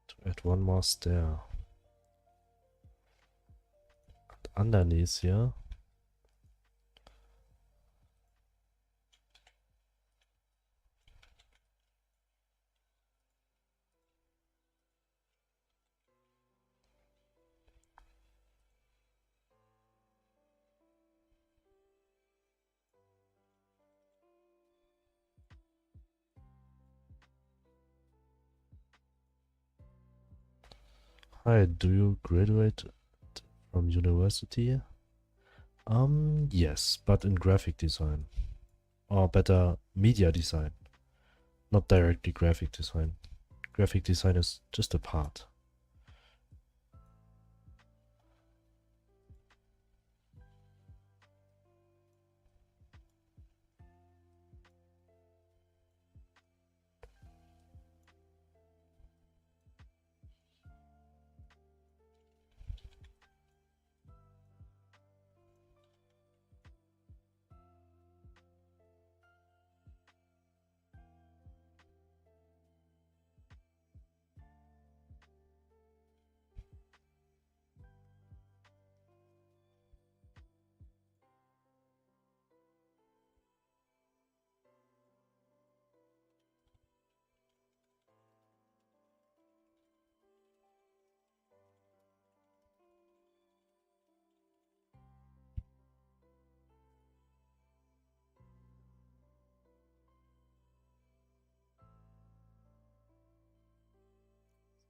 to add one more stair. And underneath here, hi, do you graduate from university? Yes, but in graphic design. Or better, media design. Not directly graphic design. Graphic design is just a part.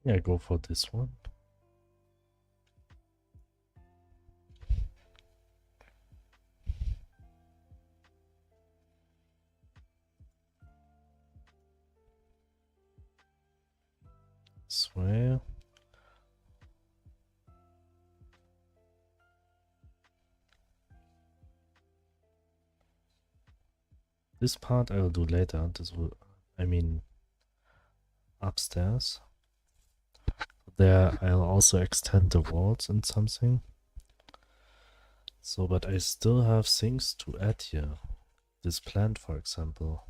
Yeah, go for this one. This way. This part I will do later. This will, I mean, upstairs. There I'll also extend the walls and something. So, but I still have things to add here. This plant, for example.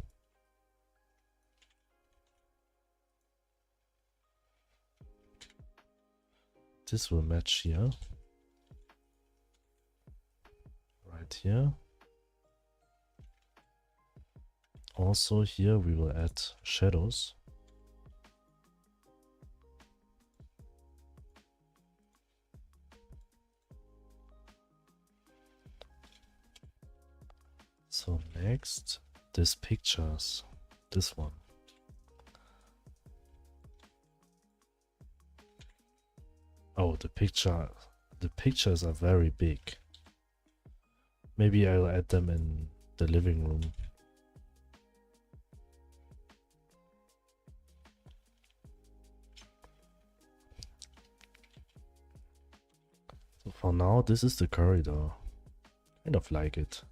this will match here. Right here. Also here we will add shadows. So next, this pictures, this one. Oh, the pictures are very big. Maybe I'll add them in the living room. So for now, this is the corridor. Kind of like it.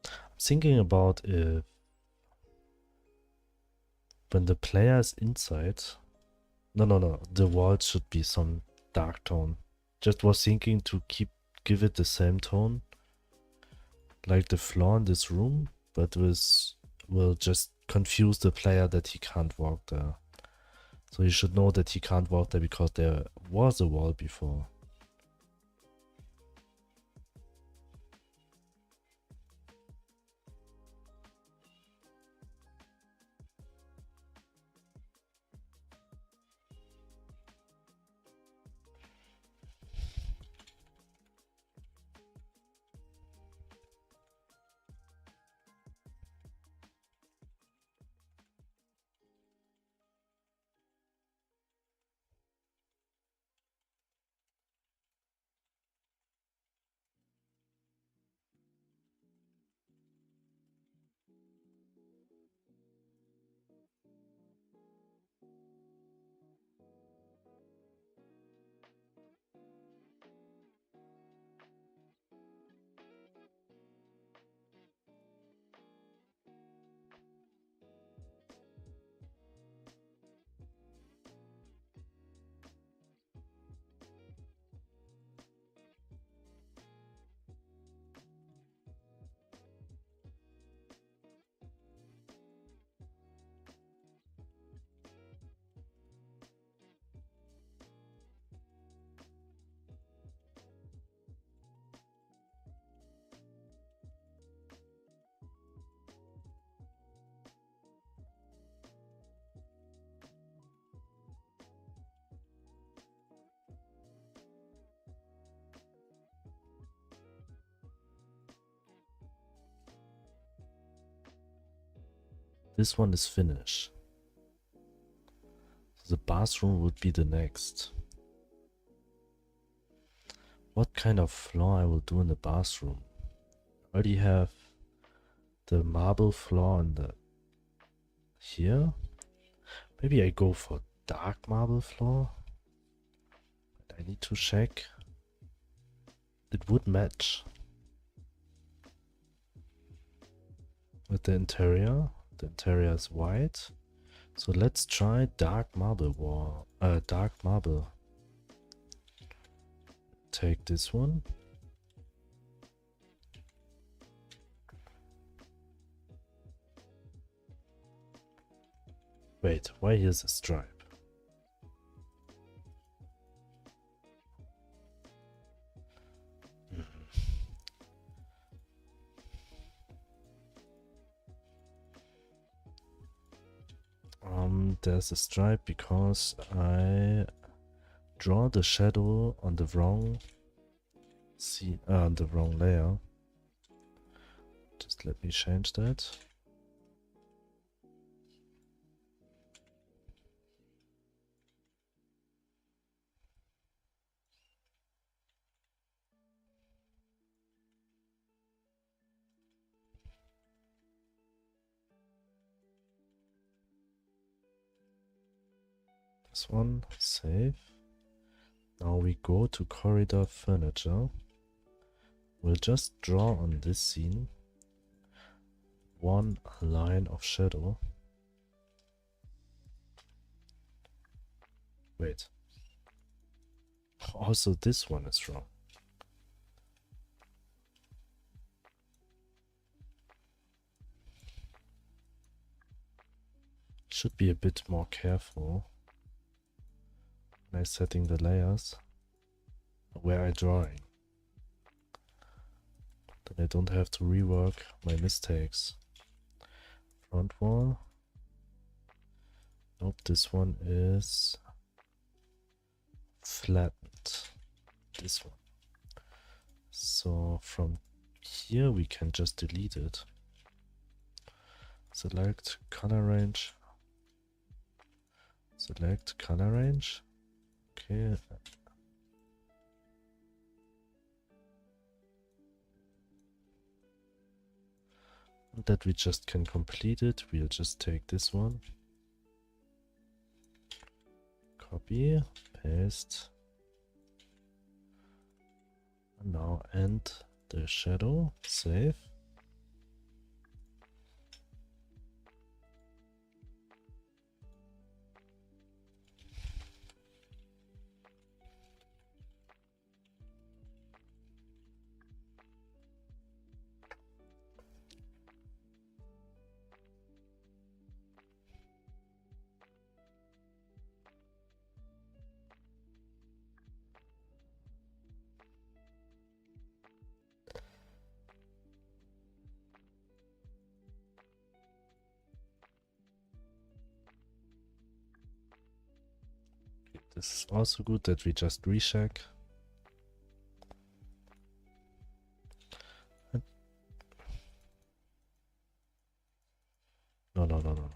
I'm thinking about if when the player is inside, no, the walls should be some dark tone. Just was thinking to give it the same tone like the floor in this room, but will just confuse the player that he can't walk there. So you should know that he can't walk there because there was a wall before. This one is finished. So the bathroom would be the next. What kind of floor I will do in the bathroom? I already have the marble floor on the here. Maybe I go for dark marble floor. But I need to check. It would match with the interior. The interior is white. So let's try dark marble wall. Dark marble. Take this one. Wait, why here's a stripe? There's a stripe because I draw the shadow on the wrong on the wrong layer. Just let me change that. This one, save. Now we go to corridor furniture. We'll just draw on this scene one line of shadow. Wait. Also this one is wrong. Should be a bit more careful when I'm setting the layers where I'm drawing. Then I don't have to rework my mistakes. Front wall. Nope, this one is flattened. This one. So from here we can just delete it. Select color range. Select color range. Okay. That we just can complete it. We'll just take this one. Copy, paste. And now end the shadow, save. This is also good that we just recheck. No.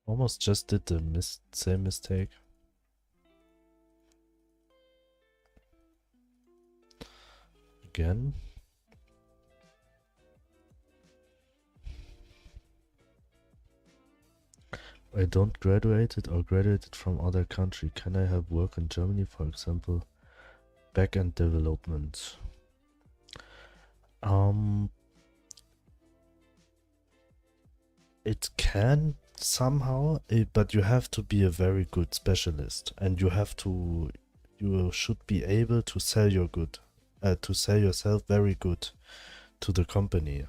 Almost just did the same mistake. Again. I don't graduated or graduated from other country. Can I have work in Germany, for example, backend development? It can somehow, but you have to be a very good specialist, and you should be able to sell your good, to sell yourself very good to the company.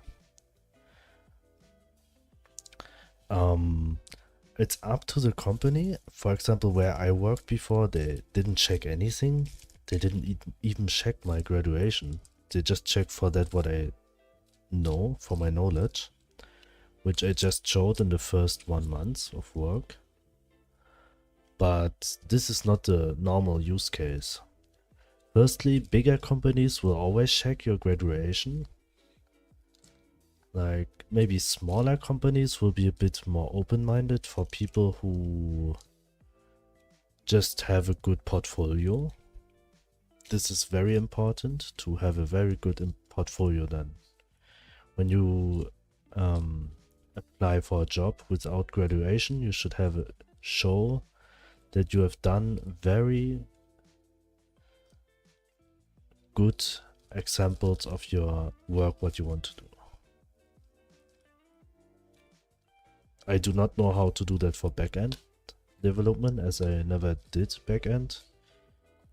It's up to the company. For example, where I worked before, they didn't check anything. They didn't even check my graduation. They just checked for that what I know, for my knowledge, which I just showed in the first 1 month of work. But this is not the normal use case. Firstly, bigger companies will always check your graduation. Like, maybe smaller companies will be a bit more open-minded for people who just have a good portfolio. This is very important, to have a very good portfolio then. When you apply for a job without graduation, you should have a show that you have done very good examples of your work, what you want to do. I do not know how to do that for backend development, as I never did backend,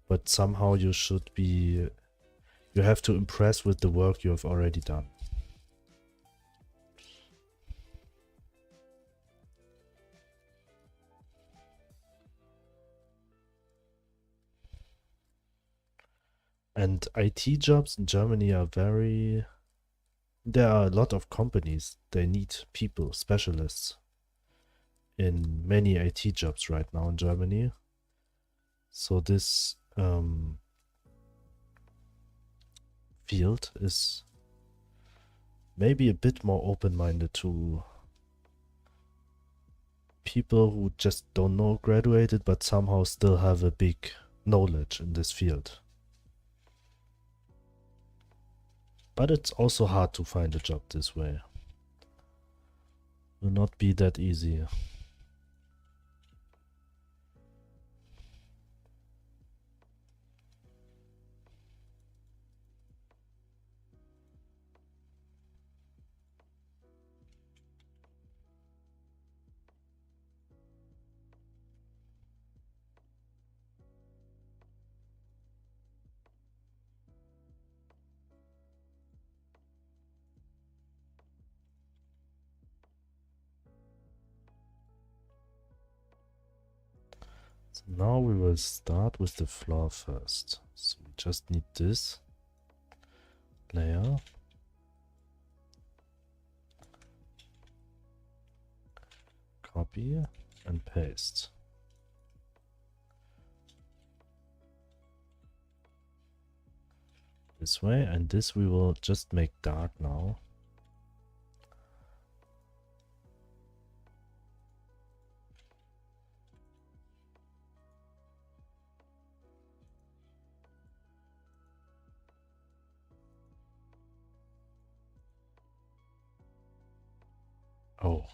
but somehow you have to impress with the work you have already done. And IT jobs in Germany are there are a lot of companies, they need people, specialists in many IT jobs right now in Germany. So this field is maybe a bit more open-minded to people who just don't know graduated but somehow still have a big knowledge in this field. But it's also hard to find a job this way. Will not be that easy. Now we will start with the floor first. So we just need this layer. Copy and paste. This way, and this we will just make dark now. Oh.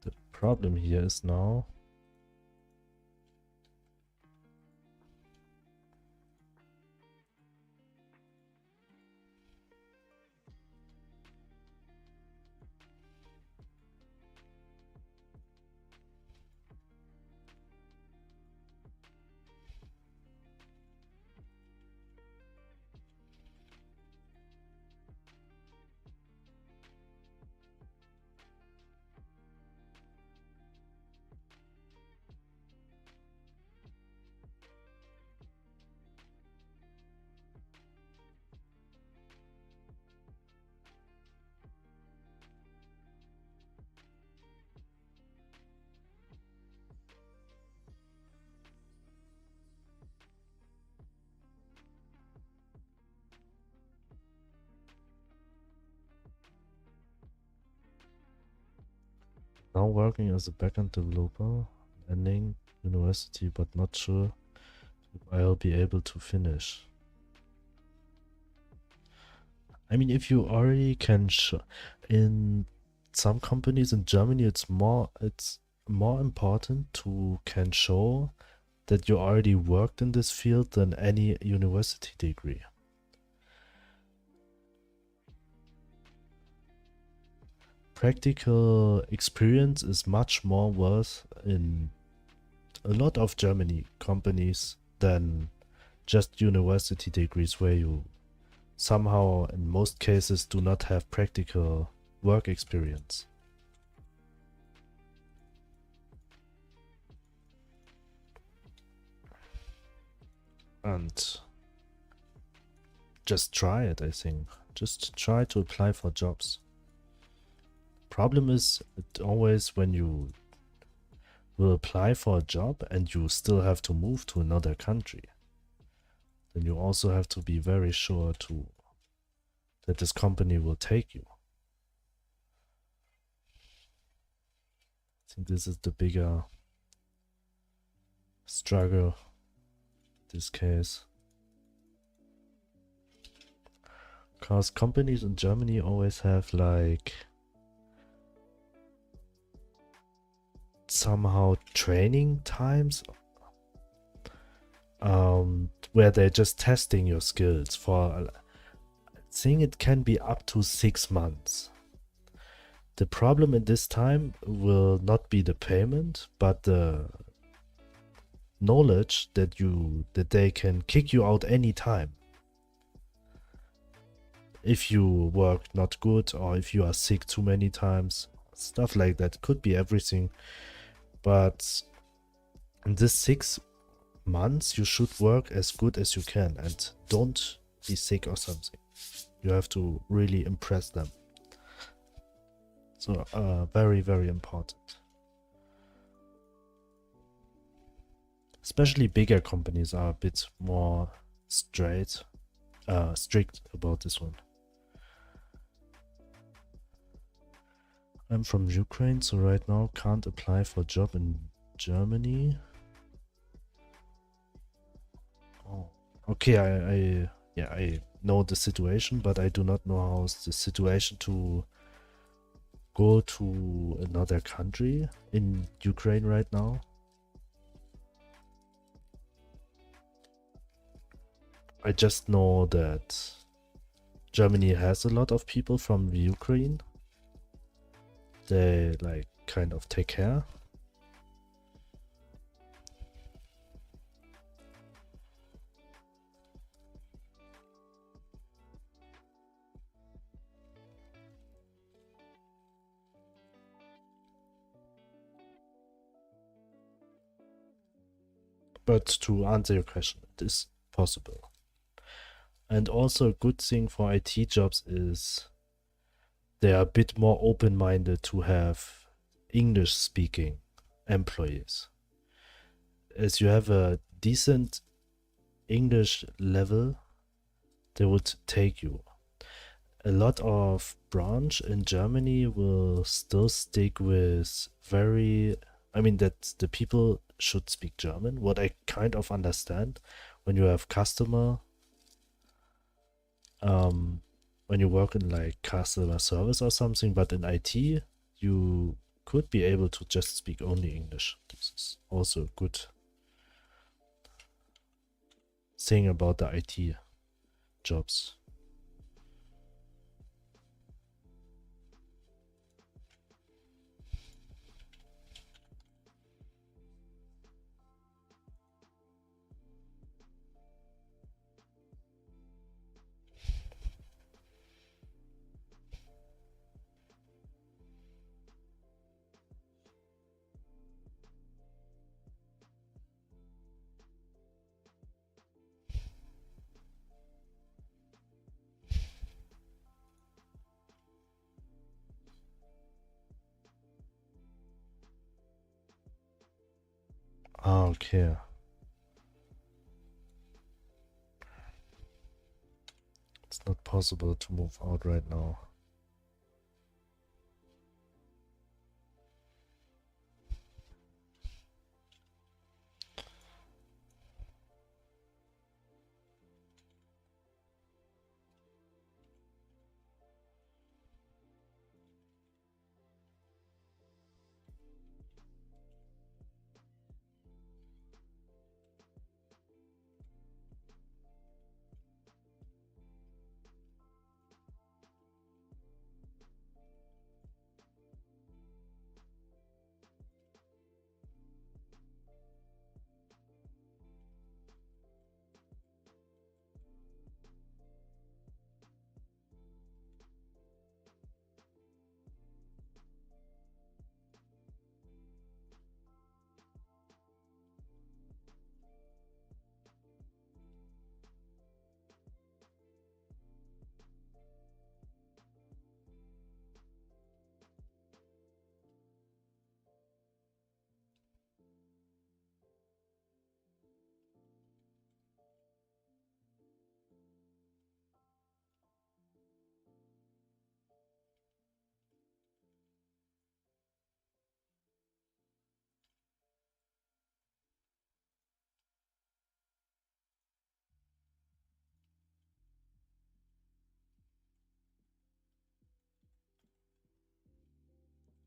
The problem here is now working as a backend developer, ending university, but not sure if I'll be able to finish. I mean, if you already can in some companies in Germany, it's more important to can show that you already worked in this field than any university degree. Practical experience is much more worth in a lot of Germany companies than just university degrees where you somehow in most cases do not have practical work experience. And just try it, I think. Just try to apply for jobs. Problem is always when you will apply for a job and you still have to move to another country, then you also have to be very sure that this company will take you. I think this is the bigger struggle in this case. Because companies in Germany always have like somehow training times where they're just testing your skills for, I think it can be up to 6 months. The problem in this time will not be the payment, but the knowledge that they can kick you out anytime. If you work not good or if you are sick too many times, stuff like that. Could be everything. But in this 6 months, you should work as good as you can and don't be sick or something. You have to really impress them. So very, very important. Especially bigger companies are a bit more strict about this one. I'm from Ukraine, so right now can't apply for a job in Germany. Oh, okay. I know the situation, but I do not know how's the situation to go to another country in Ukraine right now. I just know that Germany has a lot of people from the Ukraine. They like kind of take care. But to answer your question, it is possible. And also a good thing for IT jobs is they are a bit more open-minded to have English-speaking employees. As you have a decent English level, they would take you. A lot of branch in Germany will still stick with that the people should speak German, what I kind of understand. When you have customer, when you work in like customer service or something, but in IT, you could be able to just speak only English. This is also a good thing about the IT jobs. Ah, okay. It's not possible to move out right now.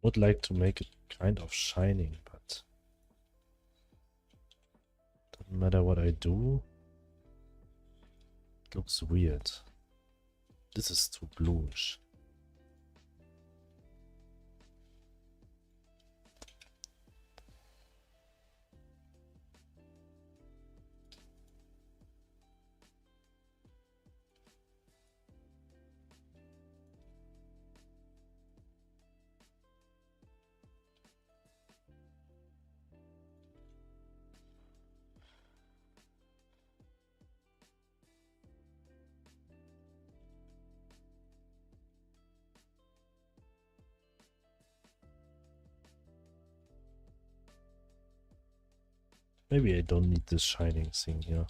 Would like to make it kind of shining, but doesn't matter what I do. It looks weird. This is too bluish. Maybe I don't need this shining thing here.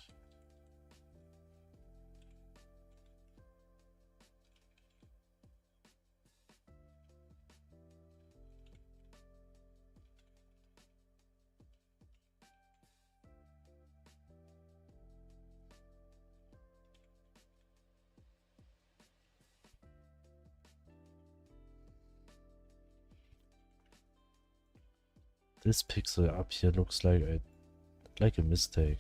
This pixel up here looks like a mistake.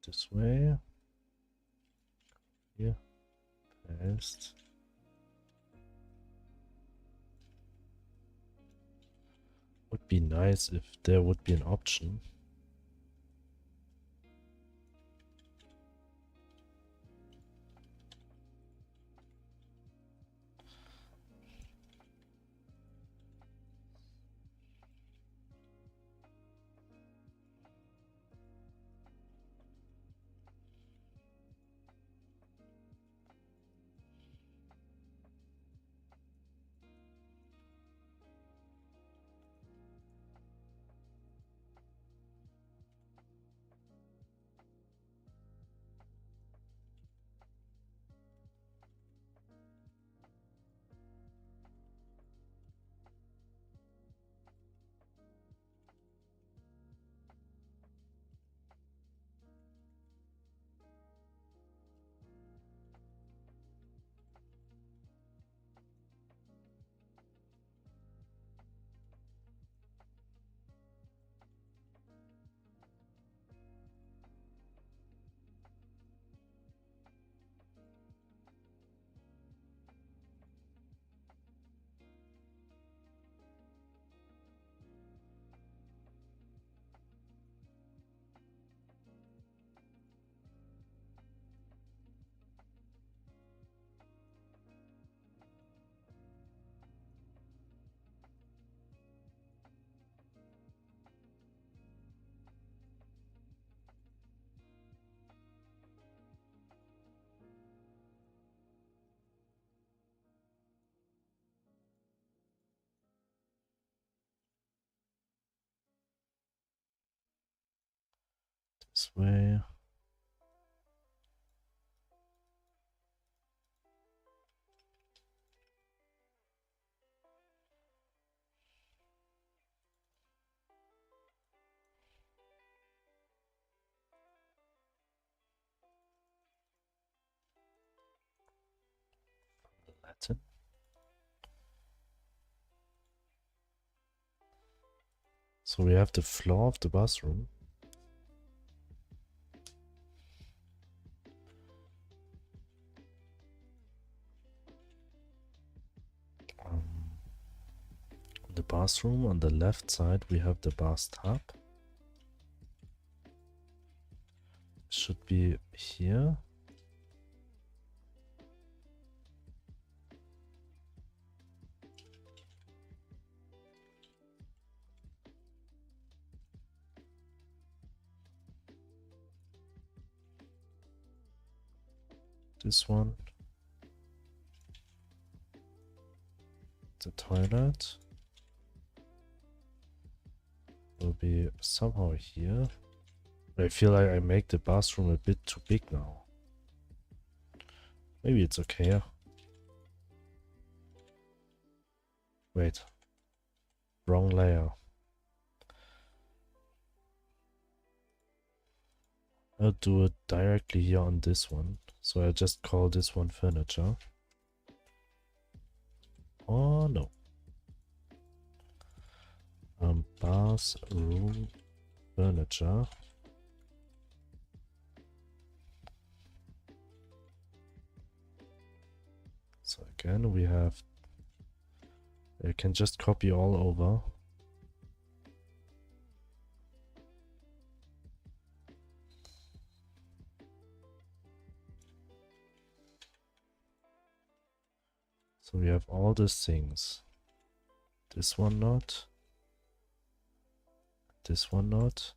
this way. Here, paste. Would be nice if there would be an option. This way. Latin. So we have the floor of the bathroom. The bathroom on the left side we have the bathtub. Should be here. This one. The toilet will be somehow here. I feel like I make the bathroom a bit too big now. Maybe it's okay. Wait. Wrong layer. I'll do it directly here on this one. So I just call this one furniture. Oh no. Bathroom furniture. So again we have, I can just copy all over. So we have all these things. This one not. This one not.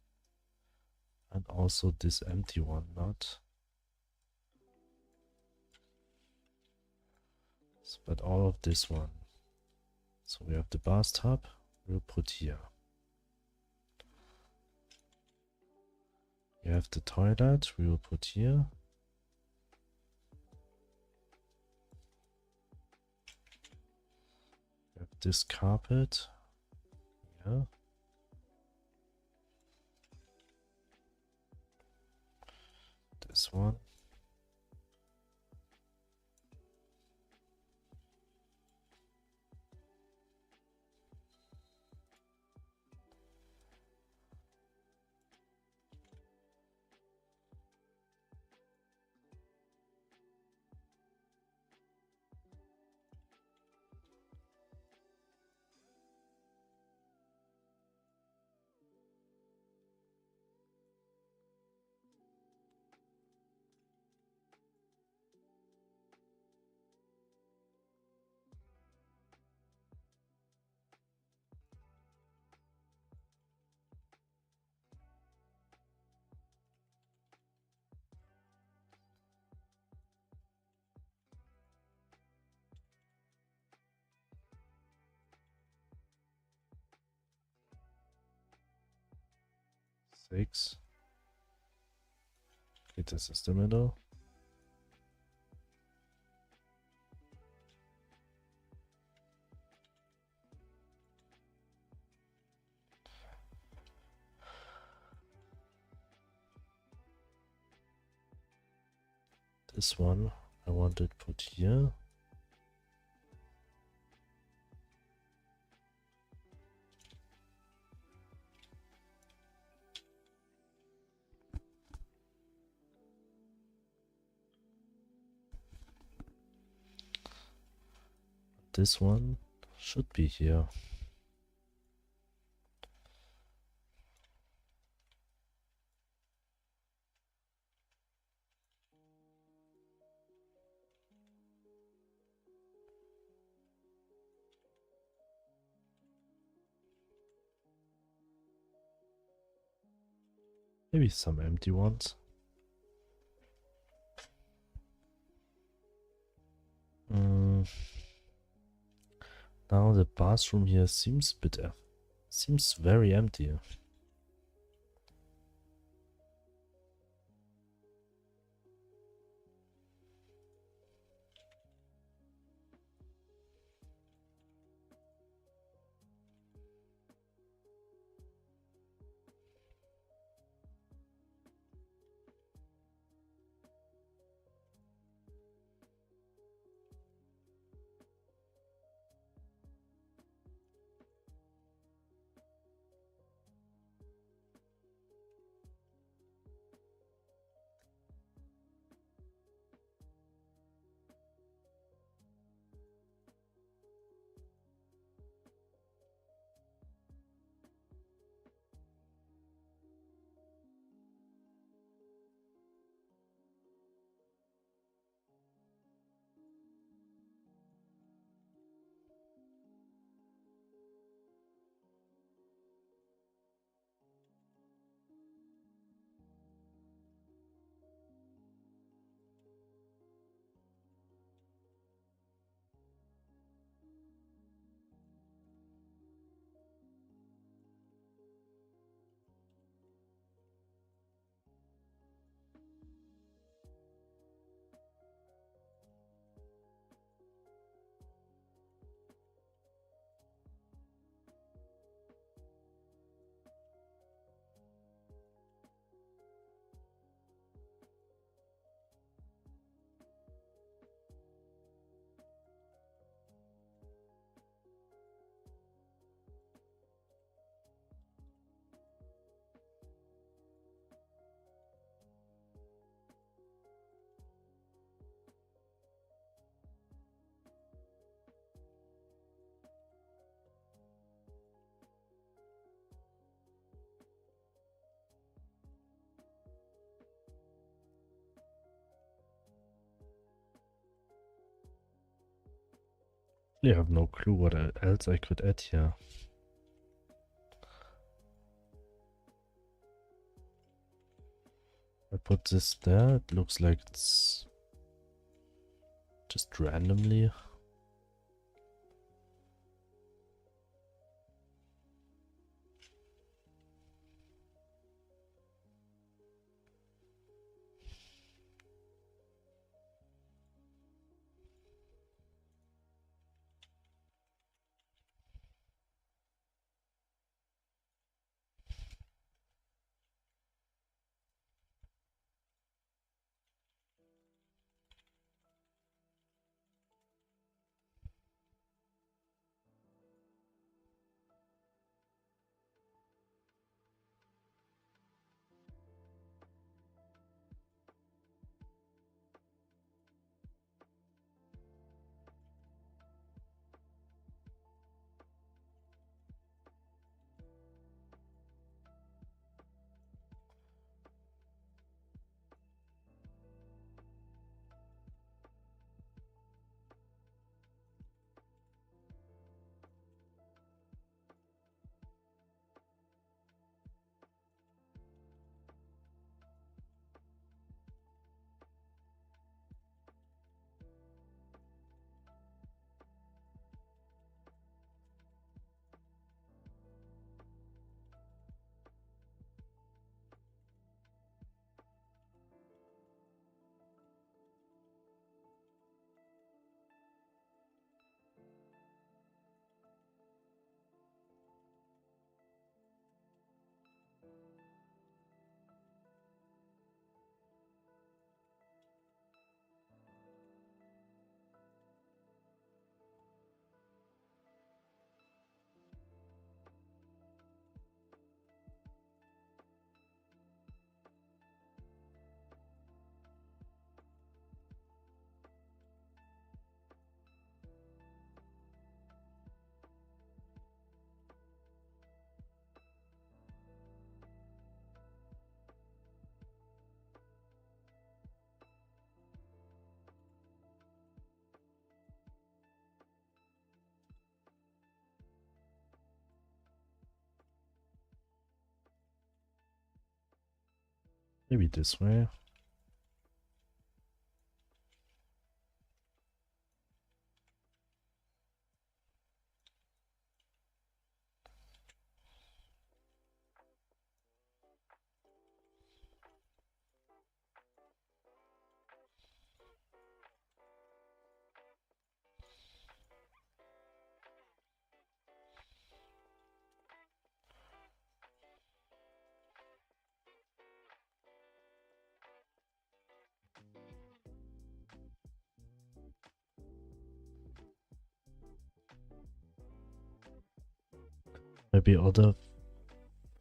And also this empty one not. But all of this one. So we have the bathtub, we'll put here. We have the toilet, we will put here. We have this carpet. Yeah. This one. 6. Okay, this is the middle. This one I want it put here. This one should be here. Maybe some empty ones. Now the bathroom here seems seems very empty. I have no clue what else I could add here. I put this there, it looks like it's just randomly. Maybe this way. Maybe other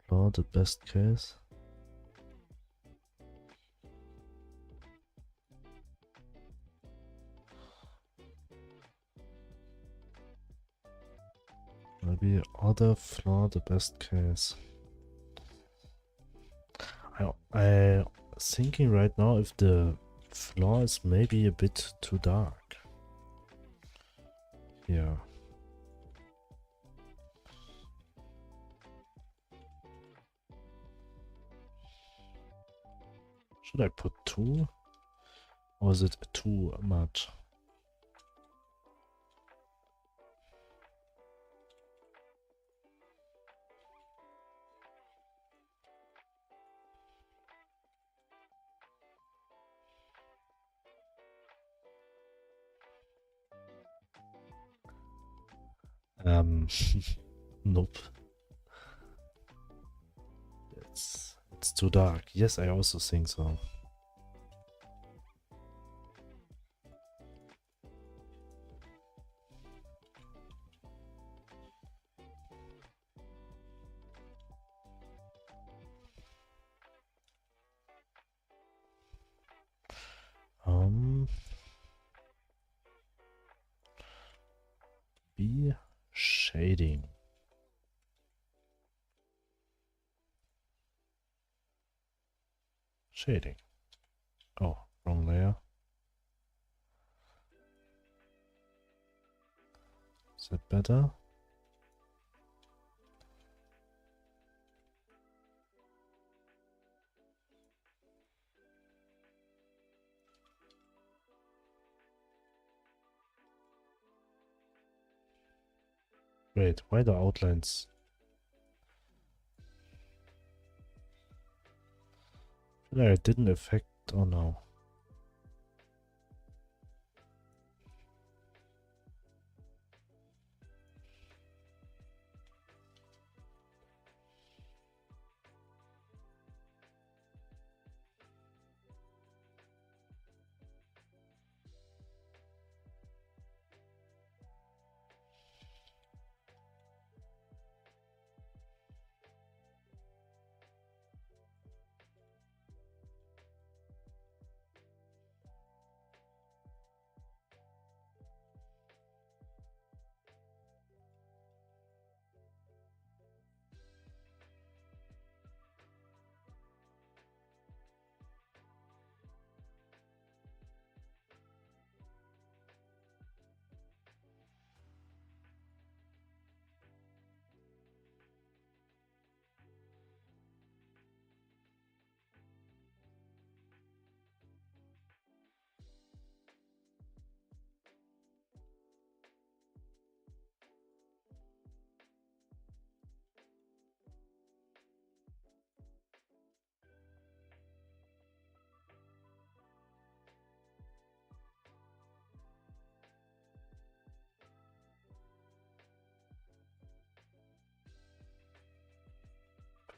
floor, the best case. Maybe other floor, the best case. I thinking right now if the floor is maybe a bit too dark. Yeah. Should I put 2? Or is it too much? Nope. It's too dark. Yes, I also think so. B shading. Shading. Oh, wrong layer. Is that better? Wait, why the outlines? I feel like it didn't affect. Oh no.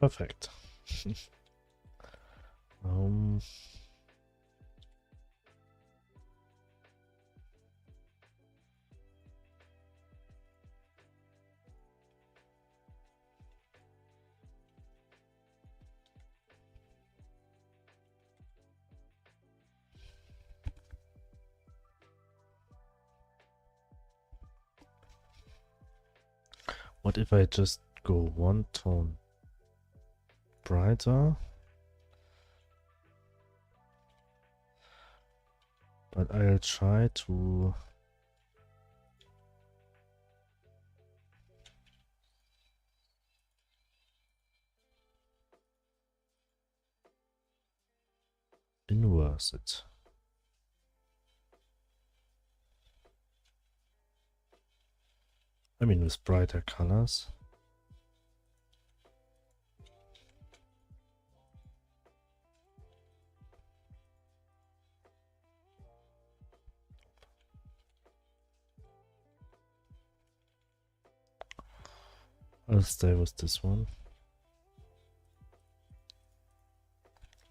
Perfect. um, what if I just go one tone brighter? But I'll try to... inverse it. I mean, with brighter colors. I'll stay with this one.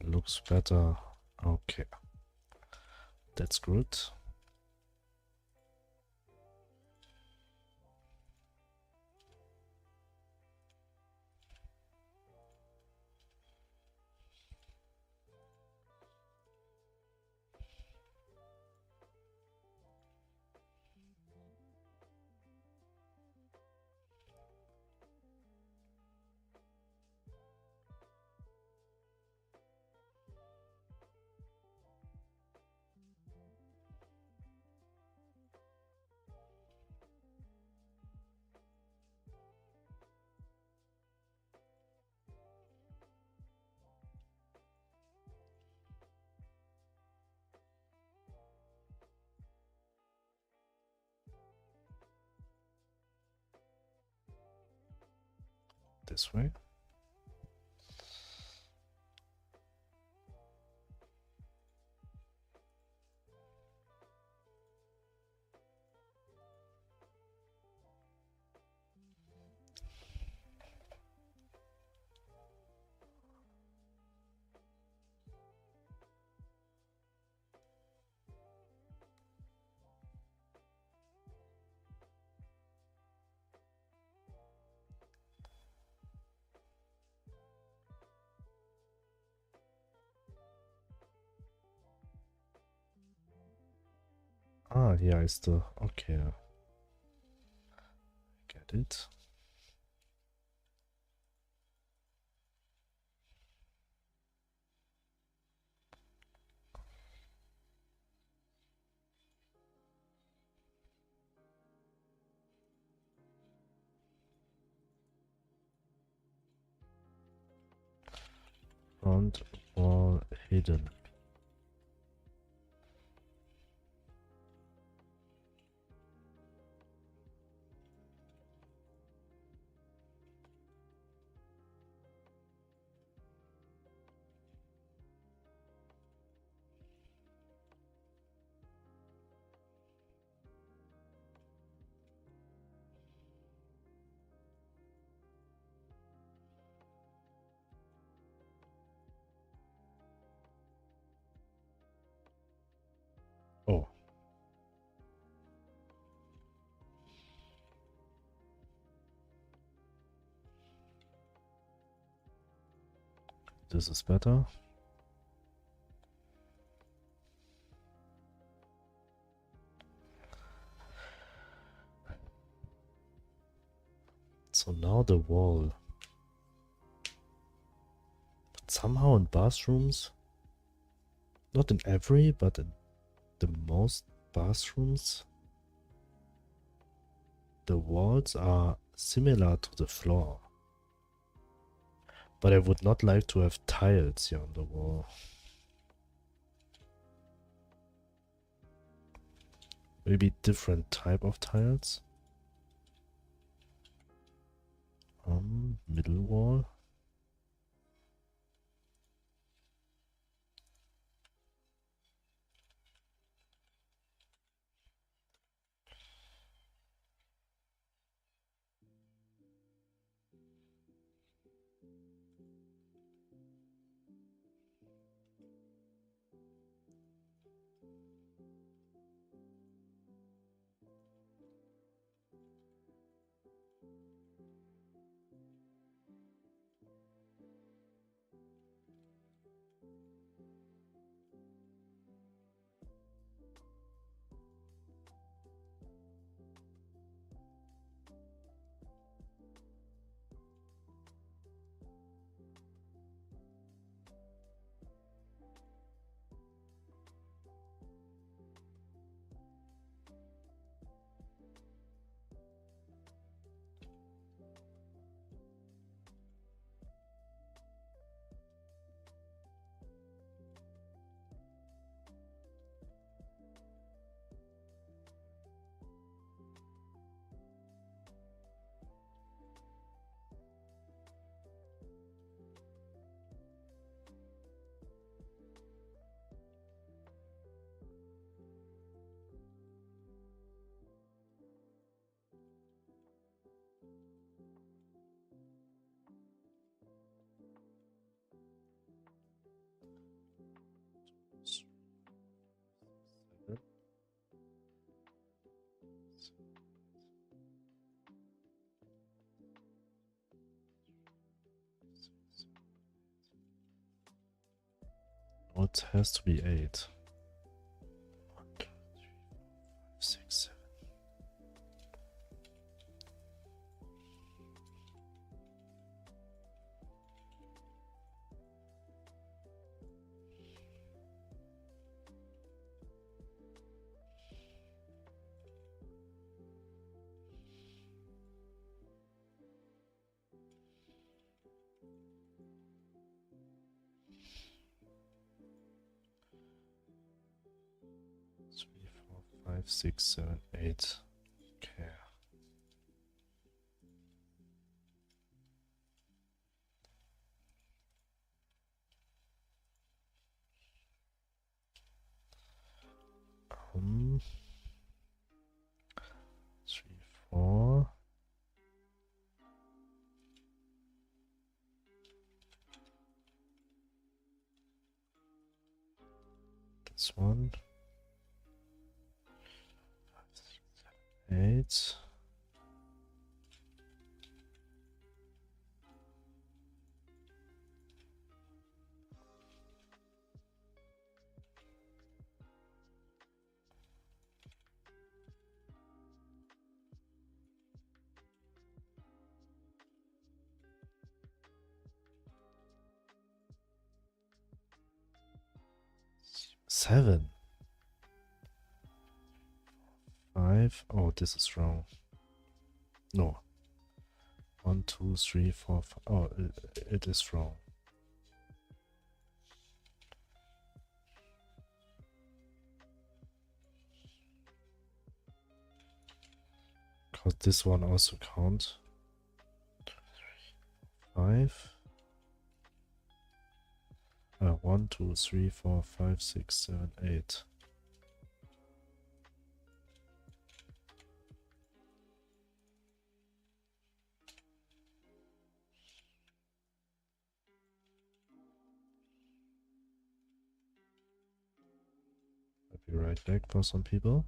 Looks better. Okay. That's good. This way. Ah, yeah, I still... Okay. Get it. Front wall hidden. Oh. This is better. So now the wall. But somehow in bathrooms, not in every, but in the most bathrooms, the walls are similar to the floor. But I would not like to have tiles here on the wall. Maybe different type of tiles. Middle wall. What has to be 8? 1, 2, 3, 4, 5, 6, 7. Three, 4, 5, 6, 7, 8. Okay. Um, 3, 4. This one. 5, 6, 7, 8. Seven. 5. Oh, this is wrong. No. 1, 2, 3, 4, 5. Oh, it is wrong. Because this one also counts. 5. 1, 2, 3, 4, 5, 6, 7, 8. I'll be right back for some people.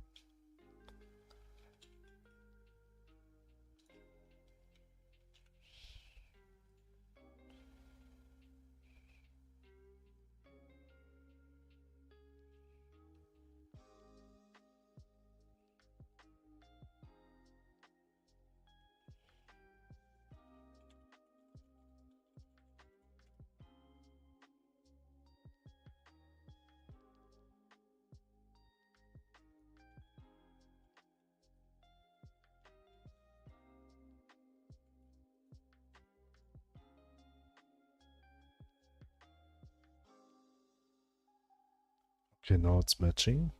Okay, now it's matching.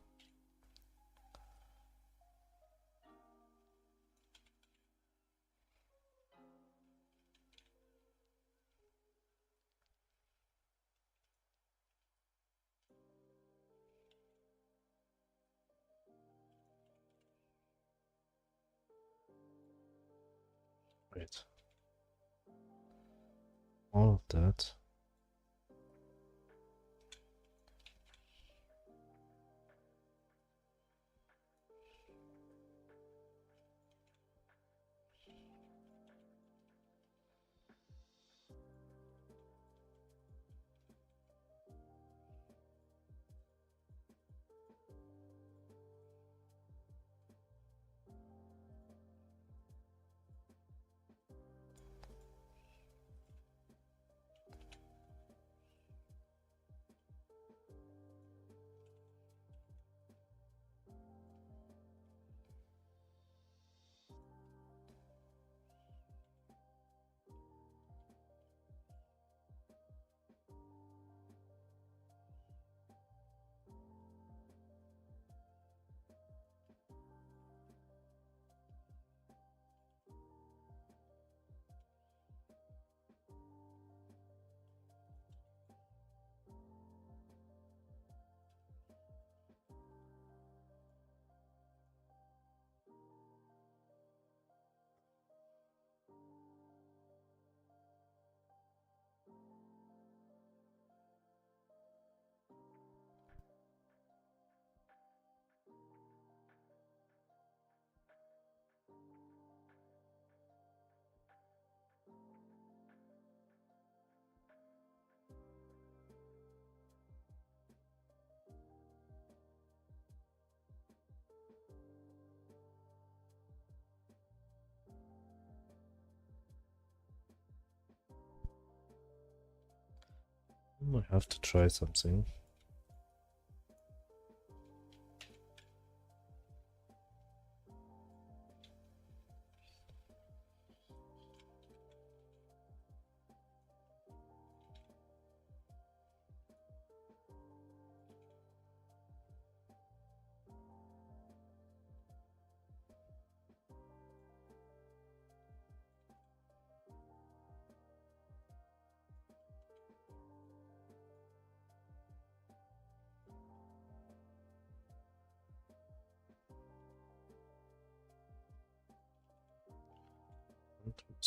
Wait. All of that. I have to try something.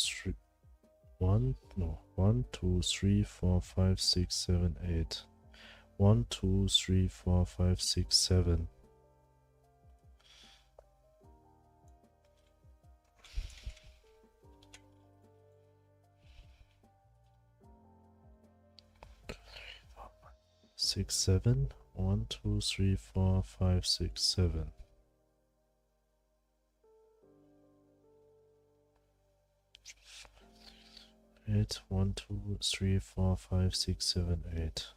Three, one, no, 1, 2, 3, 4, 5, 6, 7, 8. 1, 2, 3, 4, 5, 6, 7. Six, 7. 1, 2, 3, 4, 5, 6, 7. Eight, 1, 2, 3, 4, 5, 6, 7, 8.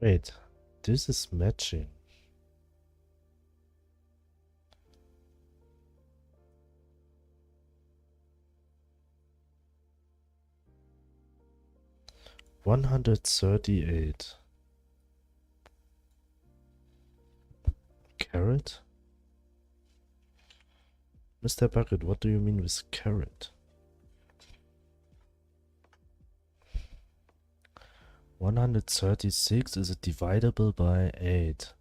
Wait, this is matching. $138. Carrot? Mr. Bucket, what do you mean with carrot? 136 is divisible by 8.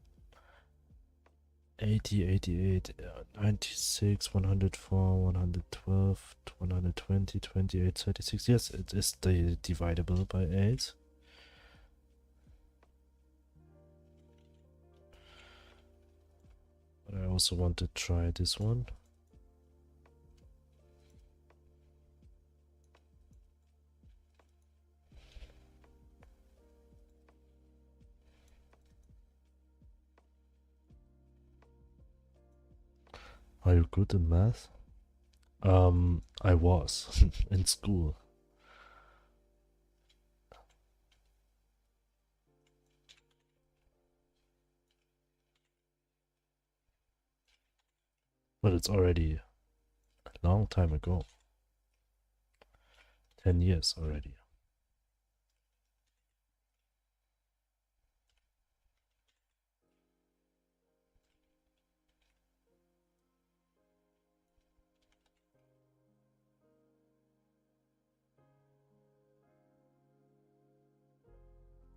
80, 88, 96, 104, 112, 120, 28, 36. Yes, it is divisible by 8. But I also want to try this one. Are you good in math? I was in school. But it's already a long time ago. 10 years already.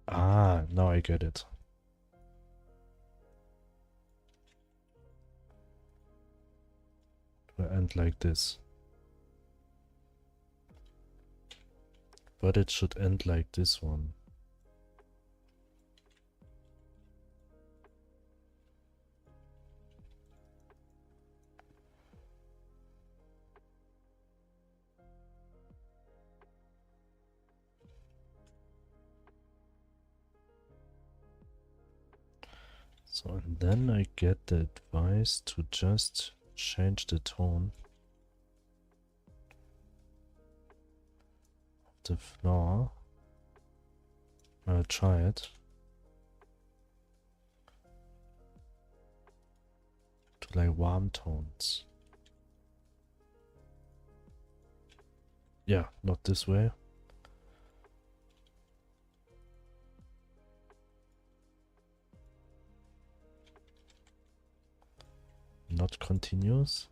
Ah, now I get it. It will end like this. But it should end like this one. So, and then I get the advice to just change the tone of the floor. I'll try it. To like warm tones. Yeah, not this way. Not continuous.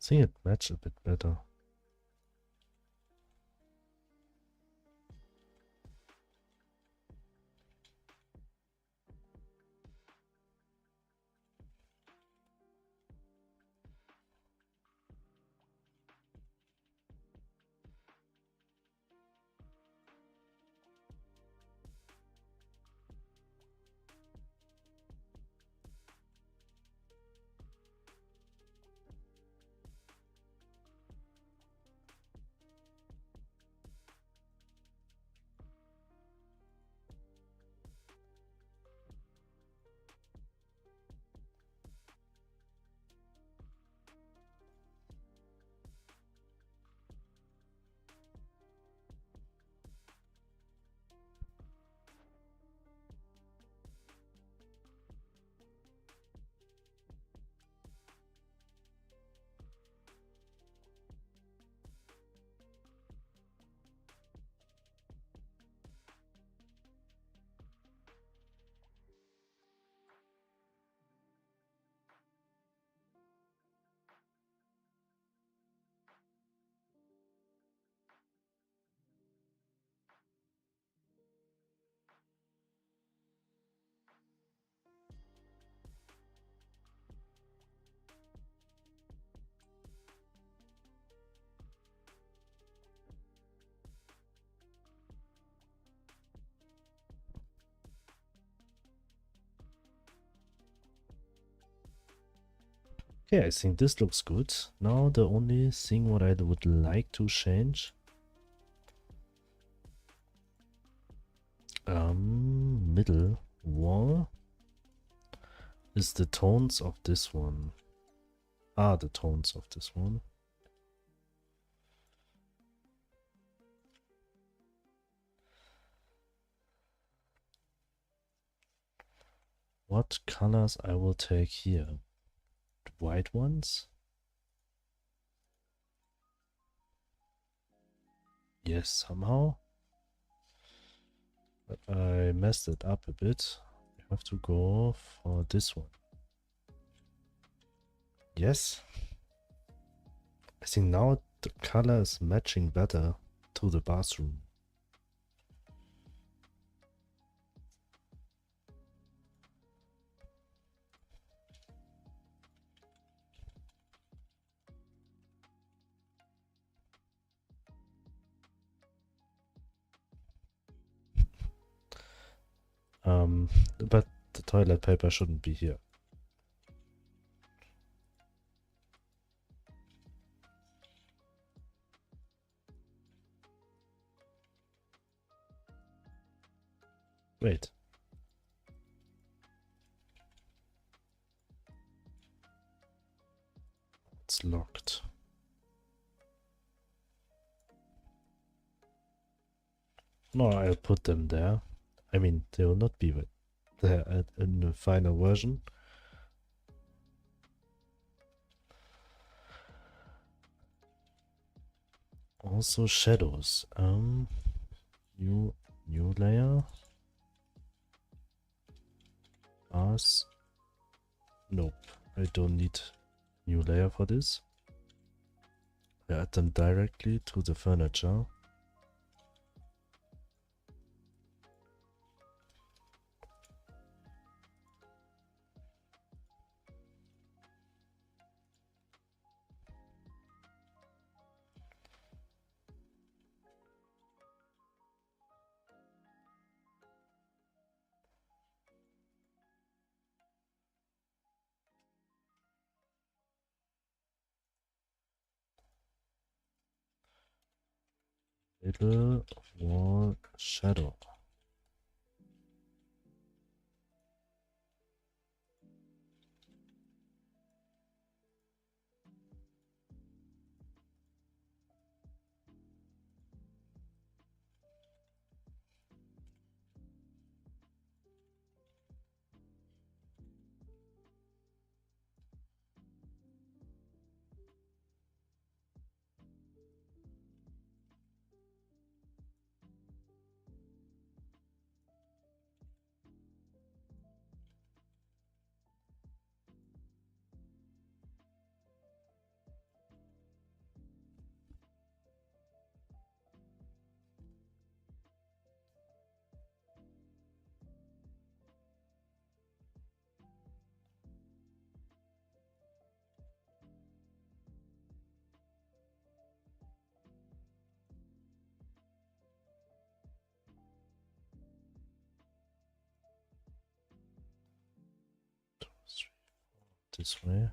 think it matched a bit better. Okay, I think this looks good. Now the only thing what I would like to change, middle wall, is the tones of this one. The tones of this one. What colors I will take here? The white ones? Yes, somehow. But I messed it up a bit. I have to go for this one. Yes. I think now the color is matching better to the bathroom. But the toilet paper shouldn't be here. Wait. It's locked. No, I'll put them there. I mean, they will not be there in the final version. Also shadows. New layer. As. Nope, I don't need new layer for this. I add them directly to the furniture. Middle wall shadow. this way.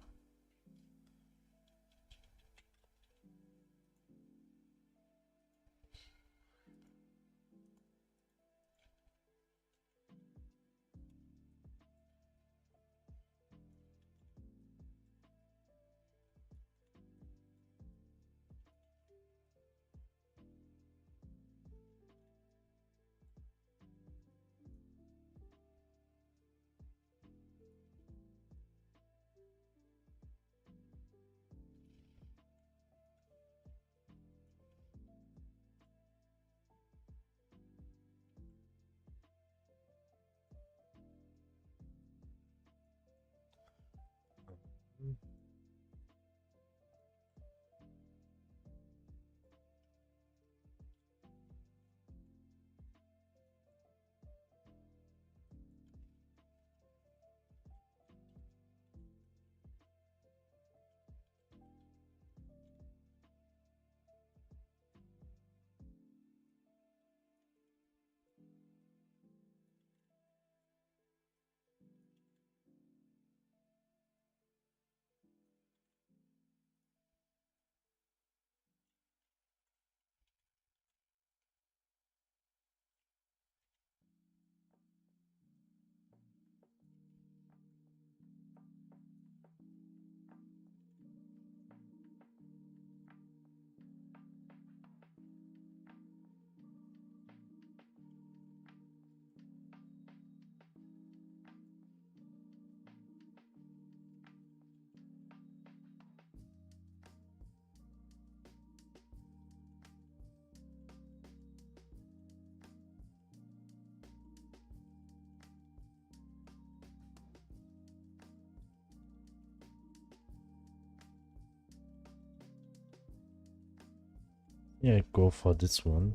Yeah, go for this one.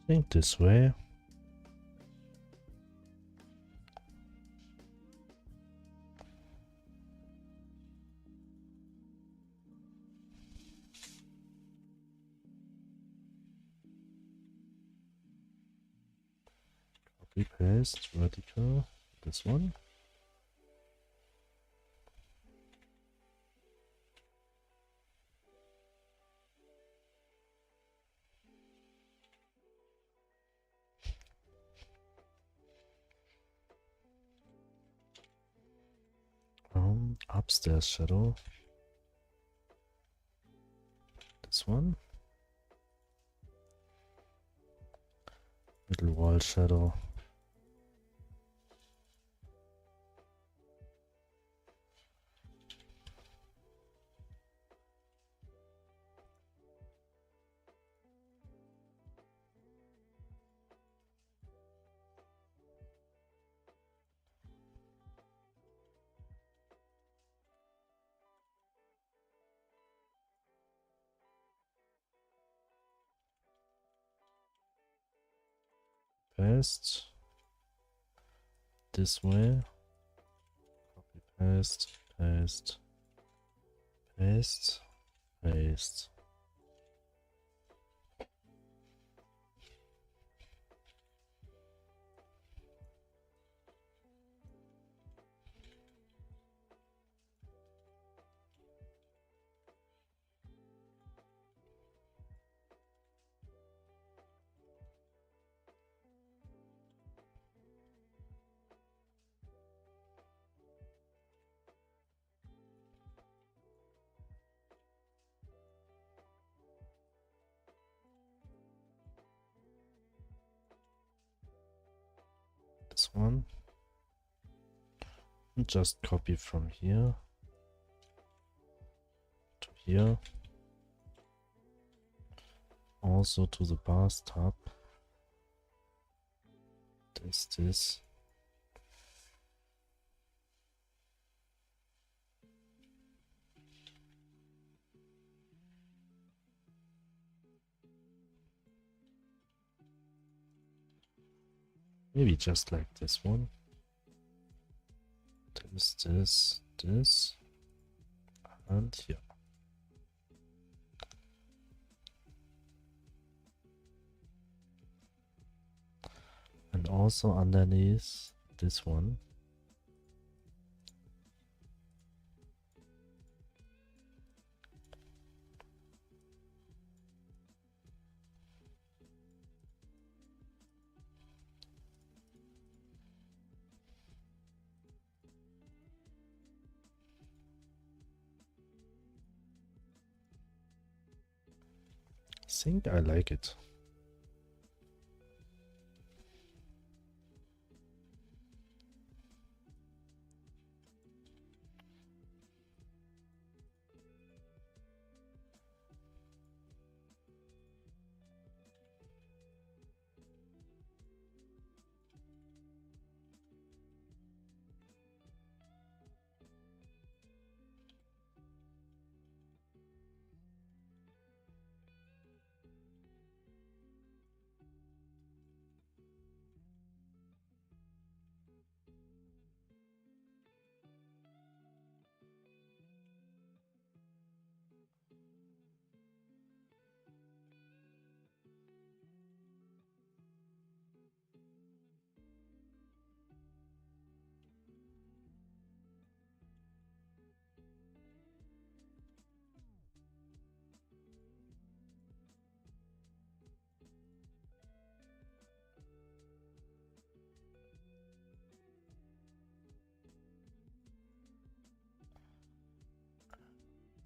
I think this way. Copy paste vertical. This one. Upstairs shadow. This one. Middle wall shadow. Paste. This way. Copy paste. Paste. Paste. Paste. this one. And just copy from here to here. Also to the bathtub. This. Maybe just like this one. This, and here. And also underneath this one. I think I like it.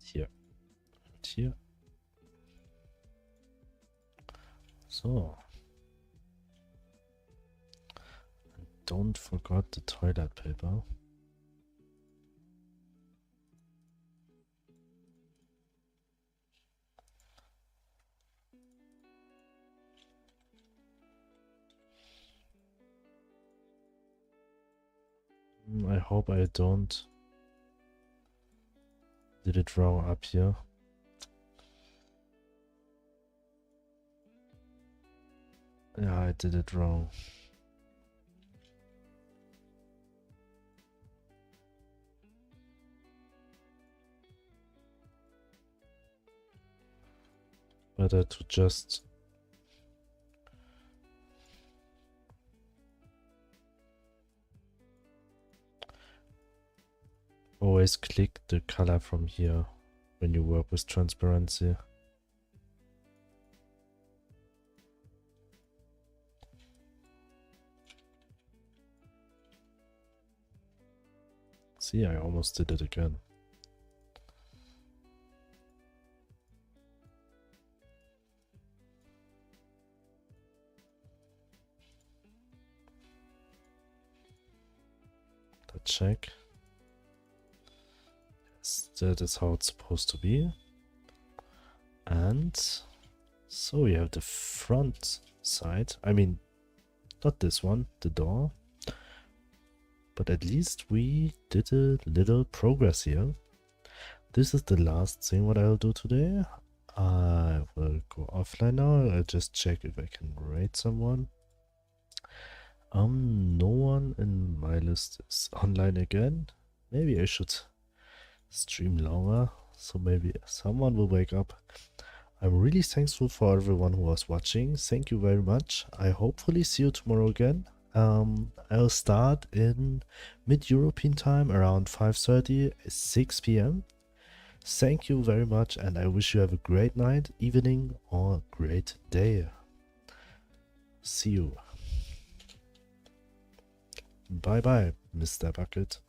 Here and here. So. And don't forget the toilet paper. I hope I don't did it wrong up here. Yeah, I did it wrong. Better to just always click the color from here when you work with transparency. See, I almost did it again. Let's check. Yes, that is how it's supposed to be. And so we have the front side. I mean, not this one, the door. But at least we did a little progress here. This is the last thing what I'll do today. I will go offline now. I'll just check if I can rate someone. No one in my list is online again. Maybe I should stream longer, so maybe someone will wake up. I'm really thankful for everyone who was watching. Thank you very much. I hopefully see you tomorrow again. I'll start in mid-European time around 5:30, 6 p.m. Thank you very much, and I wish you have a great night, evening, or great day. See you. Bye bye, Mr. Bucket.